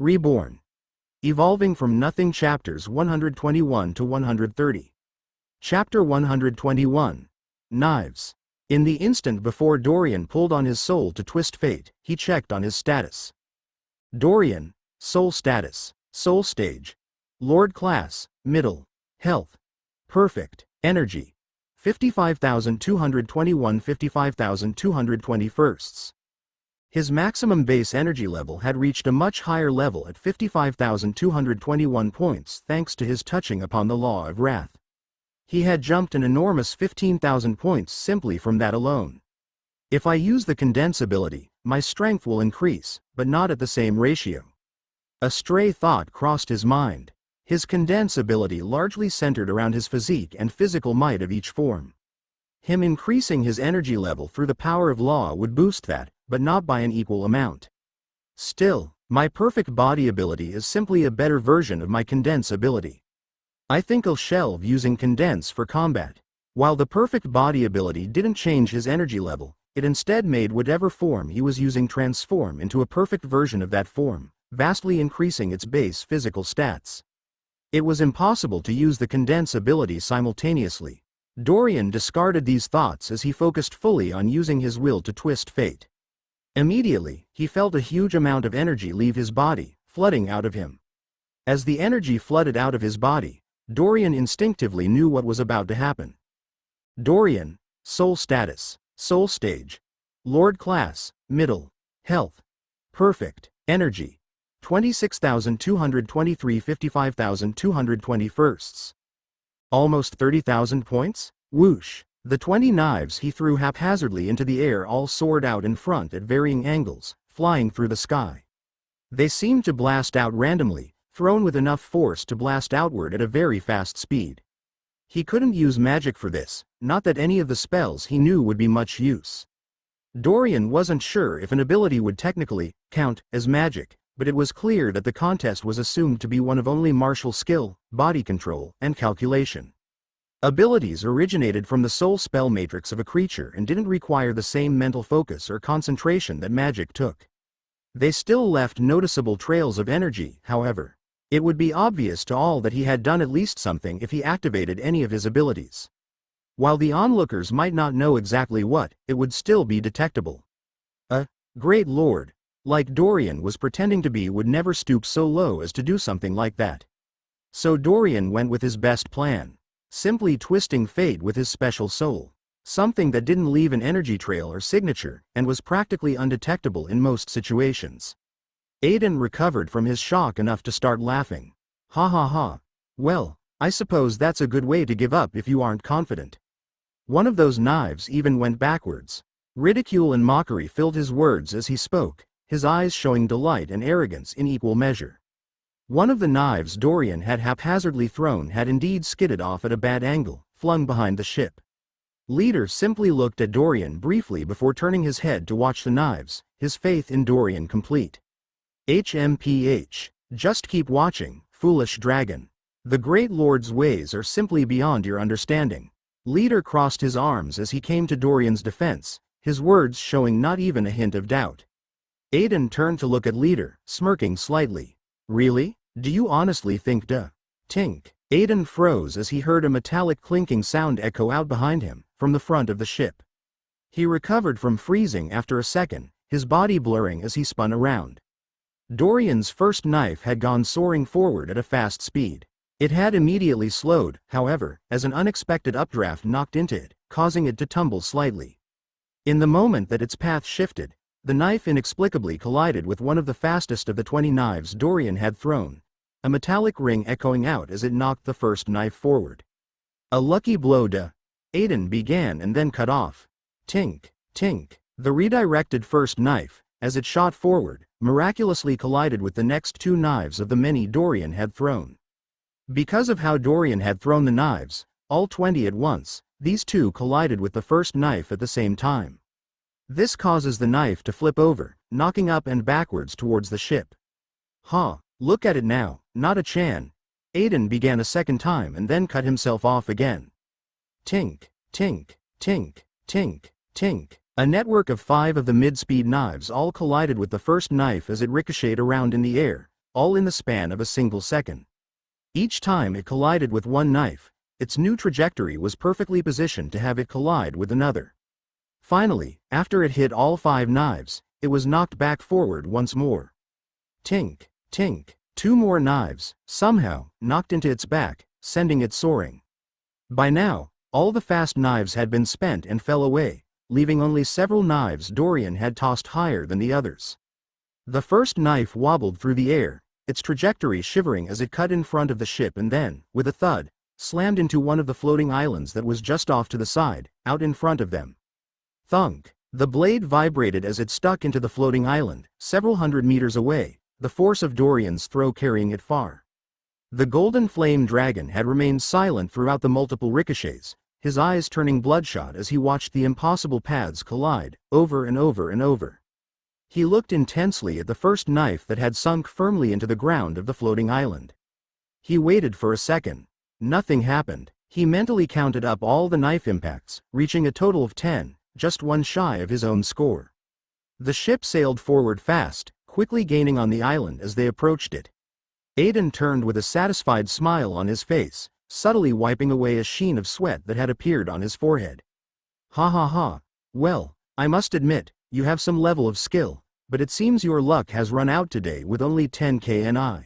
Reborn. Evolving from Nothing Chapters 121 to 130. Chapter 121. Knives. In the instant before Dorian pulled on his soul to twist fate, he checked on his status. Dorian, soul status, soul stage. Lord class, middle. Health. Perfect. Energy. 55,221 55,221. His maximum base energy level had reached a much higher level at 55,221 points thanks to his touching upon the law of wrath. He had jumped an enormous 15,000 points simply from that alone. If I use the condense ability, my strength will increase, but not at the same ratio. A stray thought crossed his mind. His condense ability largely centered around his physique and physical might of each form. Him increasing his energy level through the power of law would boost that, but not by an equal amount. Still, my perfect body ability is simply a better version of my condense ability. I think I'll shelve using condense for combat. While the perfect body ability didn't change his energy level, it instead made whatever form he was using transform into a perfect version of that form, vastly increasing its base physical stats. It was impossible to use the condense ability simultaneously. Dorian discarded these thoughts as he focused fully on using his will to twist fate. Immediately, he felt a huge amount of energy leave his body, flooding out of him. As the energy flooded out of his body, Dorian instinctively knew what was about to happen. Dorian, soul status, soul stage. Lord class, middle. Health. Perfect. Energy. 26,223 55,221. Almost 30,000 points? Whoosh. The 20 knives he threw haphazardly into the air all soared out in front at varying angles, flying through the sky. They seemed to blast out randomly, thrown with enough force to blast outward at a very fast speed. He couldn't use magic for this, not that any of the spells he knew would be much use. Dorian wasn't sure if an ability would technically count as magic, but it was clear that the contest was assumed to be one of only martial skill, body control, and calculation. Abilities originated from the soul spell matrix of a creature and didn't require the same mental focus or concentration that magic took. They still left noticeable trails of energy, however. It would be obvious to all that he had done at least something if he activated any of his abilities. While the onlookers might not know exactly what, it would still be detectable. A great lord, like Dorian was pretending to be, would never stoop so low as to do something like that. So Dorian went with his best plan. Simply twisting fate with his special soul. Something that didn't leave an energy trail or signature, and was practically undetectable in most situations. Aiden recovered from his shock enough to start laughing. Ha ha ha. Well, I suppose that's a good way to give up if you aren't confident. One of those knives even went backwards. Ridicule and mockery filled his words as he spoke, his eyes showing delight and arrogance in equal measure. One of the knives Dorian had haphazardly thrown had indeed skidded off at a bad angle, flung behind the ship. Leader simply looked at Dorian briefly before turning his head to watch the knives, his faith in Dorian complete. HMPH. Just keep watching, foolish dragon. The Great Lord's ways are simply beyond your understanding. Leader crossed his arms as he came to Dorian's defense, his words showing not even a hint of doubt. Aiden turned to look at Leader, smirking slightly. Really? Do you honestly think Tink. Aiden froze as he heard a metallic clinking sound echo out behind him, from the front of the ship. He recovered from freezing after a second, his body blurring as he spun around. Dorian's first knife had gone soaring forward at a fast speed. It had immediately slowed, however, as an unexpected updraft knocked into it, causing it to tumble slightly. In the moment that its path shifted, the knife inexplicably collided with one of the fastest of the 20 knives Dorian had thrown, a metallic ring echoing out as it knocked the first knife forward. A lucky blow Aiden began and then cut off. Tink, tink. The redirected first knife, as it shot forward, miraculously collided with the next 2 knives of the many Dorian had thrown. Because of how Dorian had thrown the knives, all 20 at once, these 2 collided with the first knife at the same time. This causes the knife to flip over, knocking up and backwards towards the ship. Look at it now, not a chan. Aiden began a second time and then cut himself off again. Tink, tink, tink, tink, tink. A network of 5 of the mid-speed knives all collided with the first knife as it ricocheted around in the air, all in the span of a single second. Each time it collided with one knife, its new trajectory was perfectly positioned to have it collide with another. Finally, after it hit all 5 knives, it was knocked back forward once more. Tink, tink, 2 more knives, somehow, knocked into its back, sending it soaring. By now, all the fast knives had been spent and fell away, leaving only several knives Dorian had tossed higher than the others. The first knife wobbled through the air, its trajectory shivering as it cut in front of the ship and then, with a thud, slammed into one of the floating islands that was just off to the side, out in front of them. Thunk! The blade vibrated as it stuck into the floating island, several hundred meters away, the force of Dorian's throw carrying it far. The golden flame dragon had remained silent throughout the multiple ricochets, his eyes turning bloodshot as he watched the impossible paths collide, over and over and over. He looked intensely at the first knife that had sunk firmly into the ground of the floating island. He waited for a second. Nothing happened. He mentally counted up all the knife impacts, reaching a total of 10, just one shy of his own score. The ship sailed forward fast, quickly gaining on the island as they approached it. Aiden turned with a satisfied smile on his face, subtly wiping away a sheen of sweat that had appeared on his forehead. Ha ha ha. Well, I must admit, you have some level of skill, but it seems your luck has run out today with only 10 KNI.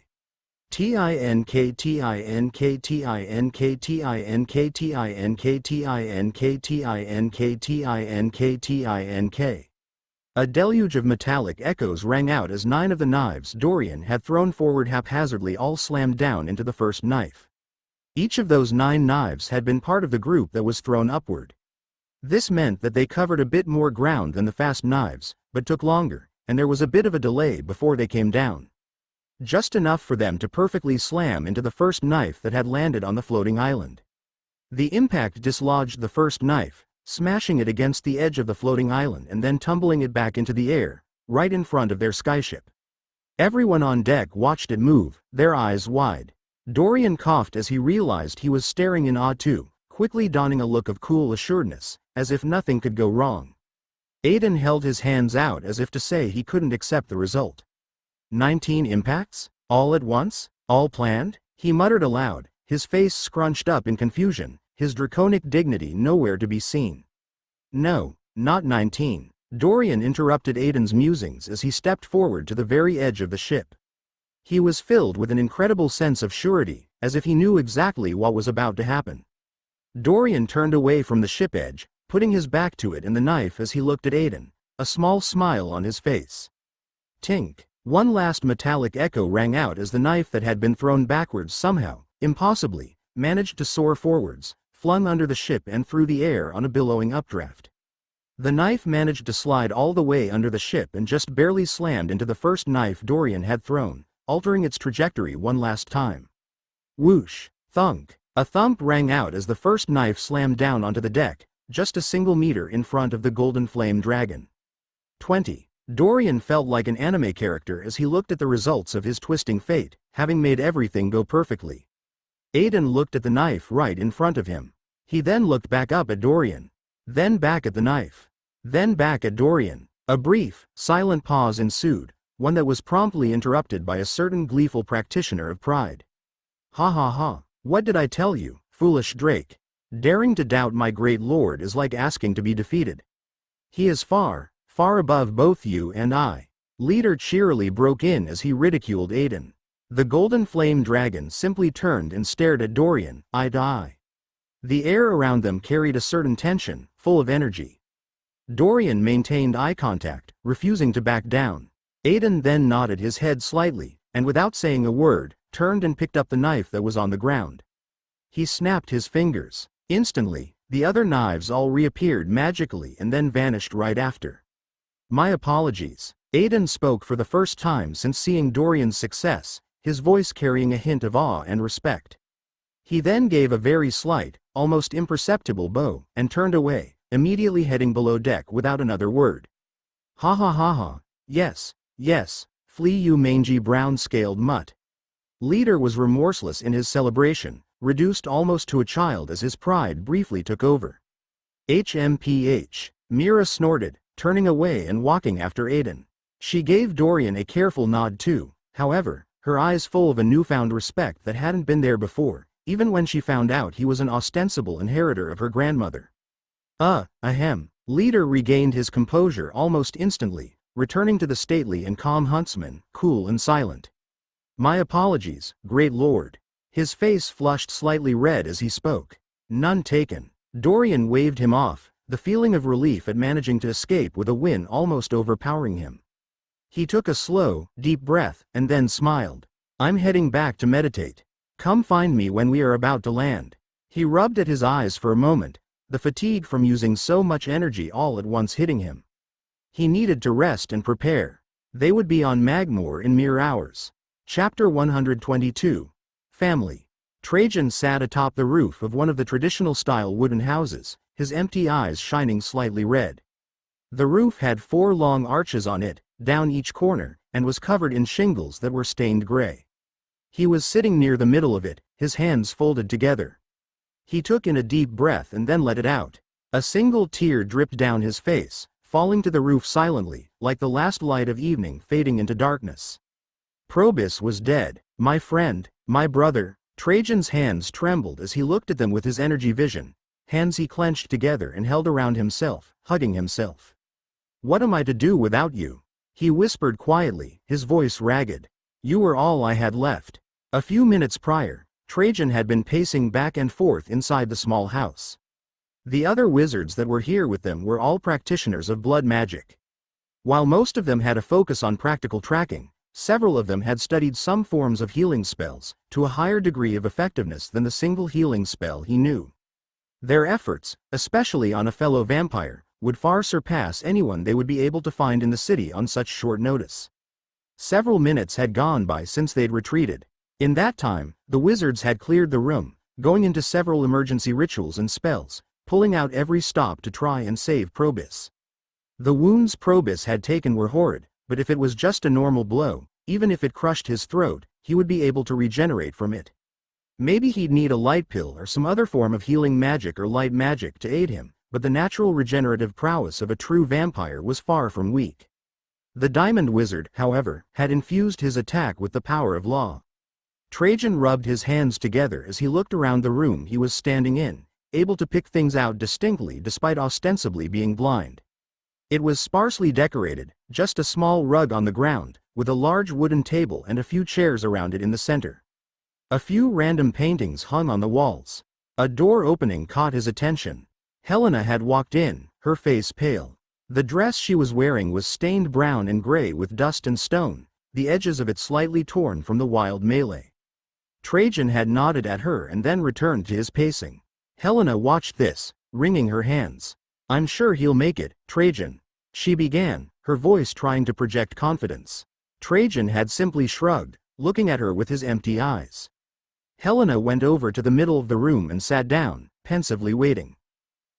TINK. A deluge of metallic echoes rang out as 9 of the knives Dorian had thrown forward haphazardly all slammed down into the first knife. Each of those 9 knives had been part of the group that was thrown upward. This meant that they covered a bit more ground than the fast knives, but took longer, and there was a bit of a delay before they came down. Just enough for them to perfectly slam into the first knife that had landed on the floating island. The impact dislodged the first knife, smashing it against the edge of the floating island and then tumbling it back into the air, right in front of their skyship. Everyone on deck watched it move, their eyes wide. Dorian coughed as he realized he was staring in awe too, quickly donning a look of cool assuredness, as if nothing could go wrong. Aiden held his hands out as if to say he couldn't accept the result. 19 impacts? All at once? All planned? He muttered aloud, his face scrunched up in confusion, his draconic dignity nowhere to be seen. No, not 19. Dorian interrupted Aiden's musings as he stepped forward to the very edge of the ship. He was filled with an incredible sense of surety, as if he knew exactly what was about to happen. Dorian turned away from the ship edge, putting his back to it and the knife as he looked at Aiden, a small smile on his face. Tink! One last metallic echo rang out as the knife that had been thrown backwards somehow, impossibly, managed to soar forwards, flung under the ship and through the air on a billowing updraft. The knife managed to slide all the way under the ship and just barely slammed into the first knife Dorian had thrown, altering its trajectory one last time. Whoosh! Thunk! A thump rang out as the first knife slammed down onto the deck, just a single meter in front of the golden flame dragon. 20. Dorian felt like an anime character as he looked at the results of his twisting fate, having made everything go perfectly. Aiden looked at the knife right in front of him. He then looked back up at Dorian. Then back at the knife. Then back at Dorian. A brief, silent pause ensued, one that was promptly interrupted by a certain gleeful practitioner of pride. Ha ha ha, what did I tell you, foolish Drake? Daring to doubt my great lord is like asking to be defeated. He is far, far above both you and I. Leader cheerily broke in as he ridiculed Aiden. The golden flame dragon simply turned and stared at Dorian, eye to eye. The air around them carried a certain tension, full of energy. Dorian maintained eye contact, refusing to back down. Aiden then nodded his head slightly, and without saying a word, turned and picked up the knife that was on the ground. He snapped his fingers. Instantly, the other knives all reappeared magically and then vanished right after. My apologies. Aiden spoke for the first time since seeing Dorian's success, his voice carrying a hint of awe and respect. He then gave a very slight, almost imperceptible bow, and turned away, immediately heading below deck without another word. Ha ha ha ha, yes, yes, flee you mangy brown-scaled mutt. Leader was remorseless in his celebration, reduced almost to a child as his pride briefly took over. HMPH, Mira snorted, turning away and walking after Aiden. She gave Dorian a careful nod too, however, her eyes full of a newfound respect that hadn't been there before, even when she found out he was an ostensible inheritor of her grandmother. Ahem. Leader regained his composure almost instantly, returning to the stately and calm huntsman, cool and silent. My apologies, great lord. His face flushed slightly red as he spoke. None taken. Dorian waved him off, the feeling of relief at managing to escape with a win almost overpowering him. He took a slow, deep breath, and then smiled. I'm heading back to meditate. Come find me when we are about to land. He rubbed at his eyes for a moment, the fatigue from using so much energy all at once hitting him. He needed to rest and prepare. They would be on Magore in mere hours. Chapter 122. Family. Trajan sat atop the roof of one of the traditional-style wooden houses, his empty eyes shining slightly red. The roof had 4 long arches on it, down each corner, and was covered in shingles that were stained gray. He was sitting near the middle of it, his hands folded together. He took in a deep breath and then let it out. A single tear dripped down his face, falling to the roof silently, like the last light of evening fading into darkness. Probus was dead, my friend, my brother. Trajan's hands trembled as he looked at them with his energy vision, hands he clenched together and held around himself, hugging himself. What am I to do without you? He whispered quietly, his voice ragged. You were all I had left. A few minutes prior, Trajan had been pacing back and forth inside the small house. The other wizards that were here with them were all practitioners of blood magic. While most of them had a focus on practical tracking, several of them had studied some forms of healing spells, to a higher degree of effectiveness than the single healing spell he knew. Their efforts, especially on a fellow vampire, would far surpass anyone they would be able to find in the city on such short notice. Several minutes had gone by since they'd retreated. In that time, the wizards had cleared the room, going into several emergency rituals and spells, pulling out every stop to try and save Probus. The wounds Probus had taken were horrid, but if it was just a normal blow, even if it crushed his throat, he would be able to regenerate from it. Maybe he'd need a light pill or some other form of healing magic or light magic to aid him, but the natural regenerative prowess of a true vampire was far from weak. The Diamond Wizard, however, had infused his attack with the power of law. Trajan rubbed his hands together as he looked around the room he was standing in, able to pick things out distinctly despite ostensibly being blind. It was sparsely decorated, just a small rug on the ground, with a large wooden table and a few chairs around it in the center. A few random paintings hung on the walls. A door opening caught his attention. Helena had walked in, her face pale. The dress she was wearing was stained brown and gray with dust and stone, the edges of it slightly torn from the wild melee. Trajan had nodded at her and then returned to his pacing. Helena watched this, wringing her hands. I'm sure he'll make it, Trajan. She began, her voice trying to project confidence. Trajan had simply shrugged, looking at her with his empty eyes. Helena went over to the middle of the room and sat down, pensively waiting.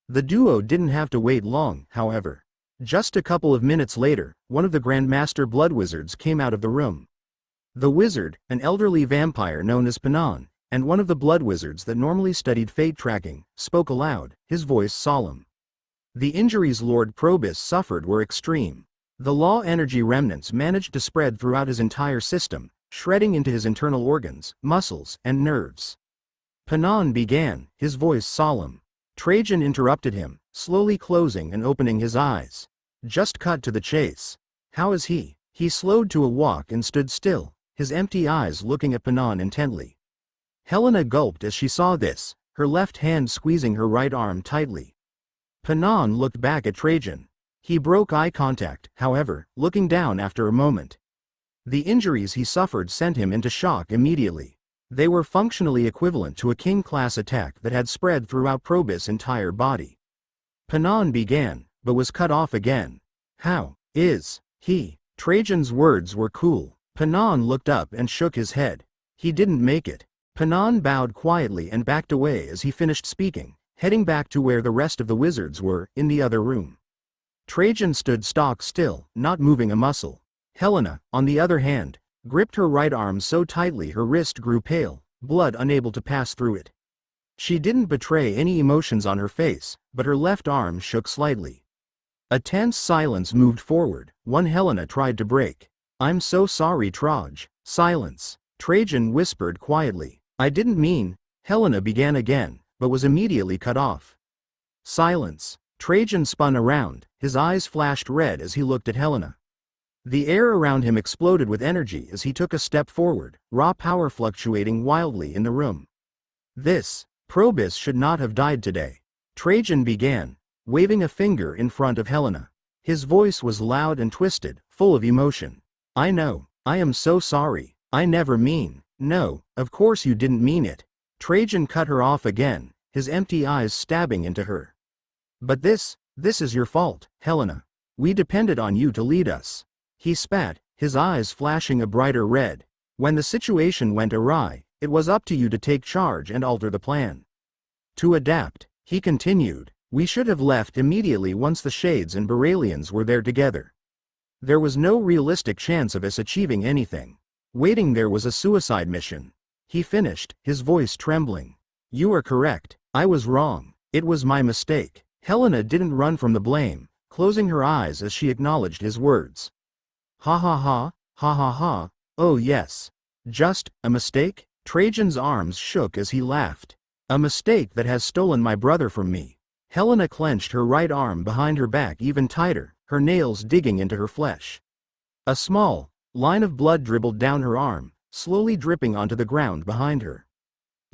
The duo didn't have to wait long, however. Just a couple of minutes later, one of the Grandmaster Blood Wizards came out of the room. The wizard, an elderly vampire known as Panon, and one of the blood wizards that normally studied fate tracking, spoke aloud, his voice solemn. The injuries Lord Probus suffered were extreme. The law energy remnants managed to spread throughout his entire system, shredding into his internal organs, muscles, and nerves. Panon began, his voice solemn. Trajan interrupted him, slowly closing and opening his eyes. Just cut to the chase. How is he? He slowed to a walk and stood still, his empty eyes looking at Panon intently. Helena gulped as she saw this, her left hand squeezing her right arm tightly. Panon looked back at Trajan. He broke eye contact, however, looking down after a moment. The injuries he suffered sent him into shock immediately. They were functionally equivalent to a king-class attack that had spread throughout Probus' entire body. Panon began, but was cut off again. How is he? Trajan's words were cool. Panon looked up and shook his head. He didn't make it. Panon bowed quietly and backed away as he finished speaking, heading back to where the rest of the wizards were, in the other room. Trajan stood stock still, not moving a muscle. Helena, on the other hand, gripped her right arm so tightly her wrist grew pale, blood unable to pass through it. She didn't betray any emotions on her face, but her left arm shook slightly. A tense silence moved forward, one Helena tried to break. I'm so sorry, Traj. Silence. Trajan whispered quietly. I didn't mean, Helena began again, but was immediately cut off. Silence. Trajan spun around, his eyes flashed red as he looked at Helena. The air around him exploded with energy as he took a step forward, raw power fluctuating wildly in the room. Probus should not have died today. Trajan began, waving a finger in front of Helena. His voice was loud and twisted, full of emotion. I know, I am so sorry, I never mean, no, of course you didn't mean it. Trajan cut her off again, his empty eyes stabbing into her. But this is your fault, Helena. We depended on you to lead us. He spat, his eyes flashing a brighter red. When the situation went awry, it was up to you to take charge and alter the plan. To adapt, he continued, we should have left immediately once the Shades and Beralians were there together. There was no realistic chance of us achieving anything. Waiting there was a suicide mission. He finished, his voice trembling. You are correct, I was wrong, it was my mistake. Helena didn't run from the blame, closing her eyes as she acknowledged his words. Ha ha ha, ha ha ha, oh yes. Just, a mistake? Trajan's arms shook as he laughed. A mistake that has stolen my brother from me. Helena clenched her right arm behind her back even tighter, her nails digging into her flesh. A small line of blood dribbled down her arm, slowly dripping onto the ground behind her.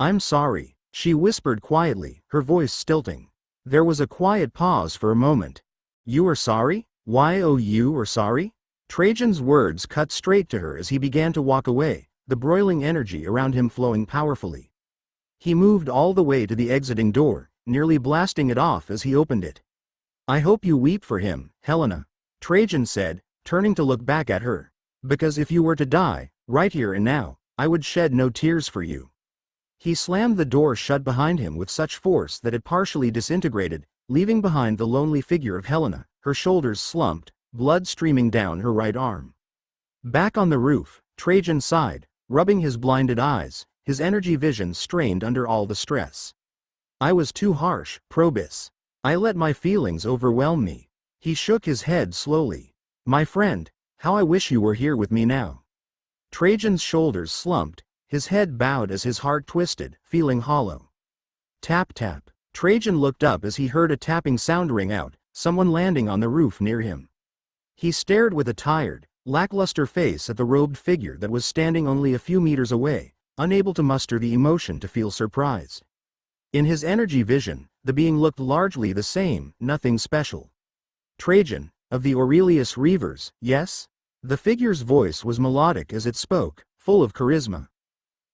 I'm sorry, she whispered quietly, her voice stilting. There was a quiet pause for a moment. You are sorry? Why oh you are sorry? Trajan's words cut straight to her as he began to walk away, the broiling energy around him flowing powerfully. He moved all the way to the exiting door, nearly blasting it off as he opened it. I hope you weep for him, Helena, Trajan said, turning to look back at her. Because if you were to die, right here and now, I would shed no tears for you. He slammed the door shut behind him with such force that it partially disintegrated, leaving behind the lonely figure of Helena, her shoulders slumped, blood streaming down her right arm. Back on the roof, Trajan sighed, rubbing his blinded eyes, his energy vision strained under all the stress. I was too harsh, Probus. I let my feelings overwhelm me. He shook his head slowly. My friend, how I wish you were here with me now. Trajan's shoulders slumped, his head bowed as his heart twisted, feeling hollow. Tap tap. Trajan looked up as he heard a tapping sound ring out, someone landing on the roof near him. He stared with a tired, lackluster face at the robed figure that was standing only a few meters away, unable to muster the emotion to feel surprised. In his energy vision, the being looked largely the same, nothing special. Trajan, of the Aurelius Reavers, yes? The figure's voice was melodic as it spoke, full of charisma.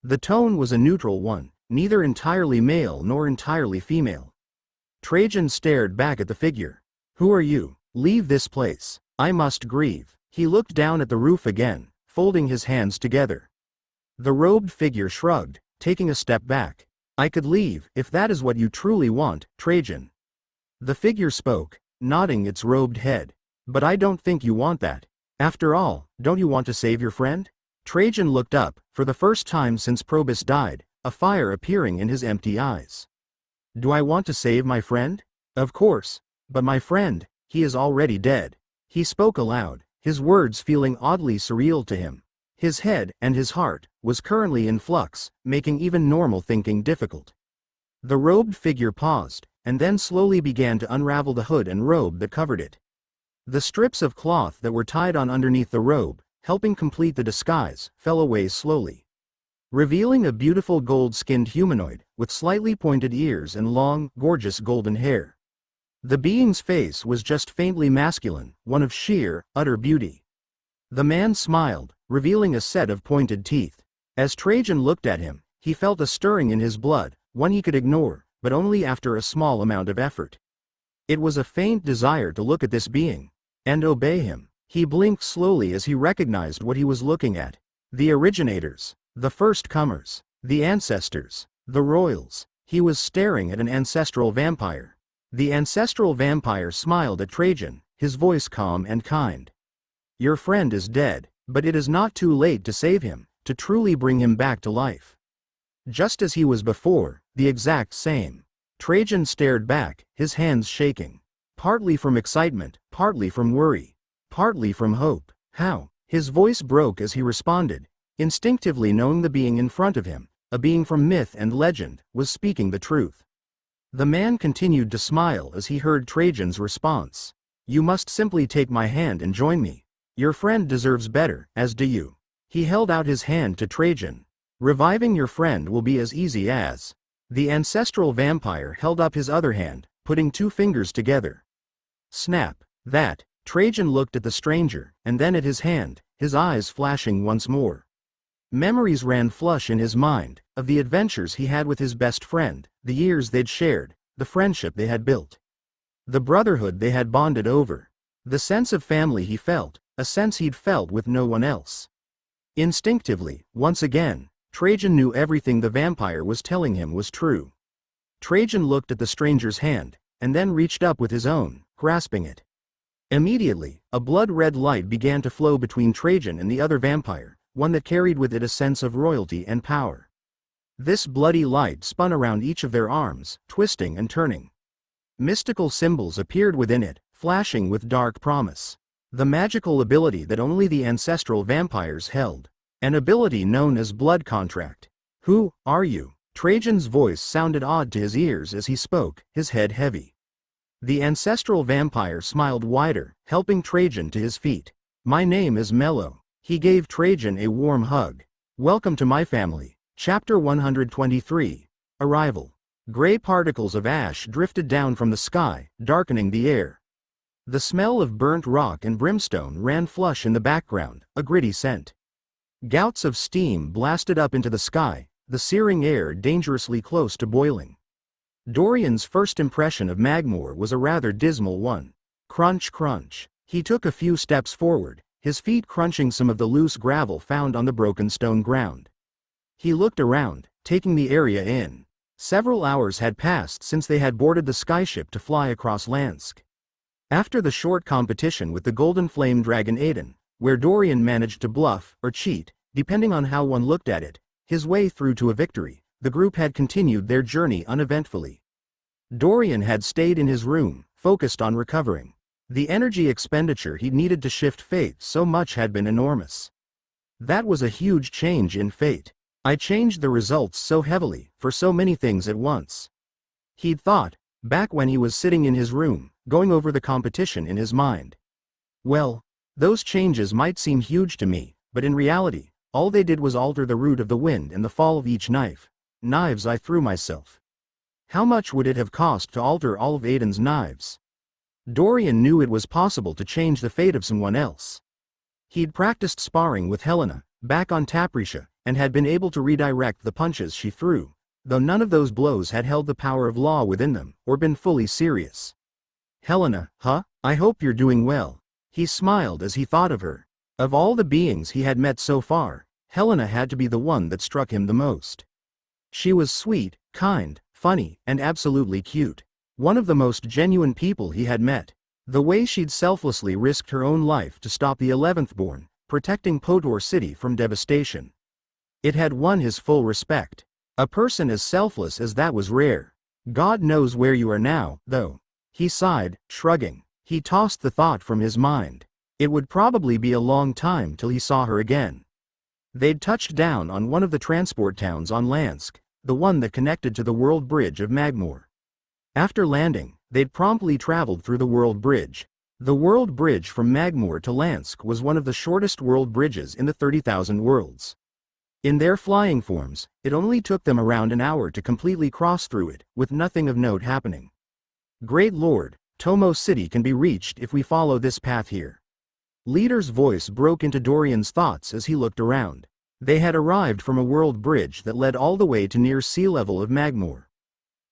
The tone was a neutral one, neither entirely male nor entirely female. Trajan stared back at the figure. Who are you? Leave this place. I must grieve. He looked down at the roof again, folding his hands together. The robed figure shrugged, taking a step back. I could leave, if that is what you truly want, Trajan. The figure spoke, nodding its robed head. But I don't think you want that. After all, don't you want to save your friend? Trajan looked up, for the first time since Probus died, a fire appearing in his empty eyes. Do I want to save my friend? Of course. But my friend, he is already dead. He spoke aloud, his words feeling oddly surreal to him. His head, and his heart, was currently in flux, making even normal thinking difficult. The robed figure paused, and then slowly began to unravel the hood and robe that covered it. The strips of cloth that were tied on underneath the robe, helping complete the disguise, fell away slowly, revealing a beautiful gold-skinned humanoid, with slightly pointed ears and long, gorgeous golden hair. The being's face was just faintly masculine, one of sheer, utter beauty. The man smiled, revealing a set of pointed teeth. As Trajan looked at him, he felt a stirring in his blood, one he could ignore, but only after a small amount of effort. It was a faint desire to look at this being, and obey him. He blinked slowly as he recognized what he was looking at. The originators, the first comers, the ancestors, the royals. He was staring at an ancestral vampire. The ancestral vampire smiled at Trajan, his voice calm and kind. Your friend is dead, but it is not too late to save him, to truly bring him back to life. Just as he was before, the exact same. Trajan stared back, his hands shaking. Partly from excitement, partly from worry, partly from hope. How? His voice broke as he responded. Instinctively knowing the being in front of him, a being from myth and legend, was speaking the truth. The man continued to smile as he heard Trajan's response. "You must simply take my hand and join me. Your friend deserves better, as do you." He held out his hand to Trajan. "Reviving your friend will be as easy as." The ancestral vampire held up his other hand, putting two fingers together. Snap. That. Trajan looked at the stranger, and then at his hand, his eyes flashing once more. Memories ran flush in his mind, of the adventures he had with his best friend, the years they'd shared, the friendship they had built. The brotherhood they had bonded over. The sense of family he felt, a sense he'd felt with no one else. Instinctively, once again, Trajan knew everything the vampire was telling him was true. Trajan looked at the stranger's hand, and then reached up with his own, grasping it. Immediately, a blood-red light began to flow between Trajan and the other vampire, one that carried with it a sense of royalty and power. This bloody light spun around each of their arms, twisting and turning. Mystical symbols appeared within it, flashing with dark promise. The magical ability that only the ancestral vampires held. An ability known as blood contract. "Who are you?" Trajan's voice sounded odd to his ears as he spoke, his head heavy. The ancestral vampire smiled wider, helping Trajan to his feet. "My name is Mello." He gave Trajan a warm hug. "Welcome to my family." Chapter 123. Arrival. Gray particles of ash drifted down from the sky, darkening the air. The smell of burnt rock and brimstone ran flush in the background, a gritty scent. Gouts of steam blasted up into the sky, the searing air dangerously close to boiling. Dorian's first impression of Magore was a rather dismal one. Crunch, crunch. He took a few steps forward, his feet crunching some of the loose gravel found on the broken stone ground. He looked around, taking the area in. Several hours had passed since they had boarded the skyship to fly across Lansk. After the short competition with the Golden Flame Dragon Aiden, where Dorian managed to bluff, or cheat, depending on how one looked at it, his way through to a victory, the group had continued their journey uneventfully. Dorian had stayed in his room, focused on recovering. The energy expenditure he'd needed to shift fate so much had been enormous. That was a huge change in fate. I changed the results so heavily, for so many things at once. He'd thought, back when he was sitting in his room, going over the competition in his mind. Well, those changes might seem huge to me, but in reality, all they did was alter the route of the wind and the fall of each knives I threw myself. How much would it have cost to alter all of Aiden's knives? Dorian knew it was possible to change the fate of someone else. He'd practiced sparring with Helena, back on Taprisha, and had been able to redirect the punches she threw, though none of those blows had held the power of law within them, or been fully serious. "Helena, huh? I hope you're doing well." He smiled as he thought of her. Of all the beings he had met so far, Helena had to be the one that struck him the most. She was sweet, kind, funny, and absolutely cute. One of the most genuine people he had met. The way she'd selflessly risked her own life to stop the 11th born, protecting Podor City from devastation. It had won his full respect. A person as selfless as that was rare. God knows where you are now, though. He sighed, shrugging. He tossed the thought from his mind. It would probably be a long time till he saw her again. They'd touched down on one of the transport towns on Lansk, the one that connected to the World Bridge of Magore. After landing, they'd promptly traveled through the World Bridge. The World Bridge from Magore to Lansk was one of the shortest world bridges in the 30,000 worlds. In their flying forms, it only took them around an hour to completely cross through it, with nothing of note happening. "Great Lord, Tomo City can be reached if we follow this path here." Leader's voice broke into Dorian's thoughts as he looked around. They had arrived from a world bridge that led all the way to near sea level of Magore.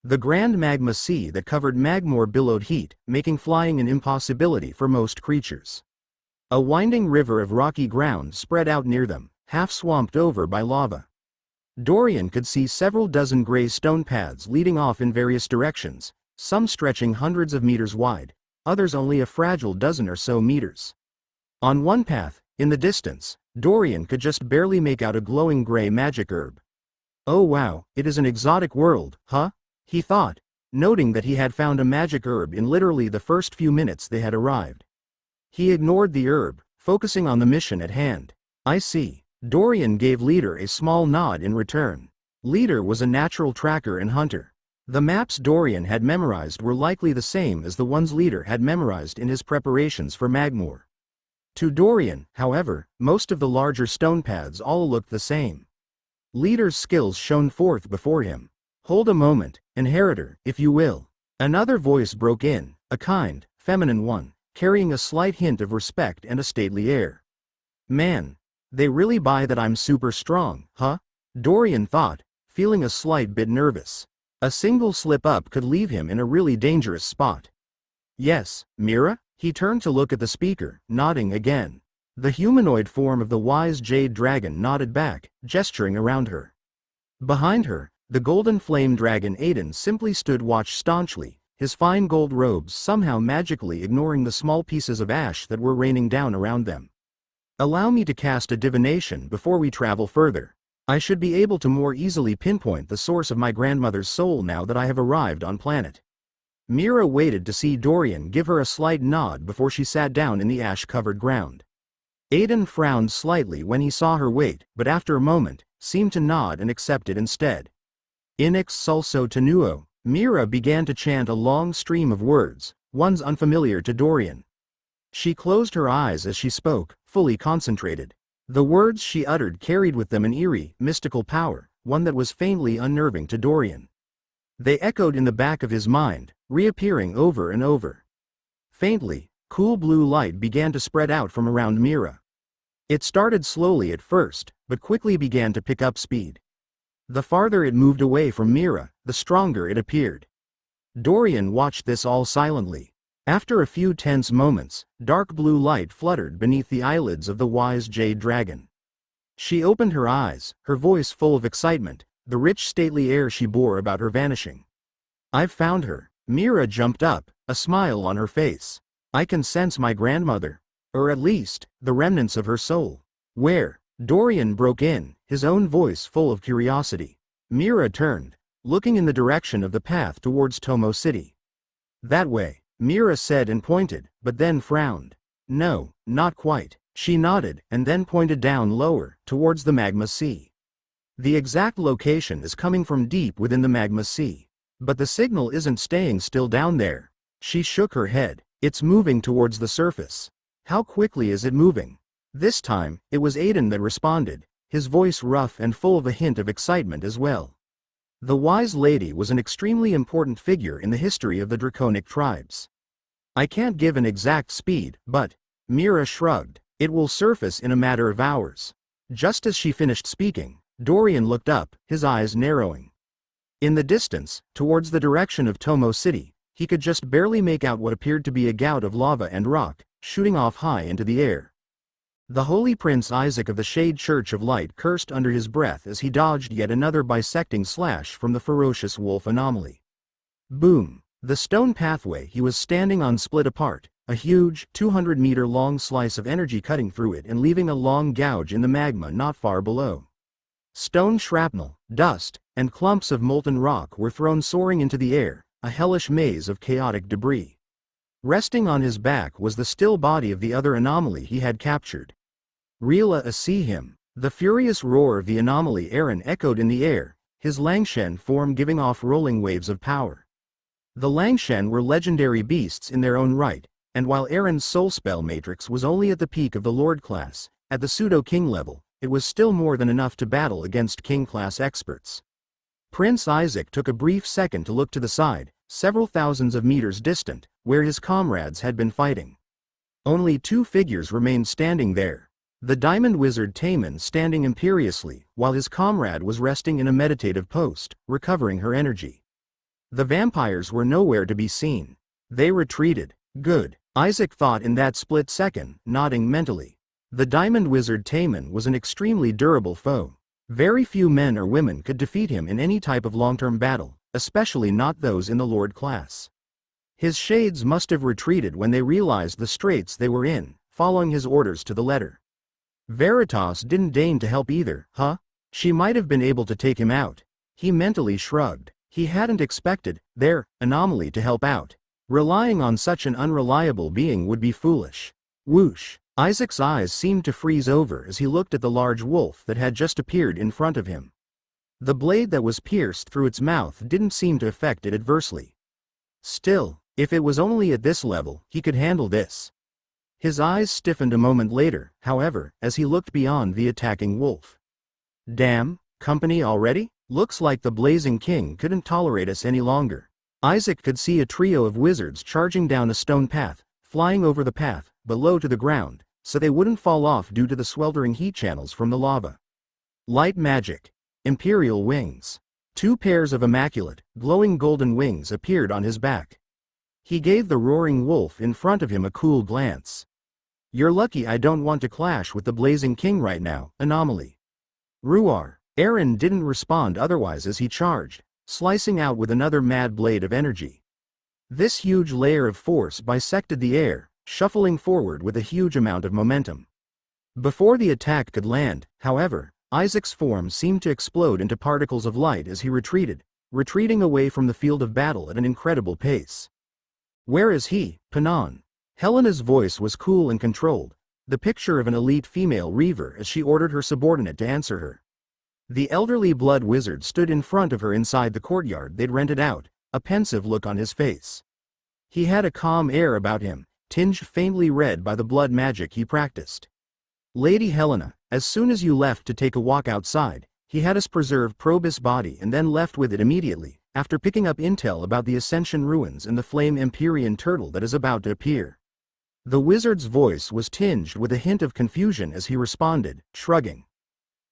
The grand magma sea that covered Magore billowed heat, making flying an impossibility for most creatures. A winding river of rocky ground spread out near them, half swamped over by lava. Dorian could see several dozen gray stone paths leading off in various directions, some stretching hundreds of meters wide, others only a fragile dozen or so meters. On one path, in the distance, Dorian could just barely make out a glowing gray magic herb. "Oh wow, it is an exotic world, huh?" he thought, noting that he had found a magic herb in literally the first few minutes they had arrived. He ignored the herb, focusing on the mission at hand. "I see." Dorian gave Leader a small nod in return. Leader was a natural tracker and hunter. The maps Dorian had memorized were likely the same as the ones Leader had memorized in his preparations for Magore. To Dorian, however, most of the larger stone paths all looked the same. Leader's skills shone forth before him. "Hold a moment, inheritor, if you will." Another voice broke in, a kind, feminine one, carrying a slight hint of respect and a stately air. "Man, they really buy that I'm super strong, huh?" Dorian thought, feeling a slight bit nervous. A single slip-up could leave him in a really dangerous spot. "Yes, Mira?" He turned to look at the speaker, nodding again. The humanoid form of the wise jade dragon nodded back, gesturing around her. Behind her, the golden flame dragon Aiden simply stood watch staunchly, his fine gold robes somehow magically ignoring the small pieces of ash that were raining down around them. "Allow me to cast a divination before we travel further. I should be able to more easily pinpoint the source of my grandmother's soul now that I have arrived on planet." Mira waited to see Dorian give her a slight nod before she sat down in the ash-covered ground. Aiden frowned slightly when he saw her wait, but after a moment, seemed to nod and accept it instead. "In exsulso tenuo," Mira began to chant a long stream of words, ones unfamiliar to Dorian. She closed her eyes as she spoke, fully concentrated. The words she uttered carried with them an eerie, mystical power, one that was faintly unnerving to Dorian. They echoed in the back of his mind, reappearing over and over. Faintly, cool blue light began to spread out from around Mira. It started slowly at first, but quickly began to pick up speed. The farther it moved away from Mira, the stronger it appeared. Dorian watched this all silently. After a few tense moments, dark blue light fluttered beneath the eyelids of the wise jade dragon. She opened her eyes, her voice full of excitement, the rich stately air she bore about her vanishing. "I've found her." Mira jumped up, a smile on her face. "I can sense my grandmother. Or at least, the remnants of her soul." "Where?" Dorian broke in, his own voice full of curiosity. Mira turned, looking in the direction of the path towards Tomo City. "That way," Mira said and pointed, but then frowned. "No, not quite." She nodded, and then pointed down lower, towards the magma sea. "The exact location is coming from deep within the magma sea. But the signal isn't staying still down there." She shook her head. "It's moving towards the surface." "How quickly is it moving?" This time, it was Aiden that responded, his voice rough and full of a hint of excitement as well. The wise lady was an extremely important figure in the history of the draconic tribes. "I can't give an exact speed, but..." Mira shrugged. "It will surface in a matter of hours." Just as she finished speaking, Dorian looked up, his eyes narrowing. In the distance, towards the direction of Tomo City, he could just barely make out what appeared to be a gout of lava and rock, shooting off high into the air. The Holy Prince Isaac of the Shade Church of Light cursed under his breath as he dodged yet another bisecting slash from the ferocious wolf anomaly. Boom! The stone pathway he was standing on split apart, a huge, 200-meter-long slice of energy cutting through it and leaving a long gouge in the magma not far below. Stone shrapnel, dust, and clumps of molten rock were thrown soaring into the air, a hellish maze of chaotic debris. Resting on his back was the still body of the other anomaly he had captured. "Rila see him." The furious roar of the anomaly Aaron echoed in the air, his Langshen form giving off rolling waves of power. The Langshen were legendary beasts in their own right, and while Aaron's soul spell matrix was only at the peak of the Lord class, at the pseudo-king level, it was still more than enough to battle against king-class experts. Prince Isaac took a brief second to look to the side, several thousands of meters distant, where his comrades had been fighting. Only two figures remained standing there. The diamond wizard Taman standing imperiously, while his comrade was resting in a meditative post, recovering her energy. The vampires were nowhere to be seen. They retreated. Good, Isaac thought in that split second, nodding mentally. The diamond wizard Taman was an extremely durable foe. Very few men or women could defeat him in any type of long-term battle, especially not those in the Lord class. His shades must have retreated when they realized the straits they were in, following his orders to the letter. Veritas didn't deign to help either, huh? She might have been able to take him out. He mentally shrugged. He hadn't expected their anomaly to help out. Relying on such an unreliable being would be foolish. Whoosh! Isaac's eyes seemed to freeze over as he looked at the large wolf that had just appeared in front of him. The blade that was pierced through its mouth didn't seem to affect it adversely. Still, if it was only at this level, he could handle this. His eyes stiffened a moment later, however, as he looked beyond the attacking wolf. Damn, company already? Looks like the Blazing King couldn't tolerate us any longer. Isaac could see a trio of wizards charging down a stone path, flying over the path, but low to the ground, so they wouldn't fall off due to the sweltering heat channels from the lava. Light magic. Imperial wings. 2 pairs of immaculate, glowing golden wings appeared on his back. He gave the roaring wolf in front of him a cool glance. You're lucky I don't want to clash with the Blazing King right now, anomaly. Ruar. Aaron didn't respond otherwise as he charged, slicing out with another mad blade of energy. This huge layer of force bisected the air, shuffling forward with a huge amount of momentum. Before the attack could land, however, Isaac's form seemed to explode into particles of light as he retreating away from the field of battle at an incredible pace. Where is he, Panon? Helena's voice was cool and controlled, the picture of an elite female reaver as she ordered her subordinate to answer her. The elderly blood wizard stood in front of her inside the courtyard they'd rented out, a pensive look on his face. He had a calm air about him, tinged faintly red by the blood magic he practiced. Lady Helena, as soon as you left to take a walk outside, he had us preserve Probus' body and then left with it immediately, after picking up intel about the Ascension ruins and the flame Empyrean turtle that is about to appear. The wizard's voice was tinged with a hint of confusion as he responded, shrugging.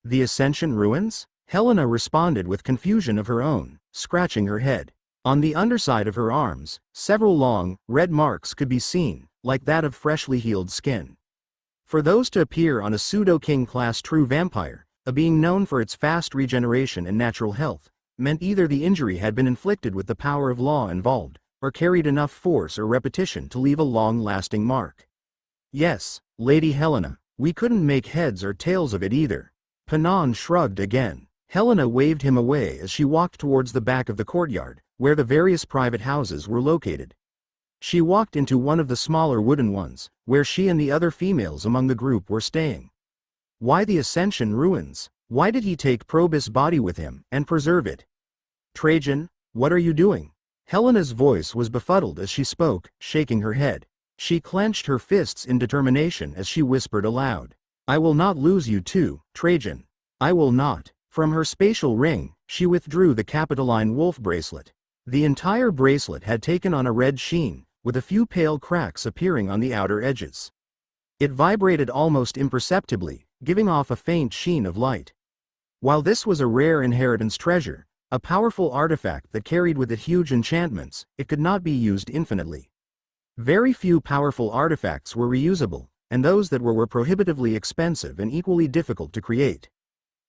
The Ascension ruins? Helena responded with confusion of her own, scratching her head. On the underside of her arms, several long, red marks could be seen, like that of freshly healed skin. For those to appear on a pseudo-king class true vampire, a being known for its fast regeneration and natural health, meant either the injury had been inflicted with the power of law involved, or carried enough force or repetition to leave a long-lasting mark. Yes, Lady Helena, we couldn't make heads or tails of it either. Panon shrugged again. Helena waved him away as she walked towards the back of the courtyard, where the various private houses were located. She walked into one of the smaller wooden ones, where she and the other females among the group were staying. Why the Ascension ruins? Why did he take Probus' body with him, and preserve it? Trajan, what are you doing? Helena's voice was befuddled as she spoke, shaking her head. She clenched her fists in determination as she whispered aloud. I will not lose you too, Trajan. I will not. From her spatial ring, she withdrew the Capitoline wolf bracelet. The entire bracelet had taken on a red sheen, with a few pale cracks appearing on the outer edges. It vibrated almost imperceptibly, giving off a faint sheen of light. While this was a rare inheritance treasure, a powerful artifact that carried with it huge enchantments, it could not be used infinitely. Very few powerful artifacts were reusable, and those that were prohibitively expensive and equally difficult to create.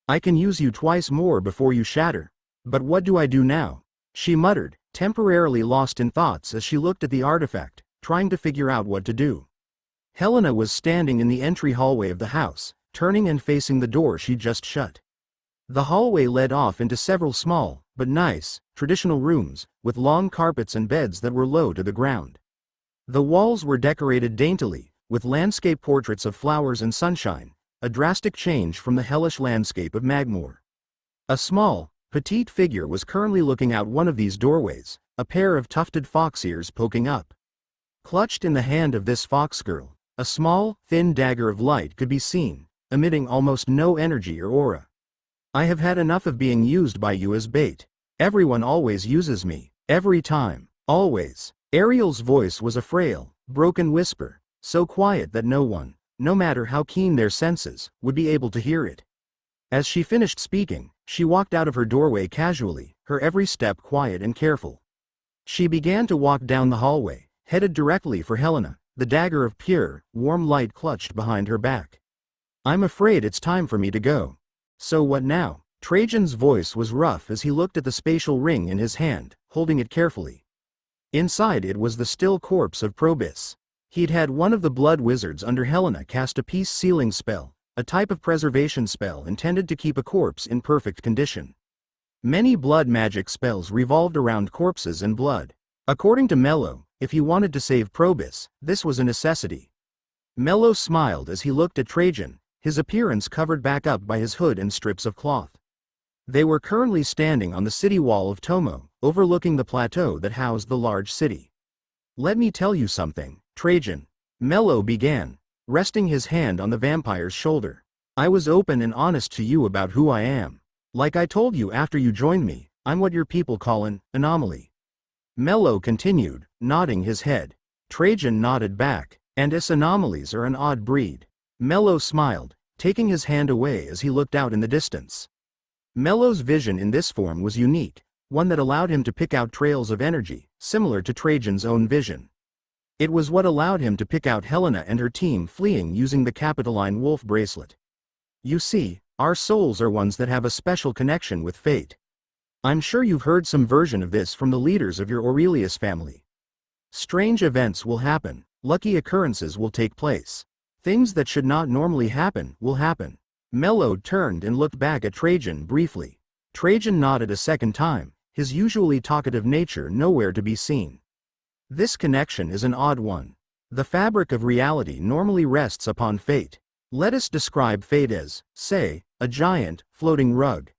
I can use you twice more before you shatter. But what do I do now? She muttered, temporarily lost in thoughts as she looked at the artifact, trying to figure out what to do. Helena was standing in the entry hallway of the house, turning and facing the door she'd just shut. The hallway led off into several small, but nice, traditional rooms, with long carpets and beds that were low to the ground. The walls were decorated daintily, with landscape portraits of flowers and sunshine, a drastic change from the hellish landscape of Magore. A small, petite figure was currently looking out one of these doorways, a pair of tufted fox ears poking up. Clutched in the hand of this fox girl, a small, thin dagger of light could be seen, emitting almost no energy or aura. I have had enough of being used by you as bait. Everyone always uses me, every time, always. Ariel's voice was a frail, broken whisper, so quiet that no one, no matter how keen their senses, would be able to hear it. As she finished speaking, she walked out of her doorway casually, her every step quiet and careful. She began to walk down the hallway, headed directly for Helena, the dagger of pure, warm light clutched behind her back. I'm afraid it's time for me to go. So what now? Trajan's voice was rough as he looked at the spatial ring in his hand, holding it carefully. Inside it was the still corpse of Probus. He'd had one of the blood wizards under Helena cast a peace sealing spell, a type of preservation spell intended to keep a corpse in perfect condition. Many blood magic spells revolved around corpses and blood. According to Mello, if he wanted to save Probus, this was a necessity. Mello smiled as he looked at Trajan, his appearance covered back up by his hood and strips of cloth. They were currently standing on the city wall of Tomo, overlooking the plateau that housed the large city. "Let me tell you something, Trajan," Mello began, resting his hand on the vampire's shoulder. "I was open and honest to you about who I am. Like I told you after you joined me, I'm what your people call an anomaly." Mello continued, nodding his head. Trajan nodded back. "And anomalies are an odd breed." Mello smiled, taking his hand away as he looked out in the distance. Mello's vision in this form was unique, one that allowed him to pick out trails of energy, similar to Trajan's own vision. It was what allowed him to pick out Helena and her team fleeing using the Capitoline Wolf bracelet. "You see, our souls are ones that have a special connection with fate. I'm sure you've heard some version of this from the leaders of your Aurelius family. Strange events will happen, lucky occurrences will take place. Things that should not normally happen will happen." Mello turned and looked back at Trajan briefly. Trajan nodded a second time, his usually talkative nature nowhere to be seen. "This connection is an odd one. The fabric of reality normally rests upon fate. Let us describe fate as, say, a giant, floating rug."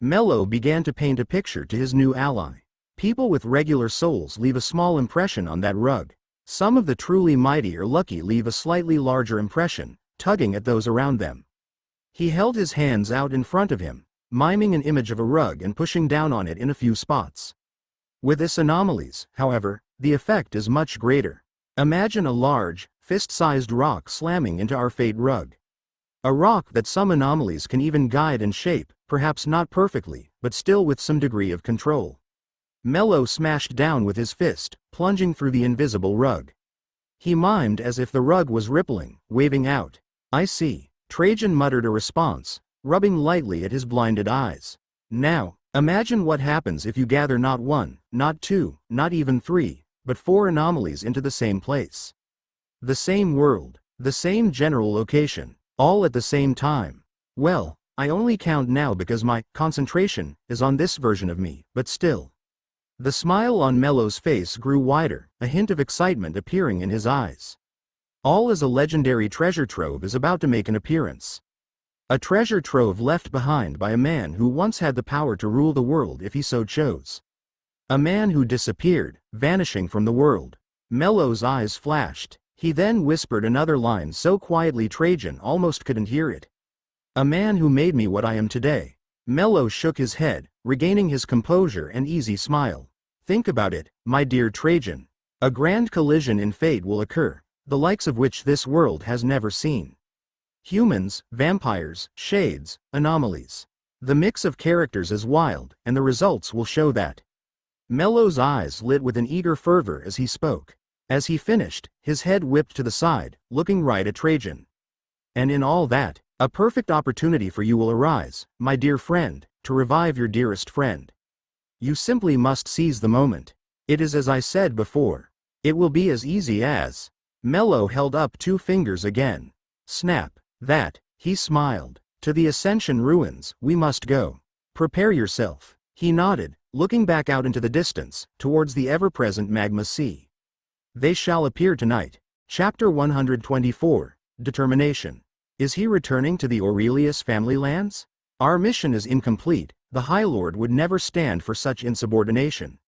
Mello began to paint a picture to his new ally. People with regular souls leave a small impression on that rug. Some of the truly mighty or lucky leave a slightly larger impression, tugging at those around them. He held his hands out in front of him, miming an image of a rug and pushing down on it in a few spots. With this anomalies, however, the effect is much greater. Imagine a large, fist-sized rock slamming into our fate rug. A rock that some anomalies can even guide and shape, perhaps not perfectly, but still with some degree of control. Mello smashed down with his fist, plunging through the invisible rug. He mimed as if the rug was rippling, waving out. "I see." Trajan muttered a response, rubbing lightly at his blinded eyes. "Now, imagine what happens if you gather not one, not two, not even three, but four anomalies into the same place. The same world, the same general location, all at the same time. Well, I only count now because my concentration is on this version of me, but still." The smile on Mello's face grew wider, a hint of excitement appearing in his eyes. All as a legendary treasure trove is about to make an appearance. A treasure trove left behind by a man who once had the power to rule the world if he so chose. A man who disappeared, vanishing from the world. Mello's eyes flashed. He then whispered another line so quietly Trajan almost couldn't hear it. "A man who made me what I am today." Mello shook his head, regaining his composure and easy smile. "Think about it, my dear Trajan. A grand collision in fate will occur, the likes of which this world has never seen. Humans, vampires, shades, anomalies. The mix of characters is wild, and the results will show that." Mello's eyes lit with an eager fervor as he spoke. As he finished, his head whipped to the side, looking right at Trajan. "And in all that, a perfect opportunity for you will arise, my dear friend, to revive your dearest friend. You simply must seize the moment. It is as I said before. It will be as easy as..." Mello held up 2 fingers again. "Snap, that," he smiled. "To the Ascension ruins, we must go. Prepare yourself." He nodded, looking back out into the distance, towards the ever-present magma sea. "They shall appear tonight." Chapter 124, Determination. Is he returning to the Aurelius family lands? Our mission is incomplete, the High Lord would never stand for such insubordination.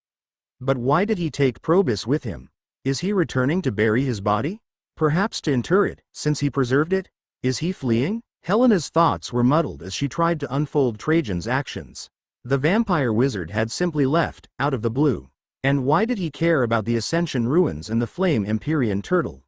But why did he take Probus with him? Is he returning to bury his body? Perhaps to inter it, since he preserved it? Is he fleeing? Helena's thoughts were muddled as she tried to unfold Trajan's actions. The vampire wizard had simply left, out of the blue. And why did he care about the Ascension ruins and the flame Empyrean turtle?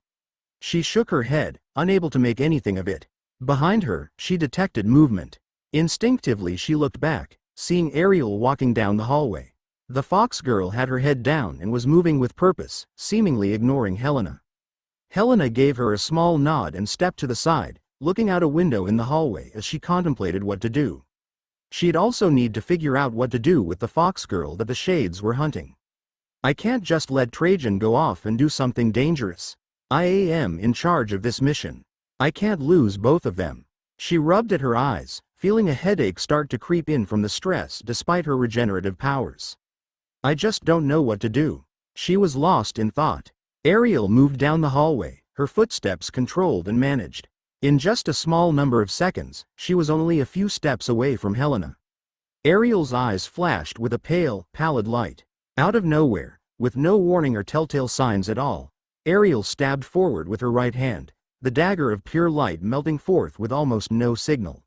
She shook her head, unable to make anything of it. Behind her, she detected movement. Instinctively she looked back, seeing Ariel walking down the hallway. The fox girl had her head down and was moving with purpose, seemingly ignoring Helena. Helena gave her a small nod and stepped to the side, looking out a window in the hallway as she contemplated what to do. She'd also need to figure out what to do with the fox girl that the shades were hunting. "I can't just let Trajan go off and do something dangerous. I am in charge of this mission. I can't lose both of them." She rubbed at her eyes, feeling a headache start to creep in from the stress despite her regenerative powers. "I just don't know what to do." She was lost in thought. Ariel moved down the hallway, her footsteps controlled and managed. In just a small number of seconds, she was only a few steps away from Helena. Ariel's eyes flashed with a pale, pallid light. Out of nowhere, with no warning or telltale signs at all, Ariel stabbed forward with her right hand, the dagger of pure light melting forth with almost no signal.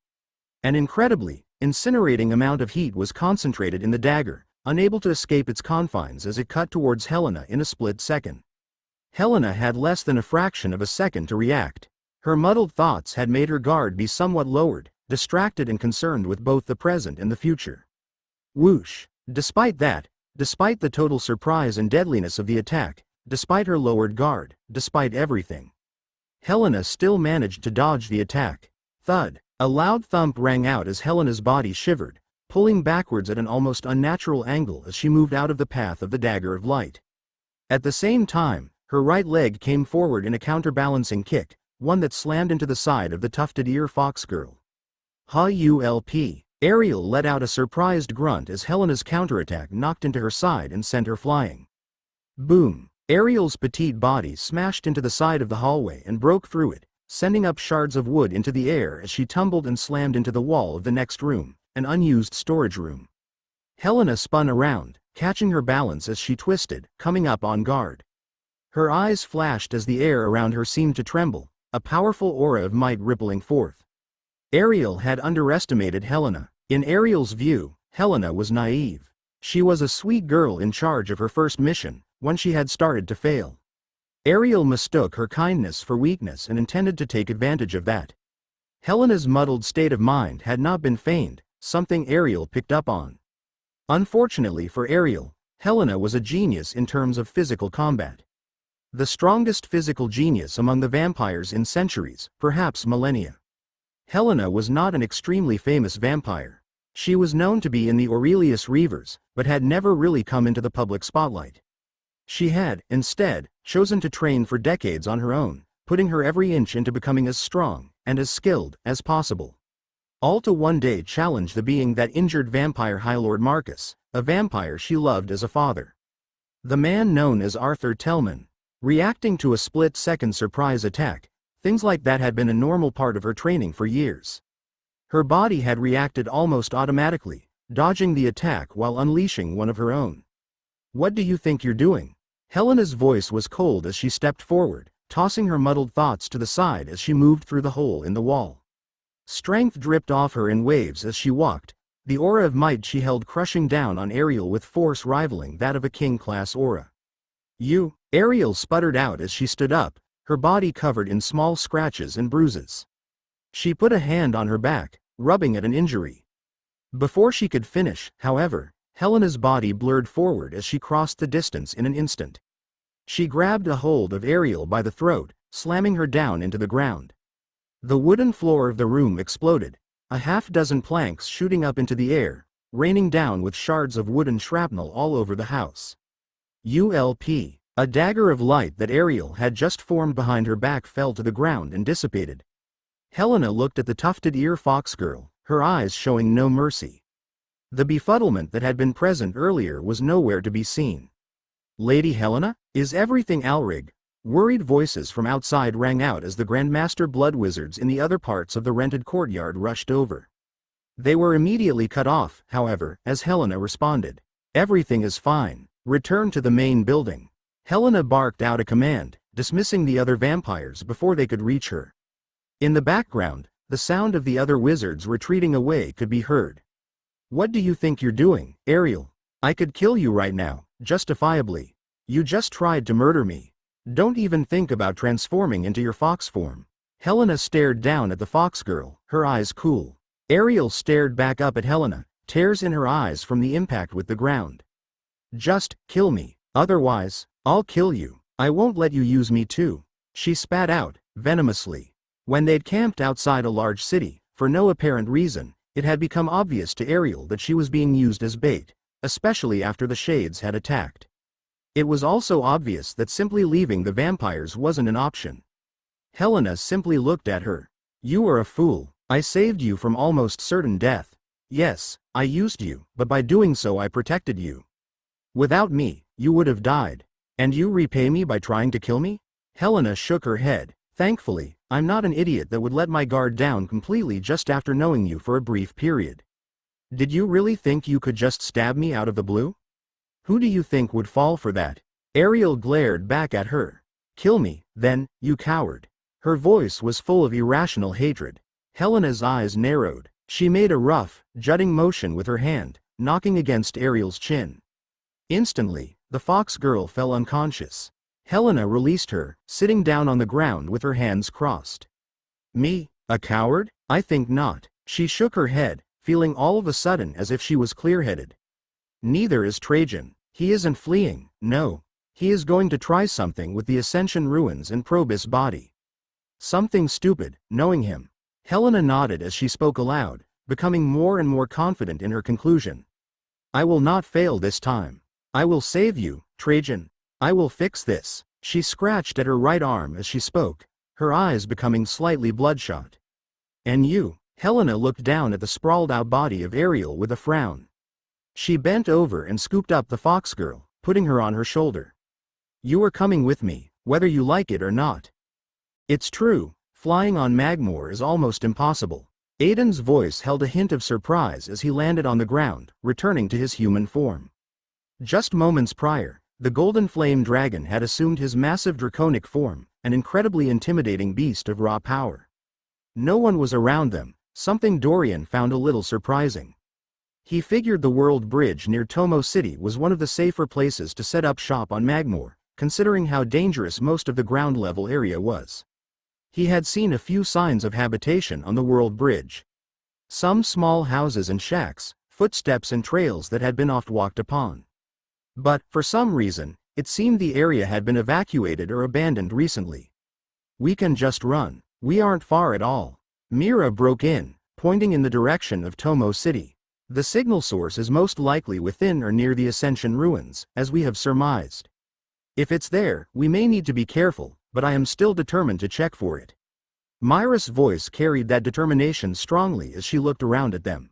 An incredibly, incinerating amount of heat was concentrated in the dagger, unable to escape its confines as it cut towards Helena in a split second. Helena had less than a fraction of a second to react. Her muddled thoughts had made her guard be somewhat lowered, distracted and concerned with both the present and the future. Whoosh! Despite that, despite the total surprise and deadliness of the attack, despite her lowered guard, despite everything, Helena still managed to dodge the attack. Thud! A loud thump rang out as Helena's body shivered, pulling backwards at an almost unnatural angle as she moved out of the path of the dagger of light. At the same time, her right leg came forward in a counterbalancing kick, one that slammed into the side of the tufted ear fox girl. Help! Ariel let out a surprised grunt as Helena's counterattack knocked into her side and sent her flying. Boom! Ariel's petite body smashed into the side of the hallway and broke through it, sending up shards of wood into the air as she tumbled and slammed into the wall of the next room, an unused storage room. Helena spun around, catching her balance as she twisted, coming up on guard. Her eyes flashed as the air around her seemed to tremble, a powerful aura of might rippling forth. Ariel had underestimated Helena. In Ariel's view, Helena was naive. She was a sweet girl in charge of her first mission, when she had started to fail. Ariel mistook her kindness for weakness and intended to take advantage of that. Helena's muddled state of mind had not been feigned, something Ariel picked up on. Unfortunately for Ariel, Helena was a genius in terms of physical combat. The strongest physical genius among the vampires in centuries, perhaps millennia. Helena was not an extremely famous vampire. She was known to be in the Aurelius Reavers, but had never really come into the public spotlight. She had, instead, chosen to train for decades on her own, putting her every inch into becoming as strong and as skilled as possible. All to one day challenge the being that injured vampire High Lord Marcus, a vampire she loved as a father. The man known as Arthur Tellman. Reacting to a split-second surprise attack, things like that had been a normal part of her training for years. Her body had reacted almost automatically, dodging the attack while unleashing one of her own. What do you think you're doing? Helena's voice was cold as she stepped forward, tossing her muddled thoughts to the side as she moved through the hole in the wall. Strength dripped off her in waves as she walked, the aura of might she held crushing down on Ariel with force rivaling that of a king-class aura. You, Ariel sputtered out as she stood up, her body covered in small scratches and bruises. She put a hand on her back, rubbing at an injury. Before she could finish, however, Helena's body blurred forward as she crossed the distance in an instant. She grabbed a hold of Ariel by the throat, slamming her down into the ground. The wooden floor of the room exploded, a half-dozen planks shooting up into the air, raining down with shards of wooden shrapnel all over the house. A dagger of light that Ariel had just formed behind her back fell to the ground and dissipated. Helena looked at the tufted ear fox girl, her eyes showing no mercy. The befuddlement that had been present earlier was nowhere to be seen. Lady Helena, is everything Alrig? Worried voices from outside rang out as the Grandmaster Blood Wizards in the other parts of the rented courtyard rushed over. They were immediately cut off, however, as Helena responded. Everything is fine. Return to the main building. Helena barked out a command, dismissing the other vampires before they could reach her. In the background, the sound of the other wizards retreating away could be heard. What do you think you're doing, Ariel? I could kill you right now, justifiably. You just tried to murder me. Don't even think about transforming into your fox form. Helena stared down at the fox girl, her eyes cool. Ariel stared back up at Helena, tears in her eyes from the impact with the ground. Just kill me, otherwise, I'll kill you. I won't let you use me too. She spat out, venomously. When they'd camped outside a large city, for no apparent reason, it had become obvious to Ariel that she was being used as bait, especially after the Shades had attacked. It was also obvious that simply leaving the vampires wasn't an option. Helena simply looked at her. You are a fool. I saved you from almost certain death. Yes, I used you, but by doing so I protected you. Without me, you would have died. And you repay me by trying to kill me? Helena shook her head. Thankfully, I'm not an idiot that would let my guard down completely just after knowing you for a brief period. Did you really think you could just stab me out of the blue? Who do you think would fall for that? Ariel glared back at her. Kill me, then, you coward. Her voice was full of irrational hatred. Helena's eyes narrowed. She made a rough, jutting motion with her hand, knocking against Ariel's chin. Instantly, the fox girl fell unconscious. Helena released her, sitting down on the ground with her hands crossed. Me, a coward? I think not. She shook her head, feeling all of a sudden as if she was clear-headed. Neither is Trajan. He isn't fleeing, no. He is going to try something with the Ascension ruins and probe his body. Something stupid, knowing him. Helena nodded as she spoke aloud, becoming more and more confident in her conclusion. I will not fail this time. I will save you, Trajan. I will fix this. She scratched at her right arm as she spoke, her eyes becoming slightly bloodshot. And you? Helena looked down at the sprawled-out body of Ariel with a frown. She bent over and scooped up the fox girl, putting her on her shoulder. You are coming with me, whether you like it or not. It's true, flying on Magore is almost impossible. Aiden's voice held a hint of surprise as he landed on the ground, returning to his human form. Just moments prior, the golden flame dragon had assumed his massive draconic form, an incredibly intimidating beast of raw power. No one was around them, something Dorian found a little surprising. He figured the world bridge near Tomo City was one of the safer places to set up shop on Magore, considering how dangerous most of the ground-level area was. He had seen a few signs of habitation on the world bridge. Some small houses and shacks, footsteps and trails that had been oft walked upon. But, for some reason, it seemed the area had been evacuated or abandoned recently. We can just run. We aren't far at all. Mira broke in, pointing in the direction of Tomo City. The signal source is most likely within or near the Ascension ruins, as we have surmised. If it's there, we may need to be careful, but I am still determined to check for it. Myra's voice carried that determination strongly as she looked around at them.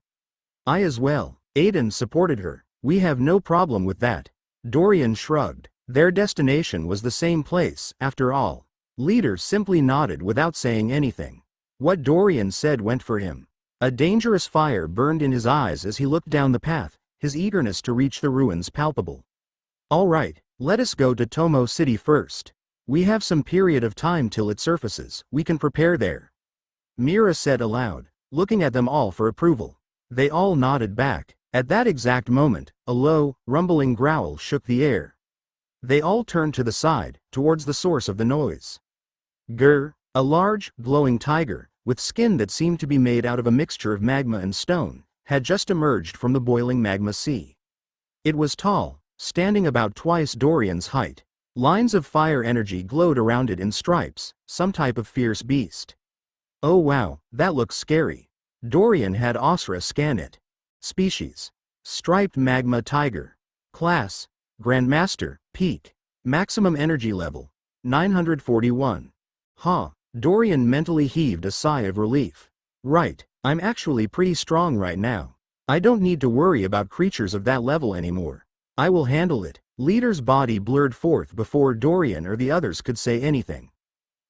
I as well. Aiden supported her. We have no problem with that. Dorian shrugged. Their destination was the same place, after all. Leader simply nodded without saying anything. What Dorian said went for him. A dangerous fire burned in his eyes as he looked down the path, his eagerness to reach the ruins palpable. All right, let us go to Tomo City first. We have some period of time till it surfaces, we can prepare there. Mira said aloud, looking at them all for approval. They all nodded back. At that exact moment, a low, rumbling growl shook the air. They all turned to the side, towards the source of the noise. Grr, a large, glowing tiger, with skin that seemed to be made out of a mixture of magma and stone, had just emerged from the boiling magma sea. It was tall, standing about twice Dorian's height. Lines of fire energy glowed around it in stripes, some type of fierce beast. Oh wow, that looks scary. Dorian had Asra scan it. Species: striped magma tiger. Class: Grandmaster, peak. Maximum energy level: 941. Huh. Dorian mentally heaved a sigh of relief. Right, I'm actually pretty strong right now. I don't need to worry about creatures of that level anymore. I will handle it. Leader's body blurred forth before Dorian or the others could say anything.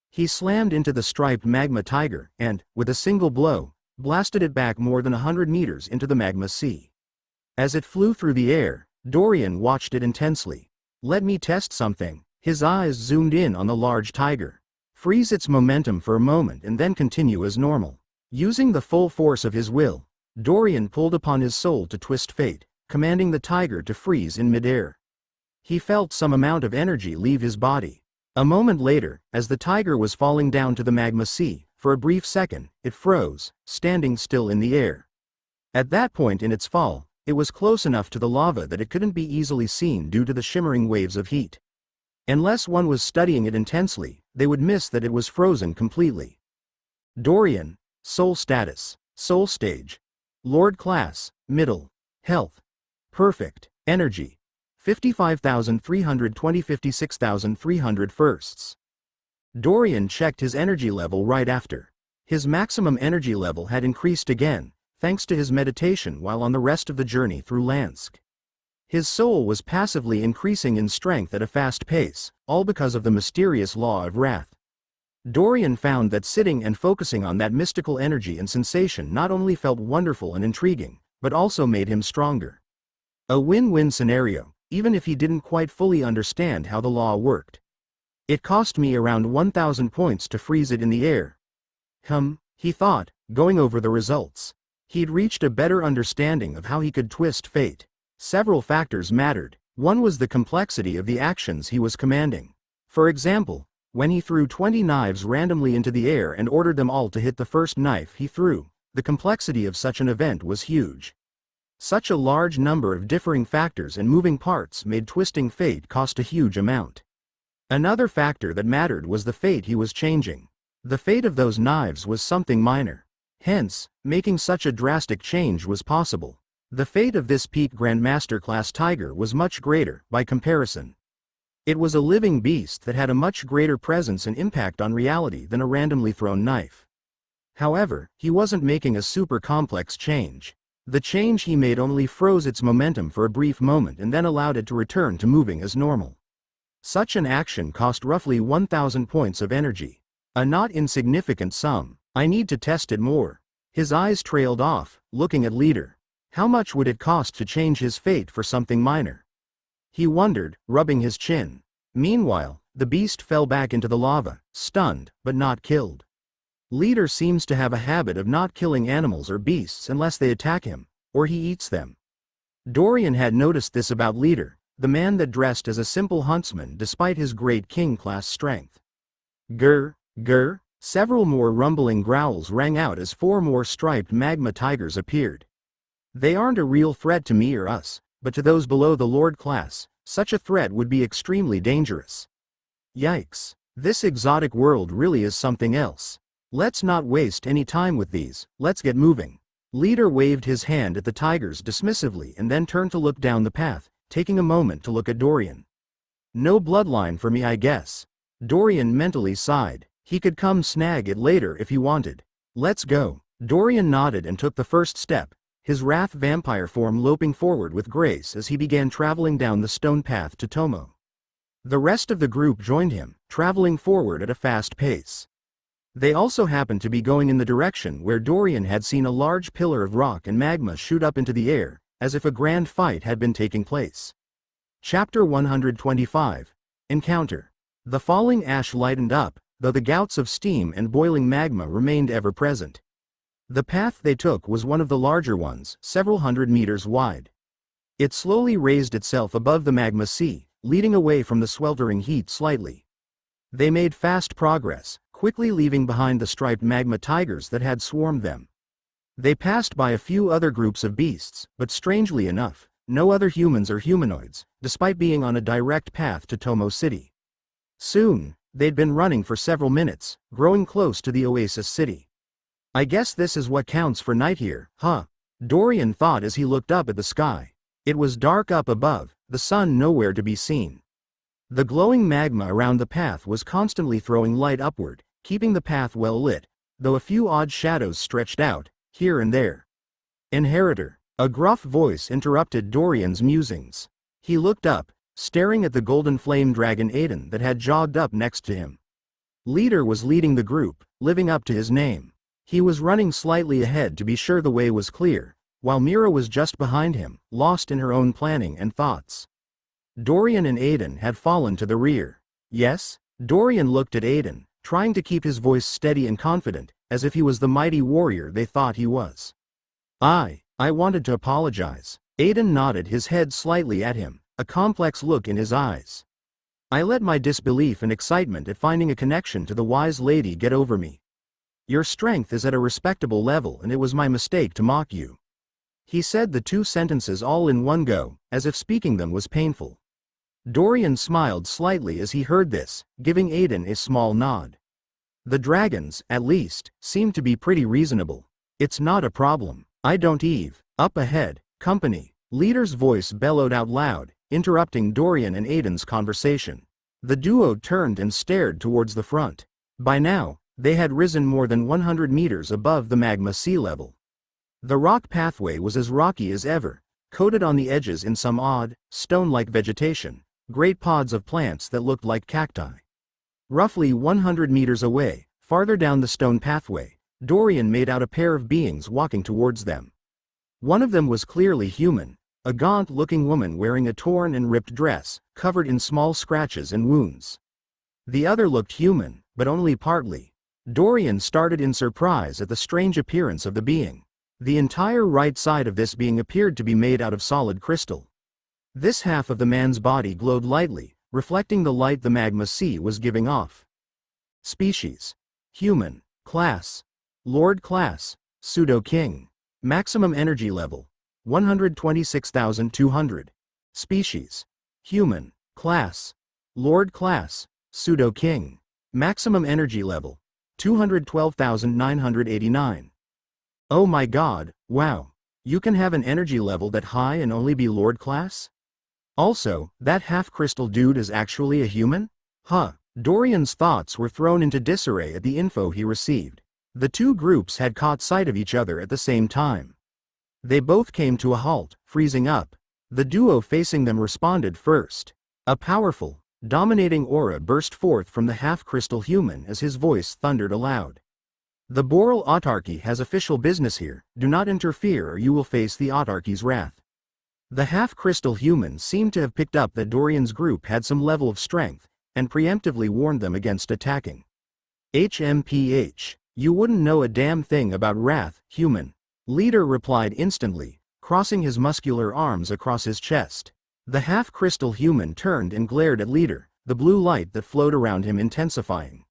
He slammed into the striped magma tiger and, with a single blow, blasted it back more than 100 meters into the magma sea. As it flew through the air, Dorian watched it intensely. Let me test something. His eyes zoomed in on the large tiger. Freeze its momentum for a moment and then continue as normal. Using the full force of his will, Dorian pulled upon his soul to twist fate, commanding the tiger to freeze in midair. He felt some amount of energy leave his body. A moment later, as the tiger was falling down to the magma sea, for a brief second, it froze, standing still in the air. At that point in its fall, it was close enough to the lava that it couldn't be easily seen due to the shimmering waves of heat. Unless one was studying it intensely, they would miss that it was frozen completely. Dorian: soul status, soul stage. Lord class, middle. Health: perfect. Energy: 55,320 56,300 firsts. Dorian checked his energy level right after. His maximum energy level had increased again, thanks to his meditation while on the rest of the journey through Lansk. His soul was passively increasing in strength at a fast pace, all because of the mysterious law of wrath. Dorian found that sitting and focusing on that mystical energy and sensation not only felt wonderful and intriguing, but also made him stronger. A win-win scenario, even if he didn't quite fully understand how the law worked. It cost me around 1,000 points to freeze it in the air. He thought, going over the results. He'd reached a better understanding of how he could twist fate. Several factors mattered. One was the complexity of the actions he was commanding. For example, when he threw 20 knives randomly into the air and ordered them all to hit the first knife he threw, the complexity of such an event was huge. Such a large number of differing factors and moving parts made twisting fate cost a huge amount. Another factor that mattered was the fate he was changing. The fate of those knives was something minor. Hence, making such a drastic change was possible. The fate of this peak Grandmaster class tiger was much greater, by comparison. It was a living beast that had a much greater presence and impact on reality than a randomly thrown knife. However, he wasn't making a super complex change. The change he made only froze its momentum for a brief moment and then allowed it to return to moving as normal. Such an action cost roughly 1,000 points of energy. A not insignificant sum. I need to test it more. His eyes trailed off, looking at Leader. How much would it cost to change his fate for something minor? He wondered, rubbing his chin. Meanwhile, the beast fell back into the lava, stunned, but not killed. Leader seems to have a habit of not killing animals or beasts unless they attack him, or he eats them. Dorian had noticed this about Leader, the man that dressed as a simple huntsman despite his great king-class strength. Grr, grr, several more rumbling growls rang out as 4 more striped magma tigers appeared. They aren't a real threat to me or us, but to those below the Lord class, such a threat would be extremely dangerous. Yikes. This exotic world really is something else. Let's not waste any time with these, let's get moving. Leader waved his hand at the tigers dismissively and then turned to look down the path, taking a moment to look at Dorian. No bloodline for me, I guess. Dorian mentally sighed. He could come snag it later if he wanted. Let's go. Dorian nodded and took the first step, his wrath vampire form loping forward with grace as he began traveling down the stone path to Tomo. The rest of the group joined him, traveling forward at a fast pace. They also happened to be going in the direction where Dorian had seen a large pillar of rock and magma shoot up into the air, as if a grand fight had been taking place. Chapter 125. Encounter. The falling ash lightened up, though the gouts of steam and boiling magma remained ever present. The path they took was one of the larger ones, several hundred meters wide. It slowly raised itself above the magma sea, leading away from the sweltering heat slightly. They made fast progress, quickly leaving behind the striped magma tigers that had swarmed them. They passed by a few other groups of beasts, but strangely enough, no other humans or humanoids, despite being on a direct path to Tomo City. Soon, they'd been running for several minutes, growing close to the Oasis City. I guess this is what counts for night here, huh? Dorian thought as he looked up at the sky. It was dark up above, the sun nowhere to be seen. The glowing magma around the path was constantly throwing light upward, keeping the path well lit, though a few odd shadows stretched out, here and there. Inheritor. A gruff voice interrupted Dorian's musings. He looked up, staring at the golden flame dragon Aiden that had jogged up next to him. Leader was leading the group, living up to his name. He was running slightly ahead to be sure the way was clear, while Mira was just behind him, lost in her own planning and thoughts. Dorian and Aiden had fallen to the rear. Yes? Dorian looked at Aiden, trying to keep his voice steady and confident, as if he was the mighty warrior they thought he was. I wanted to apologize. Aiden nodded his head slightly at him, a complex look in his eyes. I let my disbelief and excitement at finding a connection to the wise lady get over me. Your strength is at a respectable level and it was my mistake to mock you. He said the 2 sentences all in one go, as if speaking them was painful. Dorian smiled slightly as he heard this, giving Aiden a small nod. The dragons, at least, seem to be pretty reasonable. It's not a problem. I don't up ahead, company. Leader's voice bellowed out loud, interrupting Dorian and Aiden's conversation. The duo turned and stared towards the front. By now, they had risen more than 100 meters above the magma sea level. The rock pathway was as rocky as ever, coated on the edges in some odd, stone-like vegetation, great pods of plants that looked like cacti. Roughly 100 meters away, farther down the stone pathway, Dorian made out a pair of beings walking towards them. One of them was clearly human, a gaunt-looking woman wearing a torn and ripped dress, covered in small scratches and wounds. The other looked human, but only partly. Dorian started in surprise at the strange appearance of the being. The entire right side of this being appeared to be made out of solid crystal. This half of the man's body glowed lightly, reflecting the light the magma sea was giving off. Species: human. Class: Lord class, pseudo-king. Maximum energy level: 126,200. Species: human. Class: Lord class, pseudo-king. Maximum energy level: 212,989. Oh my god, wow. You can have an energy level that high and only be Lord class? Also, that half-crystal dude is actually a human? Huh. Dorian's thoughts were thrown into disarray at the info he received. The two groups had caught sight of each other at the same time. They both came to a halt, freezing up. The duo facing them responded first. A powerful, dominating aura burst forth from the half-crystal human as his voice thundered aloud. The Boral Autarky has official business here. Do not interfere or you will face the Autarky's wrath. The half-crystal human seemed to have picked up that Dorian's group had some level of strength, and preemptively warned them against attacking. HMPH. You wouldn't know a damn thing about wrath, human. Leader replied instantly, crossing his muscular arms across his chest. The half-crystal human turned and glared at Leader, the blue light that flowed around him intensifying.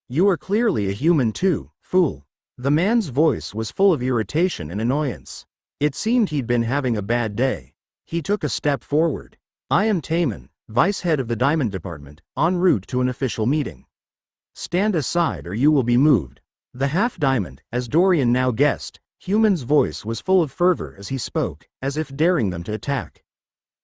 You are clearly a human too, fool. The man's voice was full of irritation and annoyance. It seemed he'd been having a bad day. He took a step forward. I am Taman, vice head of the Diamond Department, en route to an official meeting. Stand aside or you will be moved. The half-diamond, as Dorian now guessed, human's voice was full of fervor as he spoke, as if daring them to attack.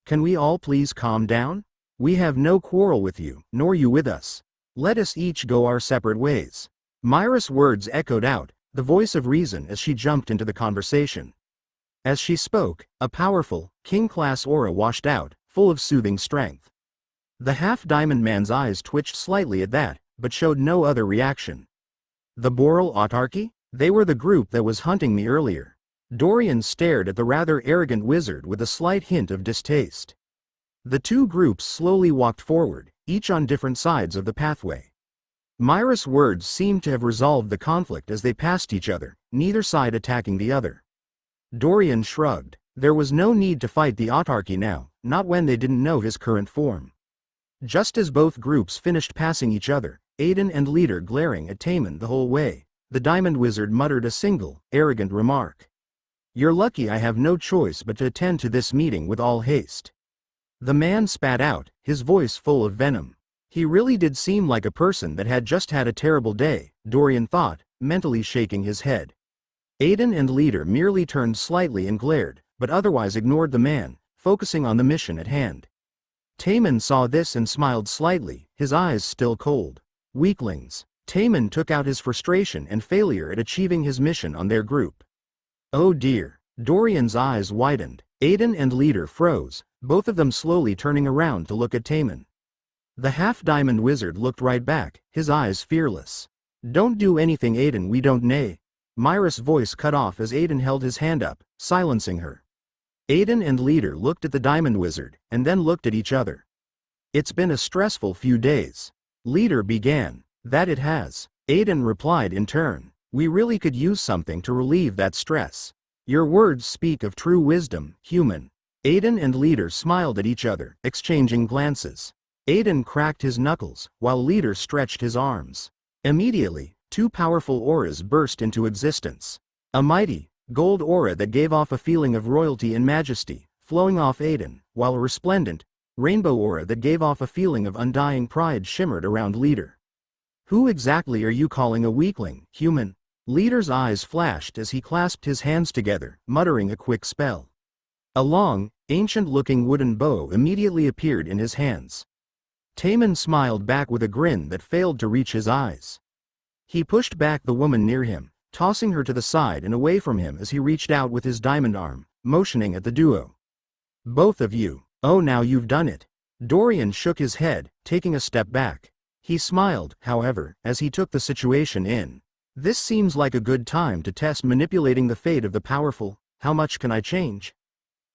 Can we all please calm down? We have no quarrel with you, nor you with us. Let us each go our separate ways. Myra's words echoed out, the voice of reason as she jumped into the conversation. As she spoke, a powerful, king-class aura washed out, full of soothing strength. The half-diamond man's eyes twitched slightly at that, but showed no other reaction. The Boral Autarky? They were the group that was hunting me earlier. Dorian stared at the rather arrogant wizard with a slight hint of distaste. The two groups slowly walked forward, each on different sides of the pathway. Myra's words seemed to have resolved the conflict as they passed each other, neither side attacking the other. Dorian shrugged. There was no need to fight the Autarky now, not when they didn't know his current form. Just as both groups finished passing each other, Aiden and Leader glaring at Taman the whole way, the Diamond Wizard muttered a single, arrogant remark. You're lucky I have no choice but to attend to this meeting with all haste. The man spat out, his voice full of venom. He really did seem like a person that had just had a terrible day, Dorian thought, mentally shaking his head. Aiden and Leader merely turned slightly and glared, but otherwise ignored the man, focusing on the mission at hand. Taman saw this and smiled slightly, his eyes still cold. Weaklings. Taman took out his frustration and failure at achieving his mission on their group. Oh dear. Dorian's eyes widened. Aiden and Leader froze, both of them slowly turning around to look at Taman. The half-diamond wizard looked right back, his eyes fearless. Don't do anything Aiden, we don't nay. Myra's voice cut off as Aiden held his hand up, silencing her. Aiden and Leader looked at the Diamond Wizard, and then looked at each other. It's been a stressful few days. Leader began. That it has. Aiden replied in turn. We really could use something to relieve that stress. Your words speak of true wisdom, human. Aiden and Leader smiled at each other, exchanging glances. Aiden cracked his knuckles, while Leader stretched his arms. Immediately, two powerful auras burst into existence. A mighty, gold aura that gave off a feeling of royalty and majesty, flowing off Aiden, while a resplendent, rainbow aura that gave off a feeling of undying pride shimmered around Leader. Who exactly are you calling a weakling, human? Leader's eyes flashed as he clasped his hands together, muttering a quick spell. A long, ancient-looking wooden bow immediately appeared in his hands. Taman smiled back with a grin that failed to reach his eyes. He pushed back the woman near him, tossing her to the side and away from him as he reached out with his diamond arm, motioning at the duo. Both of you. Oh, now you've done it. Dorian shook his head, taking a step back. He smiled, however, as he took the situation in. This seems like a good time to test manipulating the fate of the powerful. How much can I change?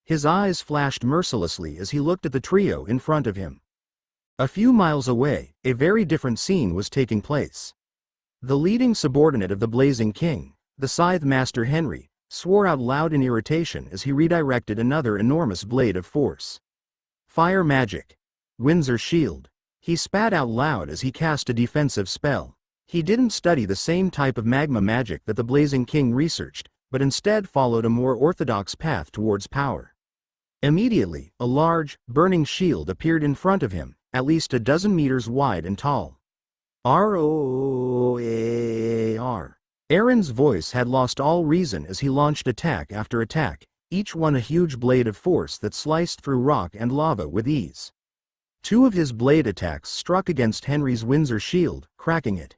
His eyes flashed mercilessly as he looked at the trio in front of him. A few miles away, a very different scene was taking place. The leading subordinate of the Blazing King, the Scythe Master Henry, swore out loud in irritation as he redirected another enormous blade of force. Fire magic. Windsor shield. He spat out loud as he cast a defensive spell. He didn't study the same type of magma magic that the Blazing King researched, but instead followed a more orthodox path towards power. Immediately, a large, burning shield appeared in front of him, at least a dozen meters wide and tall. Roar. Aaron's voice had lost all reason as he launched attack after attack, each one a huge blade of force that sliced through rock and lava with ease. Two of his blade attacks struck against Henry's Windsor shield, cracking it.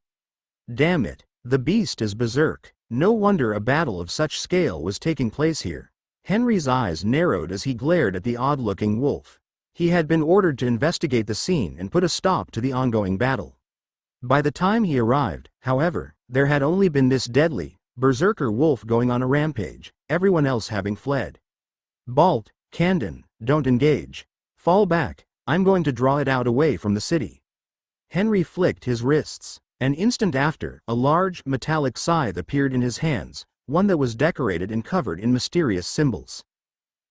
Damn it, the beast is berserk. No wonder a battle of such scale was taking place here. Henry's eyes narrowed as he glared at the odd-looking wolf. He had been ordered to investigate the scene and put a stop to the ongoing battle. By the time he arrived, however, there had only been this deadly, berserker wolf going on a rampage, everyone else having fled. Balt, Candon, don't engage. Fall back, I'm going to draw it out away from the city. Henry flicked his wrists. An instant after, a large, metallic scythe appeared in his hands, one that was decorated and covered in mysterious symbols.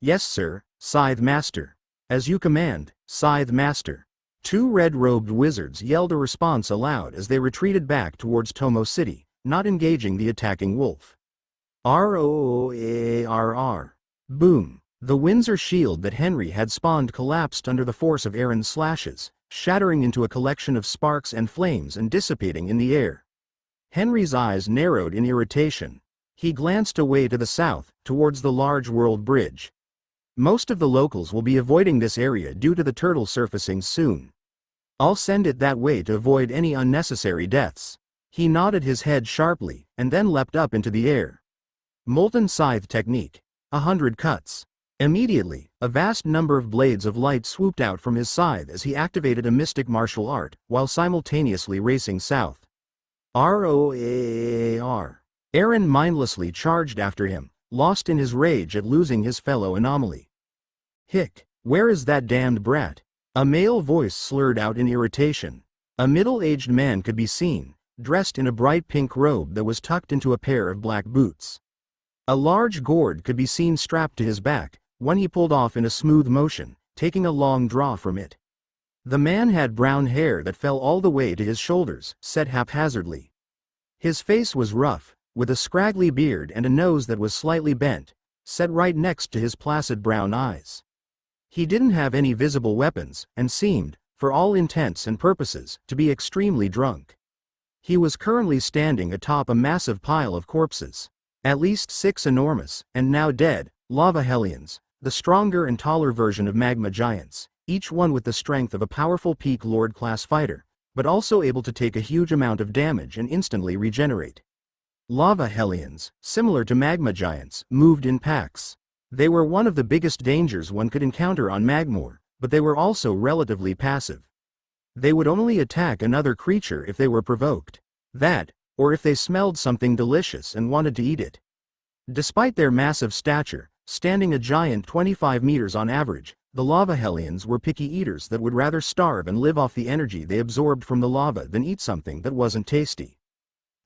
Yes, sir, Scythe Master. As you command, Scythe Master. Two red-robed wizards yelled a response aloud as they retreated back towards Tomo City, not engaging the attacking wolf. Roarr. Boom. The Windsor shield that Henry had spawned collapsed under the force of Aaron's slashes, shattering into a collection of sparks and flames and dissipating in the air. Henry's eyes narrowed in irritation. He glanced away to the south, towards the large world bridge. Most of the locals will be avoiding this area due to the turtle surfacing soon. I'll send it that way to avoid any unnecessary deaths. He nodded his head sharply, and then leapt up into the air. Molten Scythe Technique. 100 cuts. Immediately, a vast number of blades of light swooped out from his scythe as he activated a mystic martial art, while simultaneously racing south. Roar. Aaron mindlessly charged after him, lost in his rage at losing his fellow anomaly. Hick, where is that damned brat? A male voice slurred out in irritation. A middle-aged man could be seen, dressed in a bright pink robe that was tucked into a pair of black boots. A large gourd could be seen strapped to his back, one he pulled off in a smooth motion, taking a long draw from it. The man had brown hair that fell all the way to his shoulders, set haphazardly. His face was rough, with a scraggly beard and a nose that was slightly bent, set right next to his placid brown eyes. He didn't have any visible weapons, and seemed, for all intents and purposes, to be extremely drunk. He was currently standing atop a massive pile of corpses. At least 6 enormous, and now dead, lava hellions, the stronger and taller version of magma giants, each one with the strength of a powerful peak Lord-class fighter, but also able to take a huge amount of damage and instantly regenerate. Lava hellions, similar to magma giants, moved in packs. They were one of the biggest dangers one could encounter on Magore, but they were also relatively passive. They would only attack another creature if they were provoked. That, or if they smelled something delicious and wanted to eat it. Despite their massive stature, standing a giant 25 meters on average, the lava hellions were picky eaters that would rather starve and live off the energy they absorbed from the lava than eat something that wasn't tasty.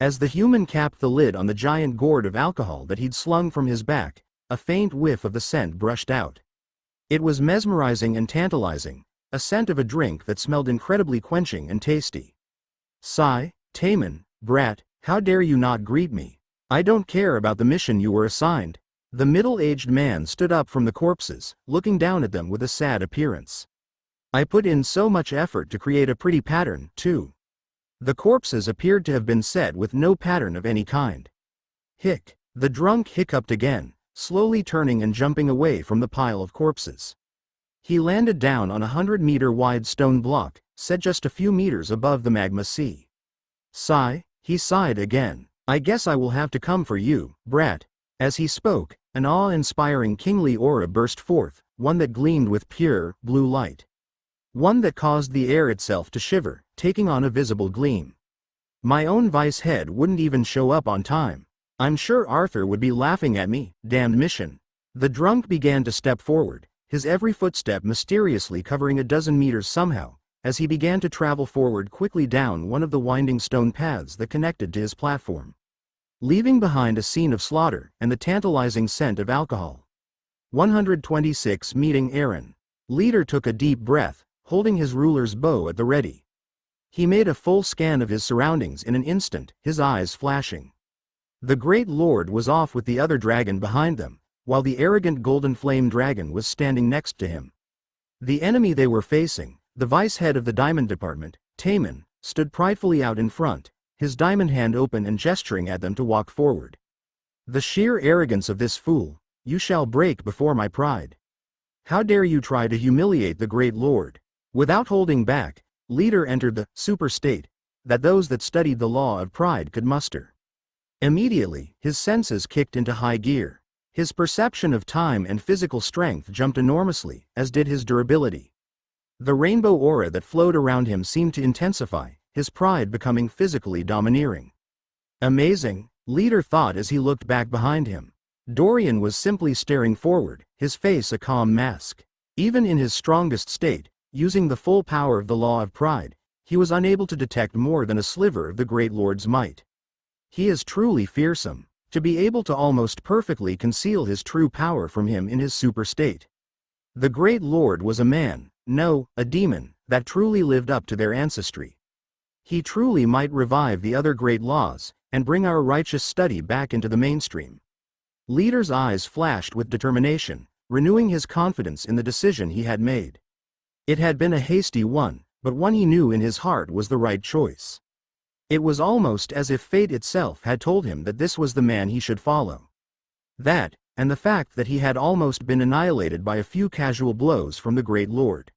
As the human capped the lid on the giant gourd of alcohol that he'd slung from his back, a faint whiff of the scent brushed out. It was mesmerizing and tantalizing, a scent of a drink that smelled incredibly quenching and tasty. Sigh, Taman, brat, how dare you not greet me? I don't care about the mission you were assigned. The middle-aged man stood up from the corpses, looking down at them with a sad appearance. I put in so much effort to create a pretty pattern, too. The corpses appeared to have been set with no pattern of any kind. Hick. The drunk hiccuped again, slowly turning and jumping away from the pile of corpses. He landed down on a 100-meter-wide stone block, set just a few meters above the magma sea. Sigh, he sighed again. I guess I will have to come for you, brat. As he spoke, an awe-inspiring kingly aura burst forth, one that gleamed with pure, blue light. One that caused the air itself to shiver, taking on a visible gleam. My own vice head wouldn't even show up on time. I'm sure Arthur would be laughing at me, damned mission. The drunk began to step forward, his every footstep mysteriously covering a dozen meters somehow, as he began to travel forward quickly down one of the winding stone paths that connected to his platform, leaving behind a scene of slaughter and the tantalizing scent of alcohol. 126 Meeting Aaron. Leader took a deep breath, holding his ruler's bow at the ready. He made a full scan of his surroundings in an instant, his eyes flashing. The Great Lord was off with the other dragon behind them, while the arrogant golden flame dragon was standing next to him. The enemy they were facing, the vice head of the diamond department, Taman, stood pridefully out in front, his diamond hand open and gesturing at them to walk forward. The sheer arrogance of this fool, you shall break before my pride. How dare you try to humiliate the Great Lord? Without holding back, Leader entered the super state that those that studied the law of pride could muster. Immediately, his senses kicked into high gear. His perception of time and physical strength jumped enormously, as did his durability. The rainbow aura that flowed around him seemed to intensify, his pride becoming physically domineering. Amazing, Leader thought as he looked back behind him. Dorian was simply staring forward, his face a calm mask. Even in his strongest state, using the full power of the law of pride, he was unable to detect more than a sliver of the Great Lord's might. He is truly fearsome, to be able to almost perfectly conceal his true power from him in his super state. The Great Lord was a man, no, a demon, that truly lived up to their ancestry. He truly might revive the other great laws, and bring our righteous study back into the mainstream. Leader's eyes flashed with determination, renewing his confidence in the decision he had made. It had been a hasty one, but one he knew in his heart was the right choice. It was almost as if fate itself had told him that this was the man he should follow. That, and the fact that he had almost been annihilated by a few casual blows from the Great Lord.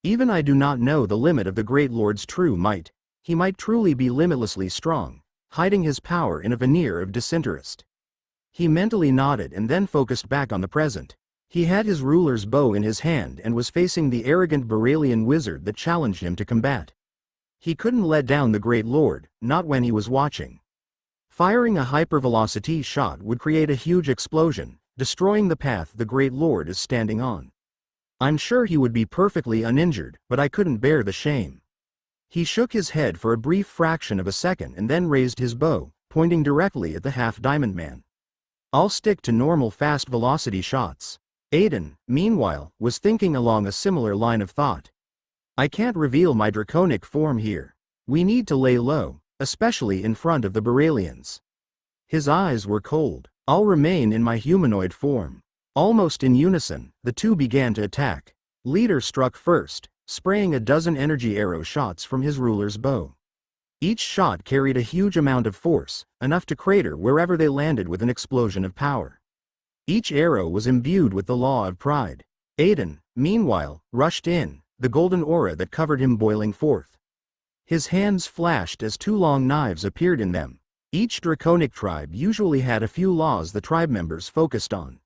Even I do not know the limit of the Great Lord's true might. He might truly be limitlessly strong, hiding his power in a veneer of disinterest. He mentally nodded and then focused back on the present. He had his ruler's bow in his hand and was facing the arrogant Beralian wizard that challenged him to combat. He couldn't let down the Great Lord, not when he was watching. Firing a hypervelocity shot would create a huge explosion, destroying the path the Great Lord is standing on. I'm sure he would be perfectly uninjured, but I couldn't bear the shame. He shook his head for a brief fraction of a second and then raised his bow, pointing directly at the half-diamond man. I'll stick to normal fast-velocity shots. Aiden, meanwhile, was thinking along a similar line of thought. I can't reveal my draconic form here. We need to lay low, especially in front of the Beralians. His eyes were cold. I'll remain in my humanoid form. Almost in unison, the two began to attack. Leader struck first, spraying a dozen energy arrow shots from his ruler's bow. Each shot carried a huge amount of force, enough to crater wherever they landed with an explosion of power. Each arrow was imbued with the law of pride. Aiden, meanwhile, rushed in, the golden aura that covered him boiling forth. His hands flashed as two long knives appeared in them. Each draconic tribe usually had a few laws the tribe members focused on.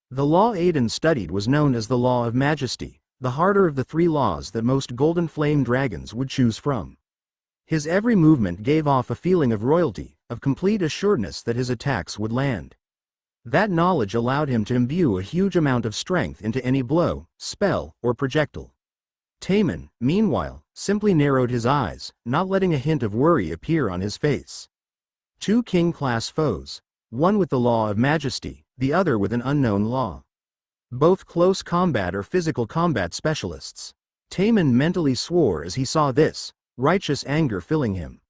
The law Aiden studied was known as the law of majesty, the harder of the three laws that most golden flame dragons would choose from. His every movement gave off a feeling of royalty, of complete assuredness that his attacks would land. That knowledge allowed him to imbue a huge amount of strength into any blow, spell, or projectile. Taman, meanwhile, simply narrowed his eyes, not letting a hint of worry appear on his face. Two king-class foes, one with the law of majesty, the other with an unknown law. Both close combat or physical combat specialists. Taman mentally swore as he saw this, righteous anger filling him.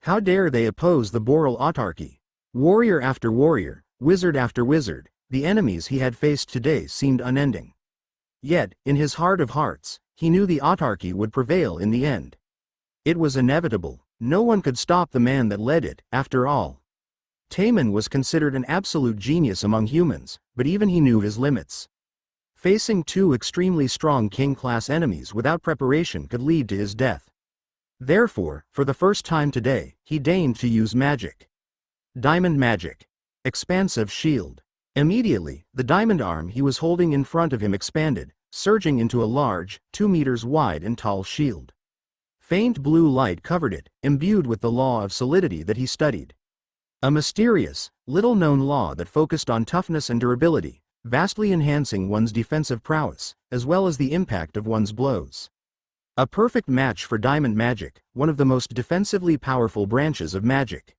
How dare they oppose the Boral autarky? Warrior after warrior, wizard after wizard, the enemies he had faced today seemed unending. Yet, in his heart of hearts, he knew the autarky would prevail in the end. It was inevitable. No one could stop the man that led it, after all. Taman was considered an absolute genius among humans, but even he knew his limits. Facing two extremely strong king-class enemies without preparation could lead to his death. Therefore, for the first time today, he deigned to use magic. Diamond magic. Expansive shield. Immediately, the diamond arm he was holding in front of him expanded, surging into a large, 2 meters wide and tall shield. Faint blue light covered it, imbued with the law of solidity that he studied. A mysterious, little-known law that focused on toughness and durability, vastly enhancing one's defensive prowess, as well as the impact of one's blows. A perfect match for diamond magic, one of the most defensively powerful branches of magic.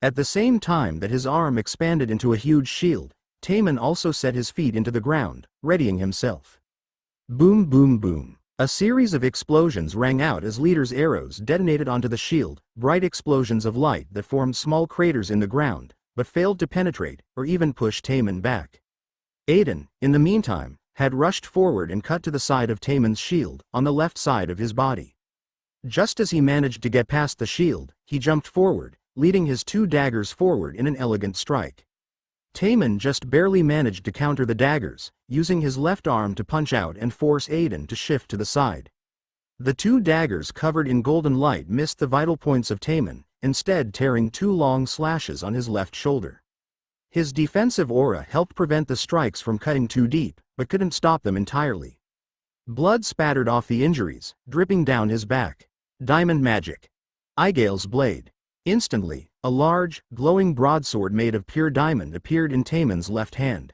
At the same time that his arm expanded into a huge shield, Taman also set his feet into the ground, readying himself. Boom boom boom. A series of explosions rang out as Leader's arrows detonated onto the shield, bright explosions of light that formed small craters in the ground, but failed to penetrate, or even push Taman back. Aiden, in the meantime, had rushed forward and cut to the side of Taman's shield, on the left side of his body. Just as he managed to get past the shield, he jumped forward, leading his 2 daggers forward in an elegant strike. Taman just barely managed to counter the daggers, using his left arm to punch out and force Aiden to shift to the side. The 2 daggers covered in golden light missed the vital points of Taman, instead tearing 2 long slashes on his left shoulder. His defensive aura helped prevent the strikes from cutting too deep, but couldn't stop them entirely. Blood spattered off the injuries, dripping down his back. Diamond magic. Igale's blade. Instantly, a large, glowing broadsword made of pure diamond appeared in Taman's left hand.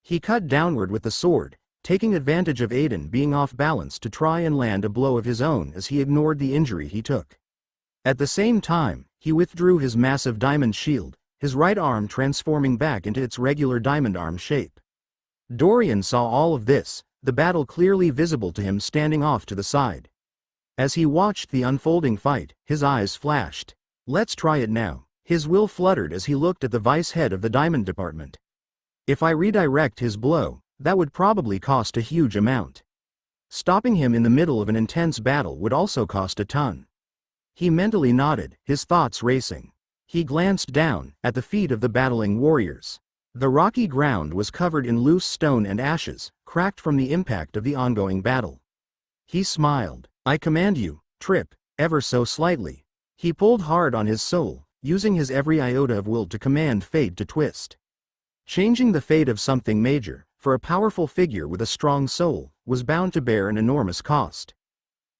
He cut downward with the sword, taking advantage of Aiden being off balance to try and land a blow of his own as he ignored the injury he took. At the same time, he withdrew his massive diamond shield, his right arm transforming back into its regular diamond arm shape. Dorian saw all of this, the battle clearly visible to him standing off to the side. As he watched the unfolding fight, his eyes flashed. Let's try it now. His will fluttered as he looked at the vice head of the diamond department. If I redirect his blow, that would probably cost a huge amount. Stopping him in the middle of an intense battle would also cost a ton. He mentally nodded, his thoughts racing. He glanced down, at the feet of the battling warriors. The rocky ground was covered in loose stone and ashes, cracked from the impact of the ongoing battle. He smiled. I command you, trip, ever so slightly. He pulled hard on his soul, using his every iota of will to command fate to twist. Changing the fate of something major, for a powerful figure with a strong soul, was bound to bear an enormous cost.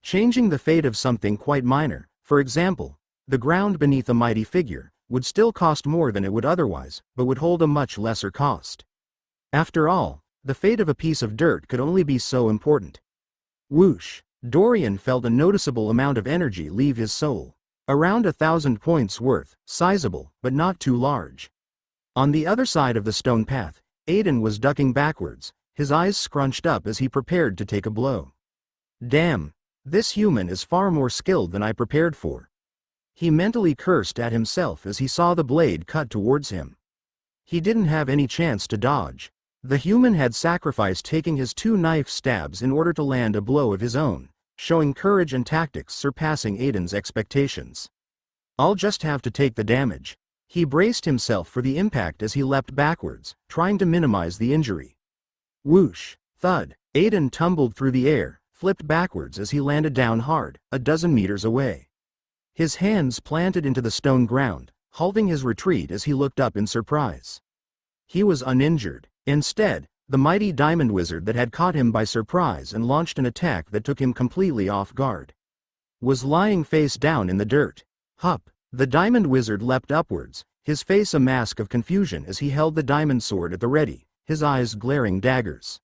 Changing the fate of something quite minor, for example, the ground beneath a mighty figure, would still cost more than it would otherwise, but would hold a much lesser cost. After all, the fate of a piece of dirt could only be so important. Whoosh! Dorian felt a noticeable amount of energy leave his soul. Around 1,000 points worth, sizable, but not too large. On the other side of the stone path, Aiden was ducking backwards, his eyes scrunched up as he prepared to take a blow. Damn! This human is far more skilled than I prepared for. He mentally cursed at himself as he saw the blade cut towards him. He didn't have any chance to dodge. The human had sacrificed taking his 2 knife stabs in order to land a blow of his own, showing courage and tactics surpassing Aiden's expectations. I'll just have to take the damage. He braced himself for the impact as he leapt backwards, trying to minimize the injury. Whoosh! Thud! Aiden tumbled through the air, flipped backwards as he landed down hard, a dozen meters away. His hands planted into the stone ground, halting his retreat as he looked up in surprise. He was uninjured. Instead, the mighty diamond wizard that had caught him by surprise and launched an attack that took him completely off guard was lying face down in the dirt. Hup! The diamond wizard leapt upwards, his face a mask of confusion as he held the diamond sword at the ready, his eyes glaring daggers.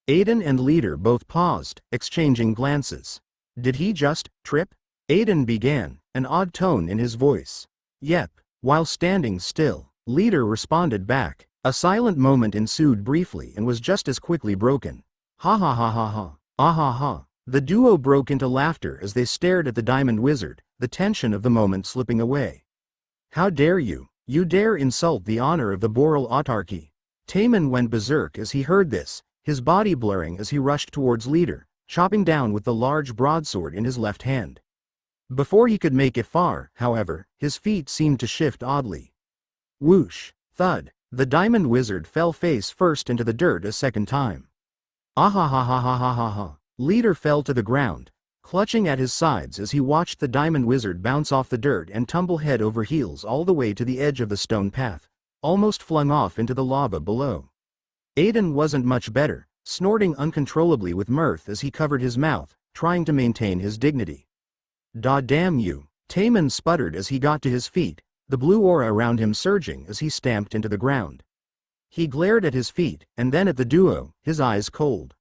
Aiden and Leader both paused, exchanging glances. Did he just trip? Aiden began, an odd tone in his voice. Yep. While standing still, Leader responded back. A silent moment ensued briefly and was just as quickly broken. Ha ha ha ha ha. Ah ha ha. The duo broke into laughter as they stared at the diamond wizard, the tension of the moment slipping away. How dare you? You dare insult the honor of the Boral autarky. Taman went berserk as he heard this, his body blurring as he rushed towards Leader, chopping down with the large broadsword in his left hand. Before he could make it far, however, his feet seemed to shift oddly. Whoosh! Thud! The diamond wizard fell face first into the dirt a second time. Ah ha ha ha ha ha ha ha. Leader fell to the ground, clutching at his sides as he watched the diamond wizard bounce off the dirt and tumble head over heels all the way to the edge of the stone path, almost flung off into the lava below. Aiden wasn't much better, snorting uncontrollably with mirth as he covered his mouth, trying to maintain his dignity. "Da damn you," Taman sputtered as he got to his feet, the blue aura around him surging as he stamped into the ground. He glared at his feet, and then at the duo, his eyes cold.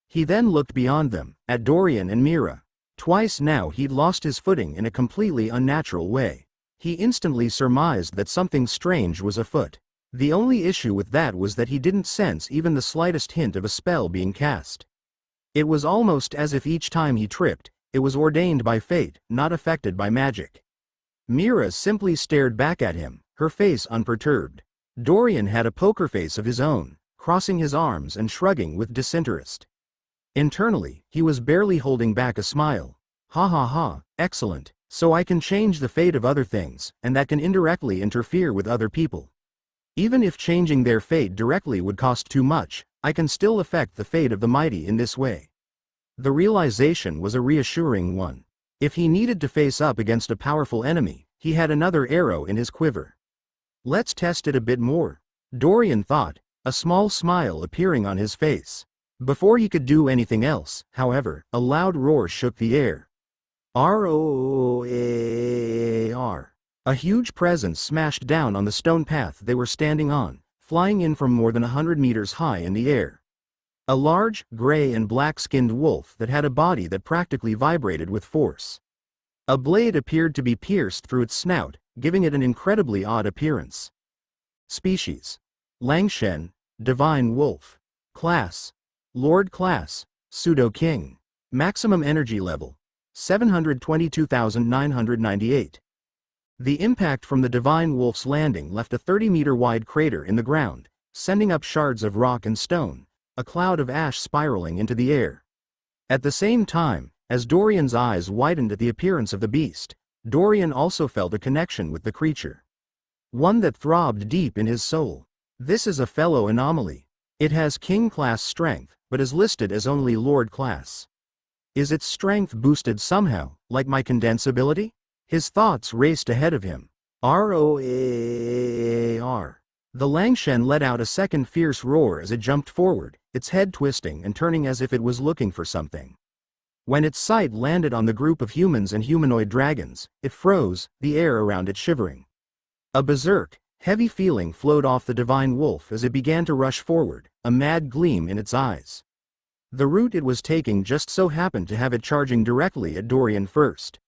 He then looked beyond them, at Dorian and Mira. Twice now he'd lost his footing in a completely unnatural way. He instantly surmised that something strange was afoot. The only issue with that was that he didn't sense even the slightest hint of a spell being cast. It was almost as if each time he tripped, it was ordained by fate, not affected by magic. Mira simply stared back at him, her face unperturbed. Dorian had a poker face of his own, crossing his arms and shrugging with disinterest. Internally, he was barely holding back a smile. Ha ha ha, excellent, so I can change the fate of other things, and that can indirectly interfere with other people. Even if changing their fate directly would cost too much, I can still affect the fate of the mighty in this way. The realization was a reassuring one. If he needed to face up against a powerful enemy, he had another arrow in his quiver. Let's test it a bit more, Dorian thought, a small smile appearing on his face. Before he could do anything else, however, a loud roar shook the air. Roar. A huge presence smashed down on the stone path they were standing on, flying in from more than 100 meters high in the air. A large, gray and black-skinned wolf that had a body that practically vibrated with force. A blade appeared to be pierced through its snout, giving it an incredibly odd appearance. Species: Langshen, Divine Wolf. Class: Lord Class, Pseudo-King. Maximum energy level: 722,998. The impact from the Divine Wolf's landing left a 30-meter-wide crater in the ground, sending up shards of rock and stone, a cloud of ash spiraling into the air. At the same time, as Dorian's eyes widened at the appearance of the beast, Dorian also felt a connection with the creature. One that throbbed deep in his soul. This is a fellow anomaly. It has King-class strength, but is listed as only Lord class. Is its strength boosted somehow, like my condense ability? His thoughts raced ahead of him. Roar. The Langshen let out a second fierce roar as it jumped forward, its head twisting and turning as if it was looking for something. When its sight landed on the group of humans and humanoid dragons, it froze, the air around it shivering. A berserk, heavy feeling flowed off the Divine Wolf as it began to rush forward, a mad gleam in its eyes. The route it was taking just so happened to have it charging directly at Dorian first.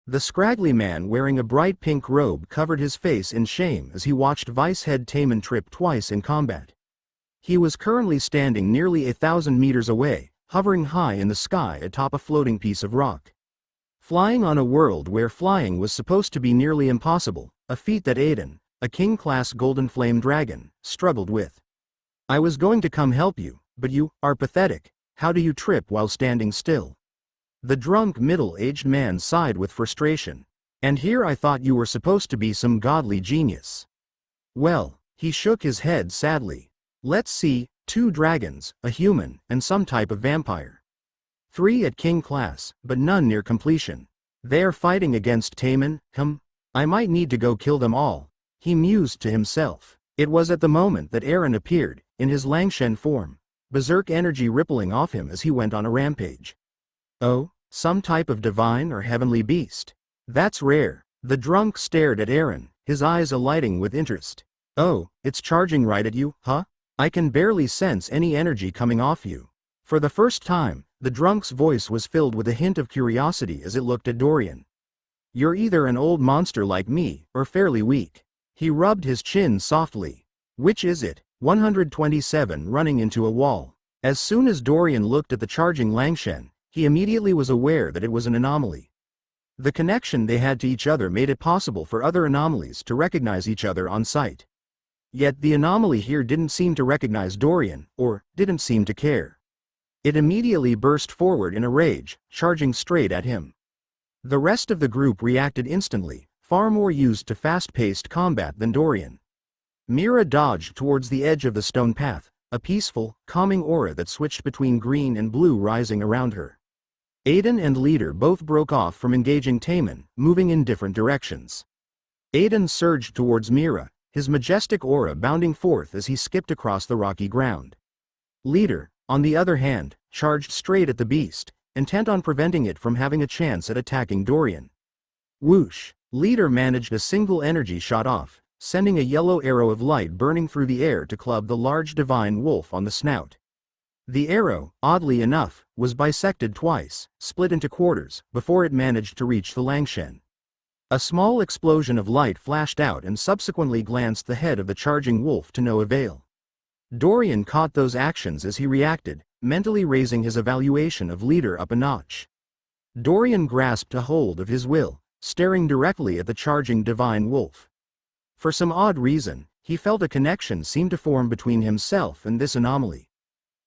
The scraggly man wearing a bright pink robe covered his face in shame as he watched Vice-Head Taman trip twice in combat. He was currently standing nearly 1,000 meters away, hovering high in the sky atop a floating piece of rock. Flying on a world where flying was supposed to be nearly impossible, a feat that Aiden, a king-class golden flame dragon, struggled with. I was going to come help you, but you are pathetic. How do you trip while standing still? The drunk middle-aged man sighed with frustration. And here I thought you were supposed to be some godly genius. Well, he shook his head sadly. Let's see, 2 dragons, a human, and some type of vampire. 3 at king class, but none near completion. They're fighting against Taman, I might need to go kill them all, he mused to himself. It was at the moment that Aaron appeared, in his Langshen form, berserk energy rippling off him as he went on a rampage. Oh, some type of divine or heavenly beast. That's rare. The drunk stared at Aaron, his eyes alighting with interest. Oh, it's charging right at you, huh? I can barely sense any energy coming off you. For the first time, the drunk's voice was filled with a hint of curiosity as it looked at Dorian. You're either an old monster like me, or fairly weak. He rubbed his chin softly. Which is it? 127 running into a wall. As soon as Dorian looked at the charging Langshen, he immediately was aware that it was an anomaly. The connection they had to each other made it possible for other anomalies to recognize each other on sight. Yet the anomaly here didn't seem to recognize Dorian, or didn't seem to care. It immediately burst forward in a rage, charging straight at him. The rest of the group reacted instantly, far more used to fast-paced combat than Dorian. Mira dodged towards the edge of the stone path, a peaceful, calming aura that switched between green and blue rising around her. Aiden and Leader both broke off from engaging Taman, moving in different directions. Aiden surged towards Mira, his majestic aura bounding forth as he skipped across the rocky ground. Leader, on the other hand, charged straight at the beast, intent on preventing it from having a chance at attacking Dorian. Whoosh! Leader managed a single energy shot off, sending a yellow arrow of light burning through the air to club the large divine wolf on the snout. The arrow, oddly enough, was bisected twice, split into quarters, before it managed to reach the Langshen. A small explosion of light flashed out and subsequently glanced the head of the charging wolf to no avail. Dorian caught those actions as he reacted, mentally raising his evaluation of Leader up a notch. Dorian grasped a hold of his will, staring directly at the charging divine wolf. For some odd reason, he felt a connection seemed to form between himself and this anomaly.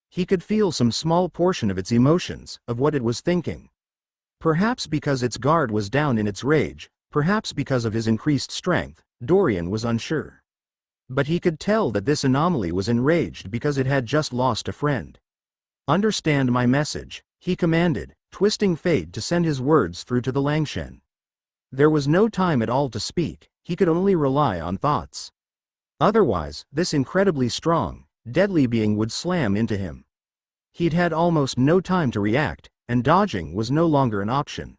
He could feel some small portion of its emotions, of what it was thinking. Perhaps because its guard was down in its rage, perhaps because of his increased strength, Dorian was unsure. But he could tell that this anomaly was enraged because it had just lost a friend. "Understand my message," he commanded, twisting fate to send his words through to the Langshen. There was no time at all to speak, he could only rely on thoughts. Otherwise, this incredibly strong, deadly being would slam into him. He'd had almost no time to react, and dodging was no longer an option.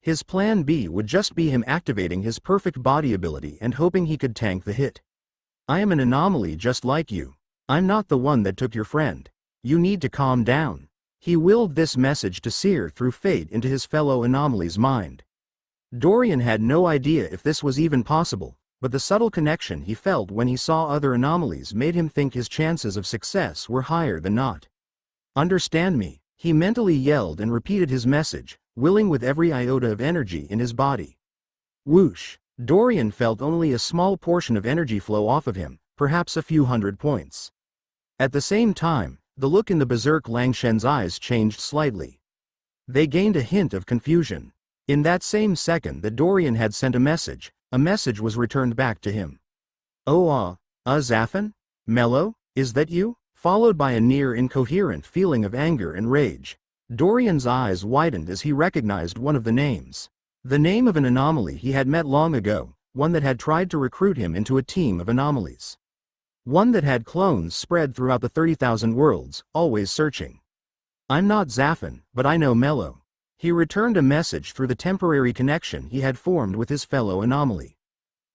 His plan B would just be him activating his perfect body ability and hoping he could tank the hit. "I am an anomaly just like you. I'm not the one that took your friend. You need to calm down." He willed this message to sear through fate into his fellow anomaly's mind. Dorian had no idea if this was even possible, but the subtle connection he felt when he saw other anomalies made him think his chances of success were higher than not. "Understand me," he mentally yelled and repeated his message, willing with every iota of energy in his body. Whoosh! Dorian felt only a small portion of energy flow off of him, perhaps a few hundred points. At the same time, the look in the berserk Langshen's eyes changed slightly. They gained a hint of confusion. In that same second that Dorian had sent a message was returned back to him. "Oh Zafin? Mello, is that you?" Followed by a near incoherent feeling of anger and rage. Dorian's eyes widened as he recognized one of the names. The name of an anomaly he had met long ago, one that had tried to recruit him into a team of anomalies. One that had clones spread throughout the 30,000 worlds, always searching. "I'm not Zafin, but I know Mello." He returned a message through the temporary connection he had formed with his fellow anomaly.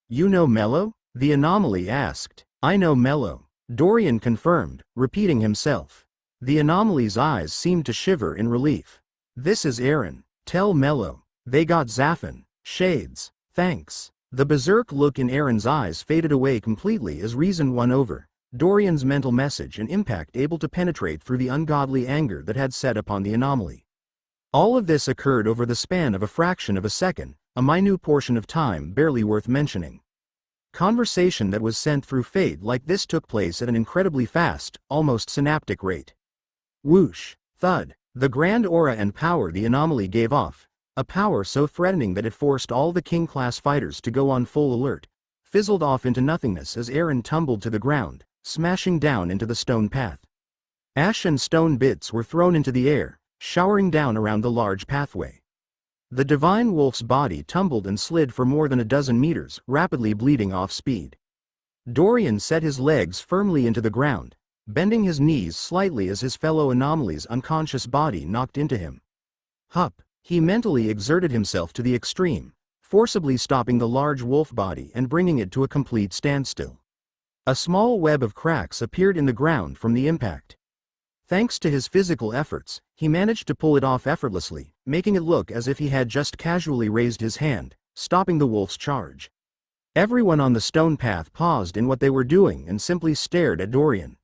"You know Mello?" the anomaly asked. "I know Mello," Dorian confirmed, repeating himself. The anomaly's eyes seemed to shiver in relief. "This is Aaron. Tell Mello. They got Zafin. Shades. Thanks." The berserk look in Aaron's eyes faded away completely as reason won over. Dorian's mental message and impact able to penetrate through the ungodly anger that had set upon the anomaly. All of this occurred over the span of a fraction of a second, a minute portion of time barely worth mentioning. Conversation that was sent through fate like this took place at an incredibly fast, almost synaptic rate. Whoosh! Thud! The grand aura and power the anomaly gave off, a power so threatening that it forced all the king-class fighters to go on full alert, fizzled off into nothingness as Aaron tumbled to the ground, smashing down into the stone path. Ash and stone bits were thrown into the air, showering down around the large pathway. The divine wolf's body tumbled and slid for more than a dozen meters, rapidly bleeding off speed. Dorian set his legs firmly into the ground, bending his knees slightly as his fellow anomaly's unconscious body knocked into him. Hup! He mentally exerted himself to the extreme, forcibly stopping the large wolf body and bringing it to a complete standstill. A small web of cracks appeared in the ground from the impact. Thanks to his physical efforts, he managed to pull it off effortlessly, making it look as if he had just casually raised his hand, stopping the wolf's charge. Everyone on the stone path paused in what they were doing and simply stared at Dorian.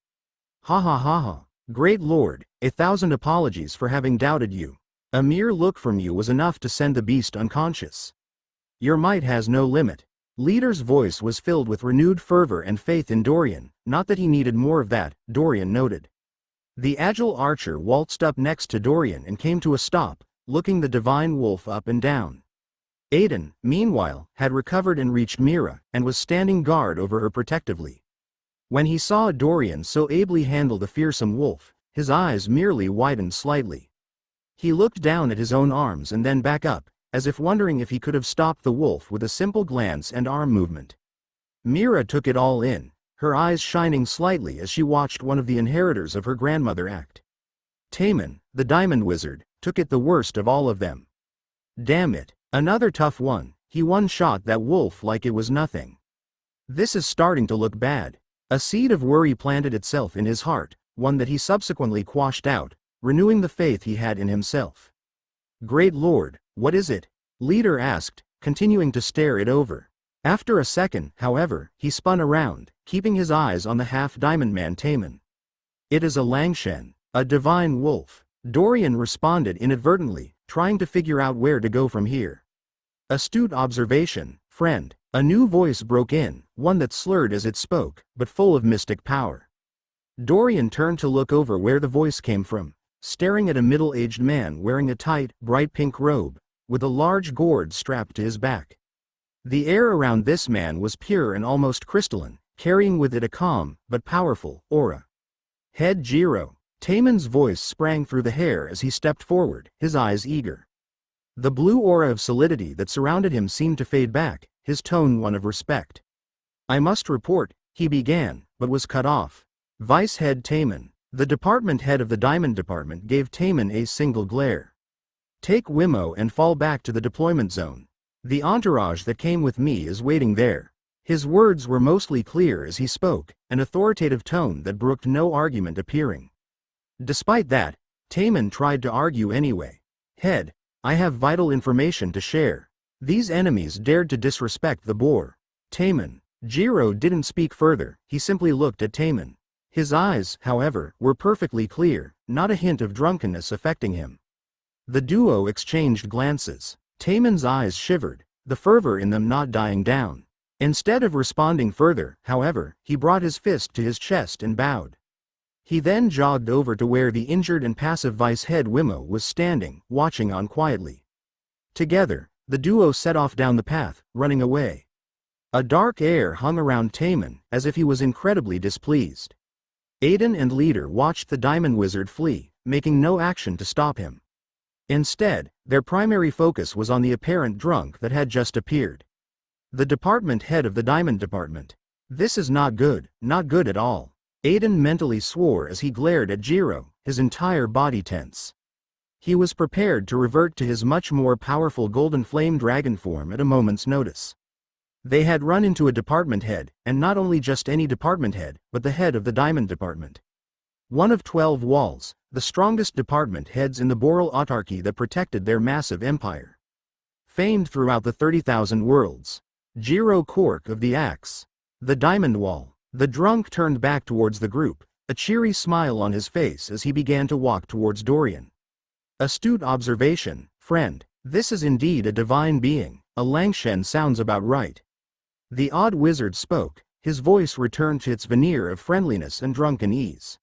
"Ha ha ha ha. Great Lord, 1,000 apologies for having doubted you. A mere look from you was enough to send the beast unconscious. Your might has no limit." Leader's voice was filled with renewed fervor and faith in Dorian, not that he needed more of that, Dorian noted. The agile archer waltzed up next to Dorian and came to a stop, looking the divine wolf up and down. Aiden, meanwhile, had recovered and reached Mira, and was standing guard over her protectively. When he saw Dorian so ably handle the fearsome wolf, his eyes merely widened slightly. He looked down at his own arms and then back up, as if wondering if he could have stopped the wolf with a simple glance and arm movement. Mira took it all in, her eyes shining slightly as she watched one of the inheritors of her grandmother act. Taman, the diamond wizard, took it the worst of all of them. Damn it, another tough one, he one-shot that wolf like it was nothing. This is starting to look bad. A seed of worry planted itself in his heart, one that he subsequently quashed out, renewing the faith he had in himself. Great Lord, what is it? Leader asked, continuing to stare it over. After a second, however, he spun around, keeping his eyes on the half-diamond man Taman. It is a Langshen, a divine wolf. Dorian responded inadvertently, trying to figure out where to go from here. Astute observation, friend. A new voice broke in, one that slurred as it spoke, but full of mystic power. Dorian turned to look over where the voice came from, staring at a middle-aged man wearing a tight, bright pink robe, with a large gourd strapped to his back. The air around this man was pure and almost crystalline, carrying with it a calm, but powerful, aura. Head Jiro. Taman's voice sprang through the hair as he stepped forward, his eyes eager. The blue aura of solidity that surrounded him seemed to fade back, his tone one of respect. I must report, he began, but was cut off. Vice Head Taman, the department head of the Diamond Department, gave Taman a single glare. Take Wimo and fall back to the deployment zone. The entourage that came with me is waiting there. His words were mostly clear as he spoke, an authoritative tone that brooked no argument appearing. Despite that, Taman tried to argue anyway. Head, I have vital information to share. These enemies dared to disrespect the boar. Taman. Jiro didn't speak further, he simply looked at Taman. His eyes, however, were perfectly clear, not a hint of drunkenness affecting him. The duo exchanged glances. Taman's eyes shivered, the fervor in them not dying down. Instead of responding further, however, he brought his fist to his chest and bowed. He then jogged over to where the injured and passive Vice Head Wimo was standing, watching on quietly. Together, the duo set off down the path, running away. A dark air hung around Taman, as if he was incredibly displeased. Aiden and Leader watched the Diamond Wizard flee, making no action to stop him. Instead, their primary focus was on the apparent drunk that had just appeared. The department head of the Diamond Department. This is not good at all. Aiden mentally swore as he glared at Jiro, his entire body tense. He was prepared to revert to his much more powerful golden flame dragon form at a moment's notice. They had run into a department head, and not only just any department head, but the head of the Diamond Department. One of 12 walls, the strongest department heads in the Boral autarky that protected their massive empire. Famed throughout the 30,000 worlds. Jiro Cork of the Axe. The Diamond Wall. The drunk turned back towards the group, a cheery smile on his face as he began to walk towards Dorian. Astute observation, friend. This is indeed a divine being. A Langshen sounds about right. The odd wizard spoke, his voice returned to its veneer of friendliness and drunken ease.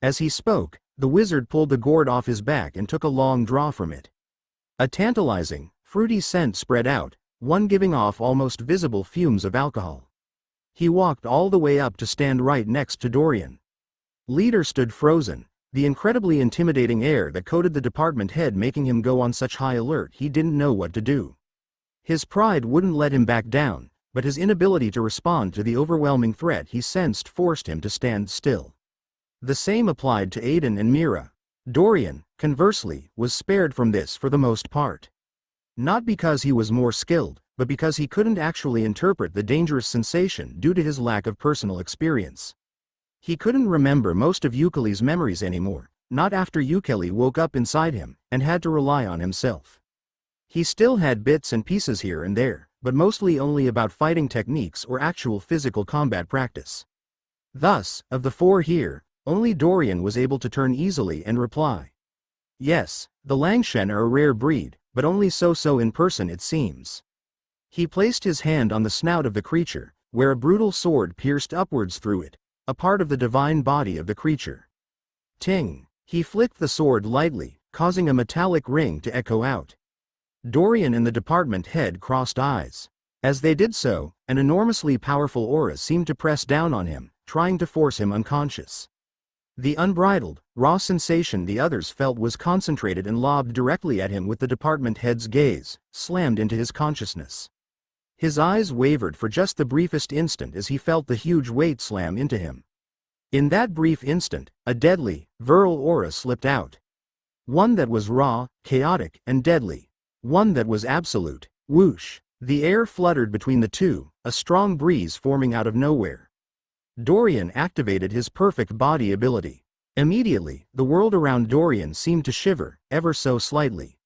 As he spoke, the wizard pulled the gourd off his back and took a long draw from it. A tantalizing, fruity scent spread out, one giving off almost visible fumes of alcohol. He walked all the way up to stand right next to Dorian. Leader stood frozen, the incredibly intimidating air that coated the department head making him go on such high alert he didn't know what to do. His pride wouldn't let him back down, but his inability to respond to the overwhelming threat he sensed forced him to stand still. The same applied to Aiden and Mira. Dorian, conversely, was spared from this for the most part. Not because he was more skilled, but because he couldn't actually interpret the dangerous sensation due to his lack of personal experience. He couldn't remember most of Ukele's memories anymore, not after Ukele woke up inside him, and had to rely on himself. He still had bits and pieces here and there, but mostly only about fighting techniques or actual physical combat practice. Thus, of the four here, only Dorian was able to turn easily and reply. Yes, the Langshen are a rare breed, but only so-so in person it seems. He placed his hand on the snout of the creature, where a brutal sword pierced upwards through it, a part of the divine body of the creature. Ting! He flicked the sword lightly, causing a metallic ring to echo out. Dorian and the department head crossed eyes. As they did so, an enormously powerful aura seemed to press down on him, trying to force him unconscious. The unbridled, raw sensation the others felt was concentrated and lobbed directly at him with the department head's gaze, slammed into his consciousness. His eyes wavered for just the briefest instant as he felt the huge weight slam into him. In that brief instant, a deadly, virile aura slipped out. One that was raw, chaotic, and deadly. One that was absolute. Whoosh! The air fluttered between the two, a strong breeze forming out of nowhere. Dorian activated his perfect body ability. Immediately, the world around Dorian seemed to shiver, ever so slightly.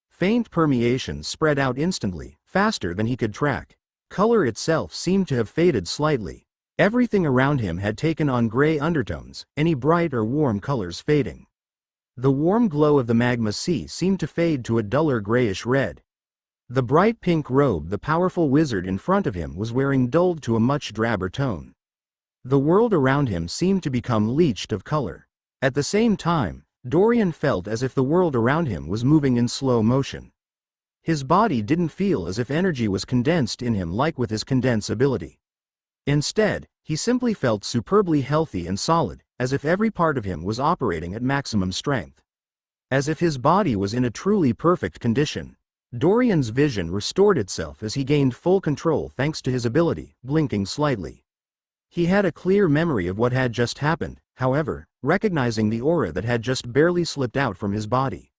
Faint permeations spread out instantly, faster than he could track. Color itself seemed to have faded slightly. Everything around him had taken on gray undertones, any bright or warm colors fading. The warm glow of the magma sea seemed to fade to a duller grayish red. The bright pink robe the powerful wizard in front of him was wearing dulled to a much drabber tone. The world around him seemed to become leached of color. At the same time, Dorian felt as if the world around him was moving in slow motion. His body didn't feel as if energy was condensed in him like with his condense ability. Instead, he simply felt superbly healthy and solid, as if every part of him was operating at maximum strength. As if his body was in a truly perfect condition. Dorian's vision restored itself as he gained full control thanks to his ability, blinking slightly. He had a clear memory of what had just happened, however, recognizing the aura that had just barely slipped out from his body.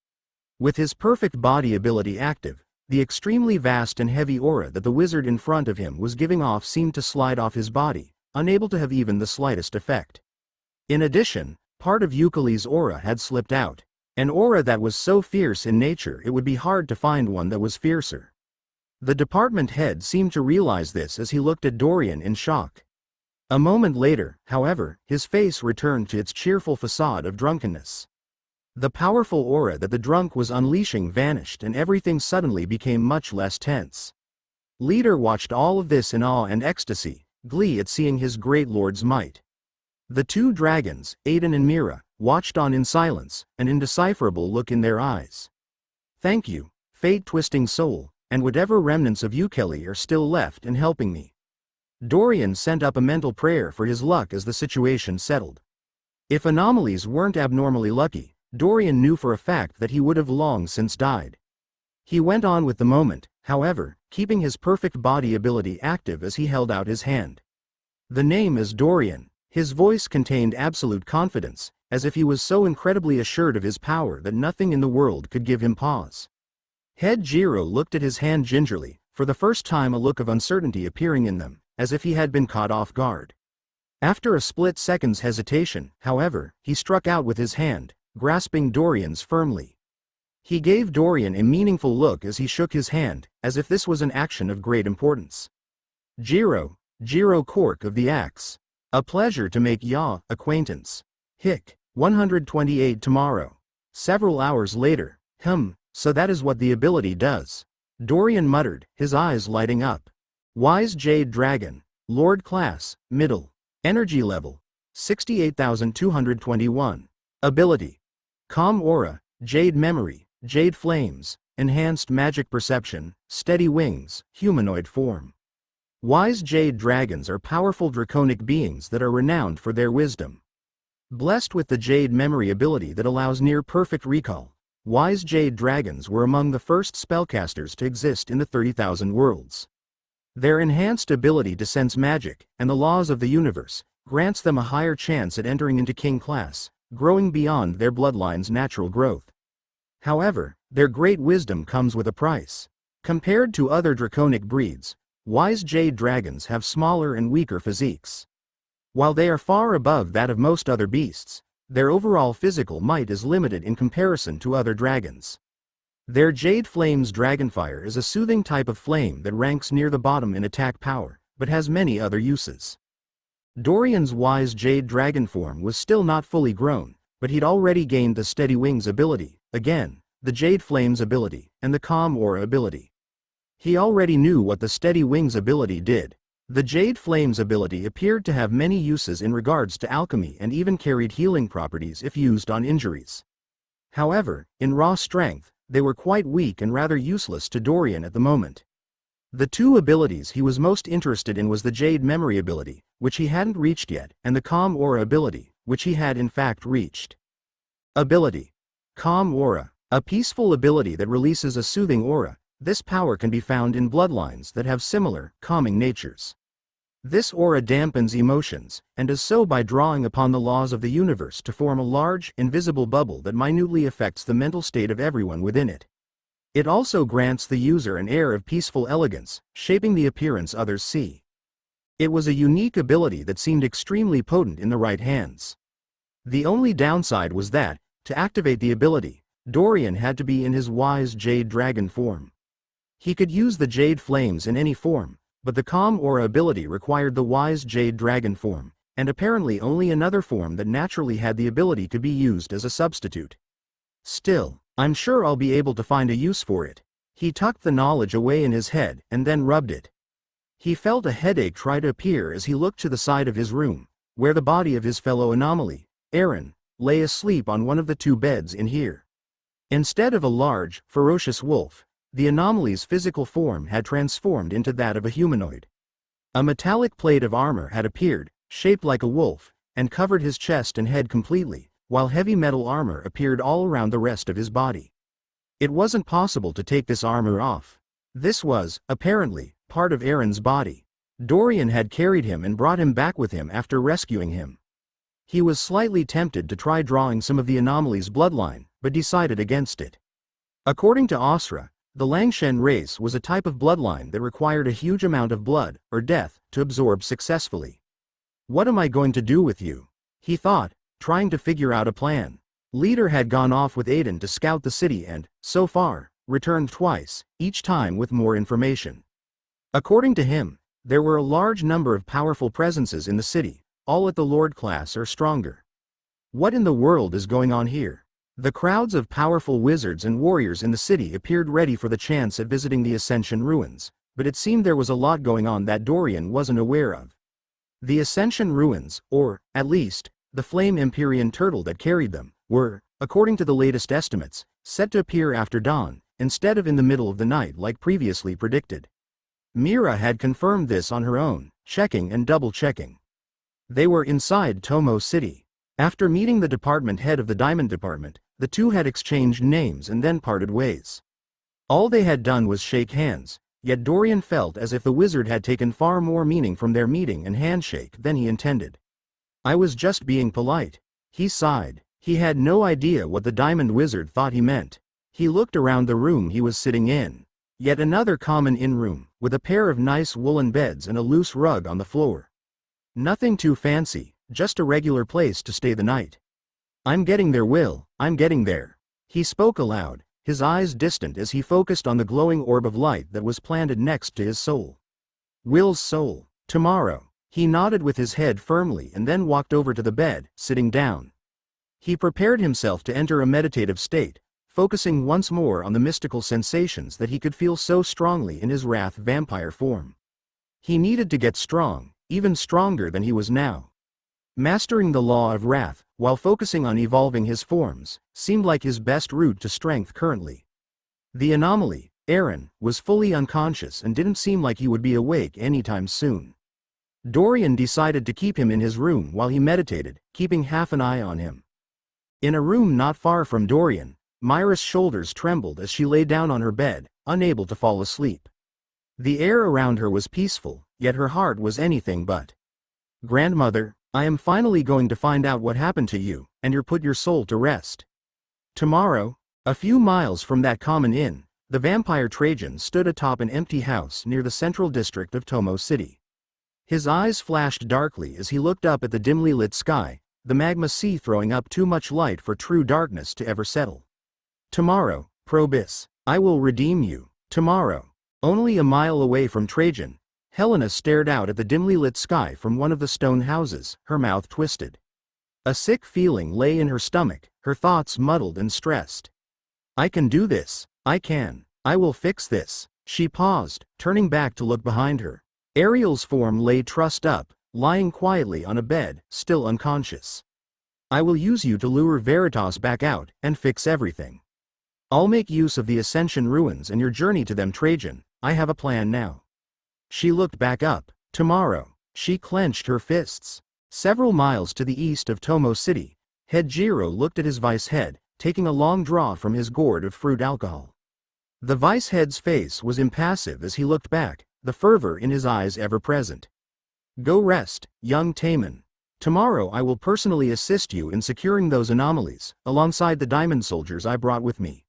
With his perfect body ability active, the extremely vast and heavy aura that the wizard in front of him was giving off seemed to slide off his body, unable to have even the slightest effect. In addition, part of Euclid's aura had slipped out, an aura that was so fierce in nature it would be hard to find one that was fiercer. The department head seemed to realize this as he looked at Dorian in shock. A moment later, however, his face returned to its cheerful facade of drunkenness. The powerful aura that the drunk was unleashing vanished and everything suddenly became much less tense. Leader watched all of this in awe and ecstasy, glee at seeing his great lord's might. The two dragons, Aiden and Mira, watched on in silence, an indecipherable look in their eyes. Thank you, fate-twisting soul, and whatever remnants of Euclid are still left in helping me. Dorian sent up a mental prayer for his luck as the situation settled. If anomalies weren't abnormally lucky, Dorian knew for a fact that he would have long since died. He went on with the moment, however, keeping his perfect body ability active as he held out his hand. The name is Dorian. His voice contained absolute confidence, as if he was so incredibly assured of his power that nothing in the world could give him pause. Head Jiro looked at his hand gingerly, for the first time a look of uncertainty appearing in them, as if he had been caught off guard. After a split second's hesitation, however, he struck out with his hand, grasping Dorian's firmly. He gave Dorian a meaningful look as he shook his hand, as if this was an action of great importance. Jiro Cork of the Axe. A pleasure to make ya acquaintance. Hick, 128 tomorrow. Several hours later, so that is what the ability does. Dorian muttered, his eyes lighting up. Wise Jade Dragon. Lord Class, Middle. Energy Level. 68,221. Ability. Calm Aura, Jade Memory, Jade Flames, Enhanced Magic Perception, Steady Wings, Humanoid Form. Wise Jade Dragons are powerful draconic beings that are renowned for their wisdom. Blessed with the Jade Memory ability that allows near-perfect recall, Wise Jade Dragons were among the first spellcasters to exist in the 30,000 worlds. Their enhanced ability to sense magic and the laws of the universe grants them a higher chance at entering into King class, growing beyond their bloodline's natural growth. However, their great wisdom comes with a price. Compared to other draconic breeds, Wise Jade Dragons have smaller and weaker physiques. While they are far above that of most other beasts, their overall physical might is limited in comparison to other dragons. Their Jade Flame's Dragonfire is a soothing type of flame that ranks near the bottom in attack power, but has many other uses. Dorian's Wise Jade Dragon form was still not fully grown, but he'd already gained the Steady Wings ability, again, the Jade Flames ability, and the Calm Aura ability. He already knew what the Steady Wings ability did. The Jade Flames ability appeared to have many uses in regards to alchemy and even carried healing properties if used on injuries. However, in raw strength, they were quite weak and rather useless to Dorian at the moment. The two abilities he was most interested in was the Jade Memory ability, which he hadn't reached yet, and the Calm Aura ability, which he had in fact reached. Ability. Calm Aura. A peaceful ability that releases a soothing aura, This power can be found in bloodlines that have similar, calming natures. This aura dampens emotions, and does so by drawing upon the laws of the universe to form a large, invisible bubble that minutely affects the mental state of everyone within it. It also grants the user an air of peaceful elegance, shaping the appearance others see. It was a unique ability that seemed extremely potent in the right hands. The only downside was that, to activate the ability, Dorian had to be in his wise jade dragon form. He could use the jade flames in any form, but the calm aura ability required the wise jade dragon form, and apparently only another form that naturally had the ability to be used as a substitute. Still, I'm sure I'll be able to find a use for it. He tucked the knowledge away in his head and then rubbed it. He felt a headache try to appear as he looked to the side of his room, where the body of his fellow anomaly, Aaron, lay asleep on one of the two beds in here. Instead of a large, ferocious wolf, the anomaly's physical form had transformed into that of a humanoid. A metallic plate of armor had appeared, shaped like a wolf, and covered his chest and head completely, while heavy metal armor appeared all around the rest of his body. It wasn't possible to take this armor off. This was, apparently, part of Aaron's body. Dorian had carried him and brought him back with him after rescuing him. He was slightly tempted to try drawing some of the anomaly's bloodline, but decided against it. According to Asra, the Langshen race was a type of bloodline that required a huge amount of blood, or death, to absorb successfully. What am I going to do with you? He thought, trying to figure out a plan. Leader had gone off with Aiden to scout the city and, so far, returned twice, each time with more information. According to him, there were a large number of powerful presences in the city, all at the Lord class or stronger. What in the world is going on here? The crowds of powerful wizards and warriors in the city appeared ready for the chance at visiting the Ascension ruins, but it seemed there was a lot going on that Dorian wasn't aware of. The Ascension ruins, or, at least, the Flame Empyrean turtle that carried them, were, according to the latest estimates, set to appear after dawn, instead of in the middle of the night like previously predicted. Mira had confirmed this on her own, checking and double-checking. They were inside Tomo City. After meeting the department head of the Diamond Department, the two had exchanged names and then parted ways. All they had done was shake hands, yet Dorian felt as if the wizard had taken far more meaning from their meeting and handshake than he intended. I was just being polite. He sighed. He had no idea what the Diamond Wizard thought he meant. He looked around the room he was sitting in. Yet another common inn-room, with a pair of nice woolen beds and a loose rug on the floor. Nothing too fancy, just a regular place to stay the night. I'm getting there, Will, I'm getting there. He spoke aloud, his eyes distant as he focused on the glowing orb of light that was planted next to his soul. Will's soul. Tomorrow. He nodded with his head firmly and then walked over to the bed, sitting down. He prepared himself to enter a meditative state, focusing once more on the mystical sensations that he could feel so strongly in his wrath vampire form. He needed to get strong, even stronger than he was now. Mastering the law of wrath, while focusing on evolving his forms, seemed like his best route to strength currently. The anomaly, Aaron, was fully unconscious and didn't seem like he would be awake anytime soon. Dorian decided to keep him in his room while he meditated, keeping half an eye on him. In a room not far from Dorian, Myra's shoulders trembled as she lay down on her bed, unable to fall asleep. The air around her was peaceful, yet her heart was anything but. Grandmother, I am finally going to find out what happened to you, and put your soul to rest. Tomorrow, a few miles from that common inn, the vampire Trajan stood atop an empty house near the central district of Tomo City. His eyes flashed darkly as he looked up at the dimly lit sky, the magma sea throwing up too much light for true darkness to ever settle. Tomorrow, Probis, I will redeem you. Tomorrow. Only a mile away from Trajan, Helena stared out at the dimly lit sky from one of the stone houses, her mouth twisted. A sick feeling lay in her stomach, her thoughts muddled and stressed. I can do this. I can. I will fix this. She paused, turning back to look behind her. Ariel's form lay trussed up, lying quietly on a bed, still unconscious. I will use you to lure Veritas back out, and fix everything. I'll make use of the Ascension ruins and your journey to them, Trajan. I have a plan now. She looked back up. Tomorrow. She clenched her fists. Several miles to the east of Tomo City, Head Jiro looked at his vice head, taking a long draw from his gourd of fruit alcohol. The vice-head's face was impassive as he looked back, the fervor in his eyes ever present. Go rest, young Taman. Tomorrow I will personally assist you in securing those anomalies, alongside the diamond soldiers I brought with me.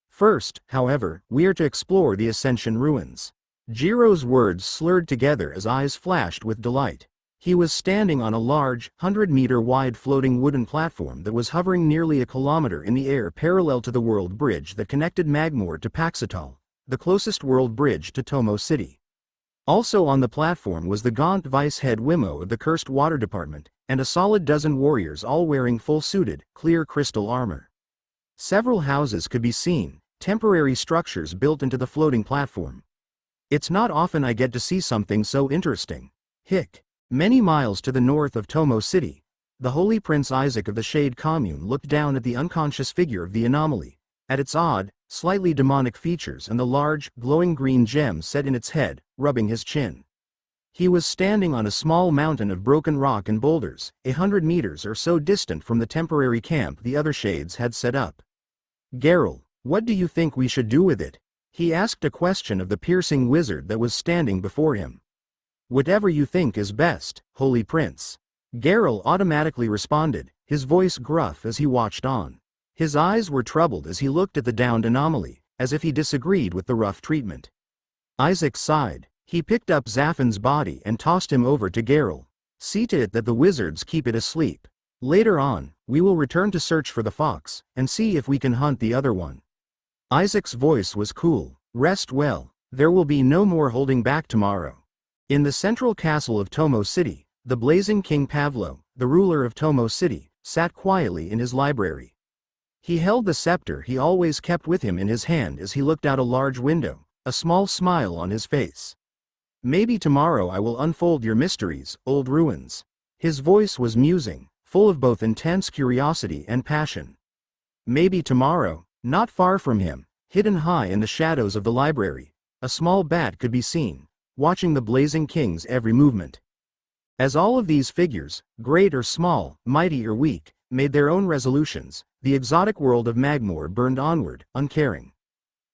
First, however, we are to explore the Ascension ruins. Jiro's words slurred together as eyes flashed with delight. He was standing on a large, 100-meter-wide floating wooden platform that was hovering nearly a kilometer in the air parallel to the world bridge that connected Magore to Paxatal, the closest world bridge to Tomo City. Also on the platform was the gaunt vice-head Wimo of the Cursed Water Department, and a solid dozen warriors all wearing full-suited, clear crystal armor. Several houses could be seen, temporary structures built into the floating platform. It's not often I get to see something so interesting. Hick. Many miles to the north of Tomo City, the Holy Prince Isaac of the Shade Commune looked down at the unconscious figure of the anomaly, at its odd, slightly demonic features and the large, glowing green gem set in its head, rubbing his chin. He was standing on a small mountain of broken rock and boulders, 100 meters or so distant from the temporary camp the other shades had set up. Geralt, what do you think we should do with it? He asked a question of the piercing wizard that was standing before him. Whatever you think is best, Holy Prince. Geralt automatically responded, his voice gruff as he watched on. His eyes were troubled as he looked at the downed anomaly, as if he disagreed with the rough treatment. Isaac sighed. He picked up Zaffin's body and tossed him over to Geralt. See to it that the wizards keep it asleep. Later on, we will return to search for the fox, and see if we can hunt the other one. Isaac's voice was cool. Rest well. There will be no more holding back tomorrow. In the central castle of Tomo City, the blazing King Pavlo, the ruler of Tomo City, sat quietly in his library. He held the scepter he always kept with him in his hand as he looked out a large window, a small smile on his face. Maybe tomorrow I will unfold your mysteries, old ruins. His voice was musing, full of both intense curiosity and passion. Maybe tomorrow, not far from him, hidden high in the shadows of the library, a small bat could be seen, watching the blazing king's every movement. As all of these figures, great or small, mighty or weak, made their own resolutions, the exotic world of Magore burned onward, uncaring.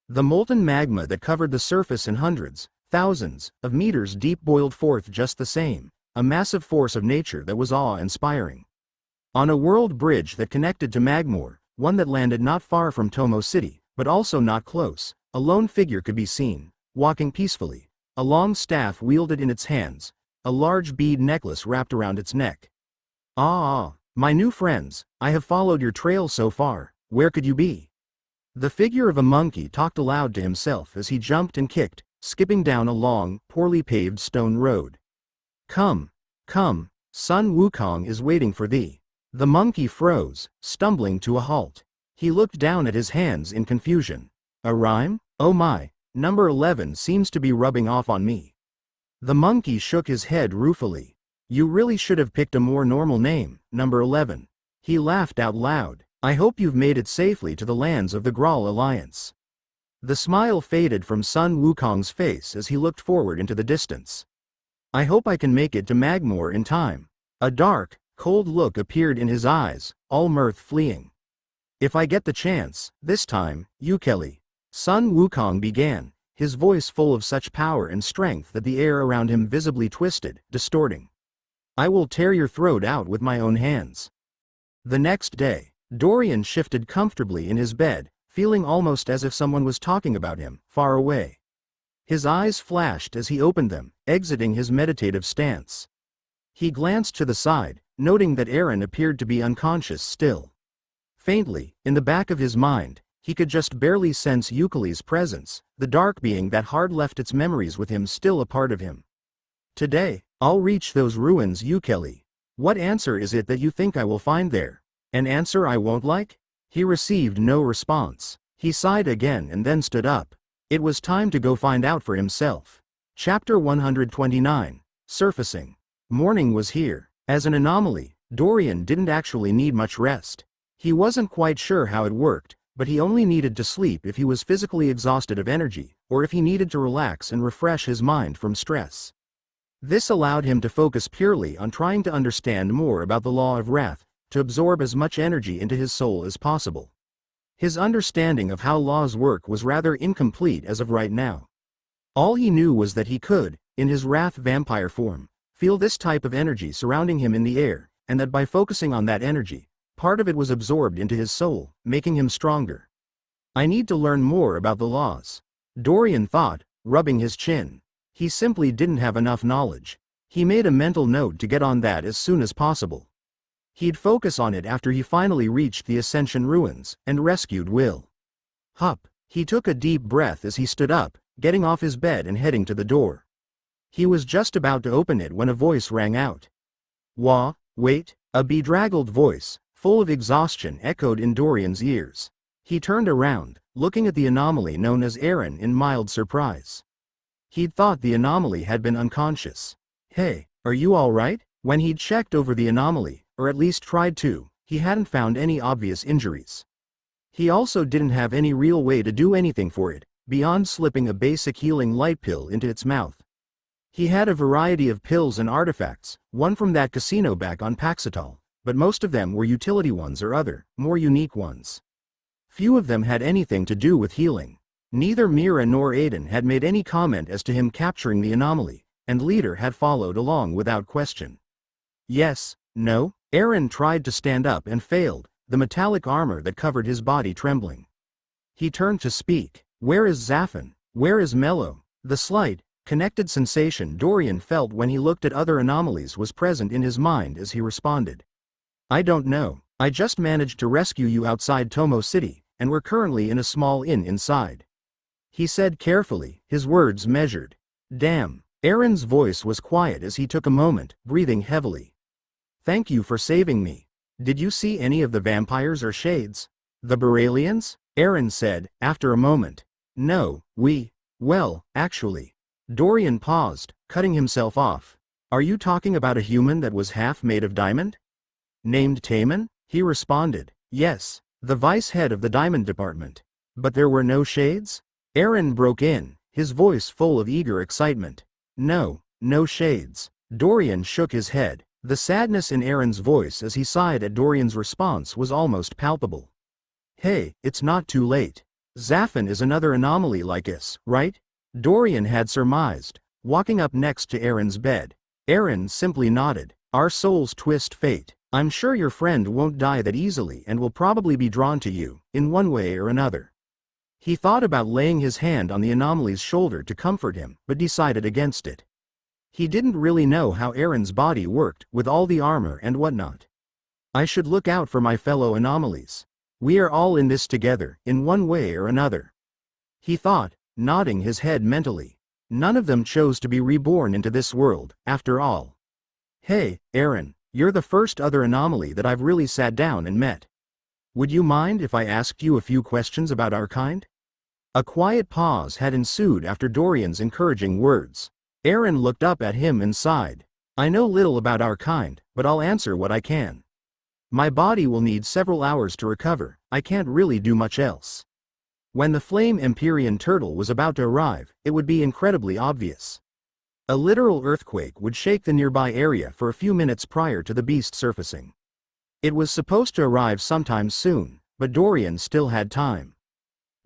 The molten magma that covered the surface in hundreds, thousands, of meters deep boiled forth just the same, a massive force of nature that was awe-inspiring. On a world bridge that connected to Magore, one that landed not far from Tomo City, but also not close, a lone figure could be seen, walking peacefully. A long staff wielded in its hands, a large bead necklace wrapped around its neck. My new friends, I have followed your trail so far, where could you be? The figure of a monkey talked aloud to himself as he jumped and kicked, skipping down a long, poorly paved stone road. Come, Sun Wukong is waiting for thee. The monkey froze, stumbling to a halt. He looked down at his hands in confusion. A rhyme? Oh my. Number 11 seems to be rubbing off on me. The monkey shook his head ruefully. You really should have picked a more normal name, Number 11. He laughed out loud. I hope you've made it safely to the lands of the Graal Alliance. The smile faded from Sun Wukong's face as he looked forward into the distance. I hope I can make it to Magore in time. A dark, cold look appeared in his eyes, all mirth fleeing. If I get the chance, this time, Ukeli. Sun Wukong began, his voice full of such power and strength that the air around him visibly twisted, distorting. I will tear your throat out with my own hands. The next day, Dorian shifted comfortably in his bed, feeling almost as if someone was talking about him, far away. His eyes flashed as he opened them, exiting his meditative stance. He glanced to the side, noting that Aaron appeared to be unconscious still. Faintly, in the back of his mind, he could just barely sense Ukeli's presence, the dark being that hard left its memories with him still a part of him. Today, I'll reach those ruins, Ukeli. What answer is it that you think I will find there? An answer I won't like? He received no response. He sighed again and then stood up. It was time to go find out for himself. Chapter 129. Surfacing. Morning was here. As an anomaly, Dorian didn't actually need much rest. He wasn't quite sure how it worked, but he only needed to sleep if he was physically exhausted of energy, or if he needed to relax and refresh his mind from stress. This allowed him to focus purely on trying to understand more about the law of wrath, to absorb as much energy into his soul as possible. His understanding of how laws work was rather incomplete as of right now. All he knew was that he could, in his wrath vampire form, feel this type of energy surrounding him in the air, and that by focusing on that energy, part of it was absorbed into his soul, making him stronger. I need to learn more about the laws, Dorian thought, rubbing his chin. He simply didn't have enough knowledge. He made a mental note to get on that as soon as possible. He'd focus on it after he finally reached the Ascension ruins and rescued Will. Hup, he took a deep breath as he stood up, getting off his bed and heading to the door. He was just about to open it when a voice rang out. Wait, a bedraggled voice, full of exhaustion, echoed in Dorian's ears. He turned around, looking at the anomaly known as Aaron in mild surprise. He'd thought the anomaly had been unconscious. Hey, are you all right? When he'd checked over the anomaly, or at least tried to, he hadn't found any obvious injuries. He also didn't have any real way to do anything for it, beyond slipping a basic healing light pill into its mouth. He had a variety of pills and artifacts, one from that casino back on Paxitol, but most of them were utility ones or other, more unique ones. Few of them had anything to do with healing. Neither Mira nor Aiden had made any comment as to him capturing the anomaly, and Leader had followed along without question. Yes, no, Aaron tried to stand up and failed, the metallic armor that covered his body trembling. He turned to speak. Where is Zaffin? Where is Mello? The slight, connected sensation Dorian felt when he looked at other anomalies was present in his mind as he responded. I don't know, I just managed to rescue you outside Tomo City, and we're currently in a small inn inside. He said carefully, his words measured. Damn. Aaron's voice was quiet as he took a moment, breathing heavily. Thank you for saving me. Did you see any of the vampires or shades? The Betrayalians? Aaron said, after a moment. No, well, actually. Dorian paused, cutting himself off. Are you talking about a human that was half made of diamond? Named Taman? He responded. Yes, the vice head of the diamond department. But there were no shades? Aaron broke in, his voice full of eager excitement. No shades. Dorian shook his head. The sadness in Aaron's voice as he sighed at Dorian's response was almost palpable. Hey, it's not too late. Zaffin is another anomaly like us, right? Dorian had surmised, walking up next to Aaron's bed. Aaron simply nodded. Our souls twist fate. I'm sure your friend won't die that easily and will probably be drawn to you, in one way or another. He thought about laying his hand on the anomaly's shoulder to comfort him, but decided against it. He didn't really know how Aaron's body worked, with all the armor and whatnot. I should look out for my fellow anomalies. We are all in this together, in one way or another. He thought, nodding his head mentally. None of them chose to be reborn into this world, after all. Hey, Aaron, you're the first other anomaly that I've really sat down and met. Would you mind if I asked you a few questions about our kind? A quiet pause had ensued after Dorian's encouraging words. Aaron looked up at him and sighed. I know little about our kind, but I'll answer what I can. My body will need several hours to recover, I can't really do much else. When the Flame Empyrean turtle was about to arrive, it would be incredibly obvious. A literal earthquake would shake the nearby area for a few minutes prior to the beast surfacing. It was supposed to arrive sometime soon, but Dorian still had time.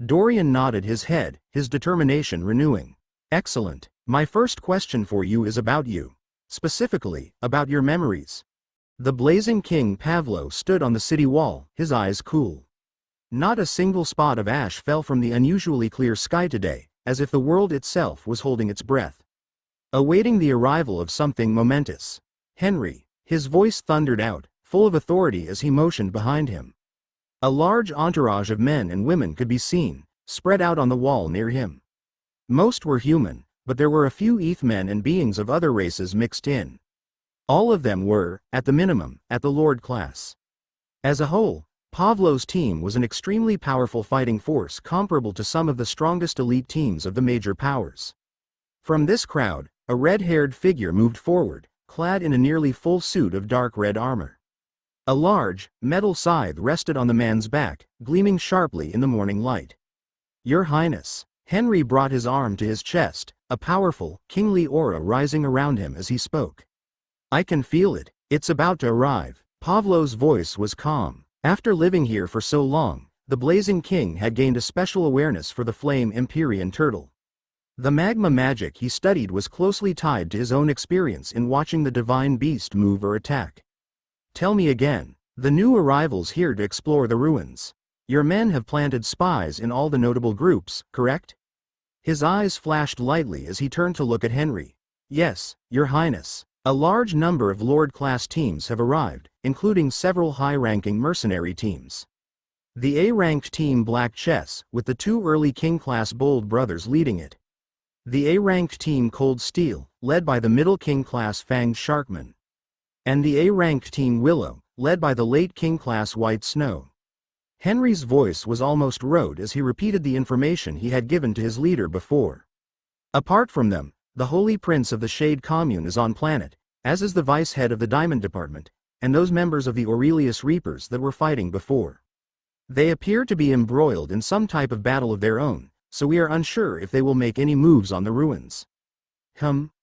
Dorian nodded his head, his determination renewing. Excellent. My first question for you is about you. Specifically, about your memories. The blazing King Pavlo stood on the city wall, his eyes cool. Not a single spot of ash fell from the unusually clear sky today, as if the world itself was holding its breath, awaiting the arrival of something momentous. Henry, his voice thundered out, full of authority as he motioned behind him. A large entourage of men and women could be seen, spread out on the wall near him. Most were human, but there were a few Ethmen and beings of other races mixed in. All of them were, at the minimum, at the Lord class. As a whole, Pavlo's team was an extremely powerful fighting force comparable to some of the strongest elite teams of the major powers. From this crowd, a red-haired figure moved forward, clad in a nearly full suit of dark red armor. A large, metal scythe rested on the man's back, gleaming sharply in the morning light. Your Highness. Henry brought his arm to his chest, a powerful, kingly aura rising around him as he spoke. I can feel it. It's about to arrive. Pavlo's voice was calm. After living here for so long, the Blazing King had gained a special awareness for the flame Empyrean turtle. The magma magic he studied was closely tied to his own experience in watching the divine beast move or attack. Tell me again, the new arrivals here to explore the ruins. Your men have planted spies in all the notable groups, correct? His eyes flashed lightly as he turned to look at Henry. Yes, Your Highness. A large number of Lord-class teams have arrived, including several high-ranking mercenary teams. The A-ranked team Black Chess, with the 2 early King-class Bold brothers leading it. The A-ranked team Cold Steel, led by the middle King-class Fanged Sharkman. And the A-ranked team Willow, led by the late King-class White Snow. Henry's voice was almost rowed as he repeated the information he had given to his leader before. Apart from them, the Holy Prince of the Shade Commune is on planet, as is the vice-head of the Diamond Department, and those members of the Aurelius Reapers that were fighting before. They appear to be embroiled in some type of battle of their own, so we are unsure if they will make any moves on the ruins.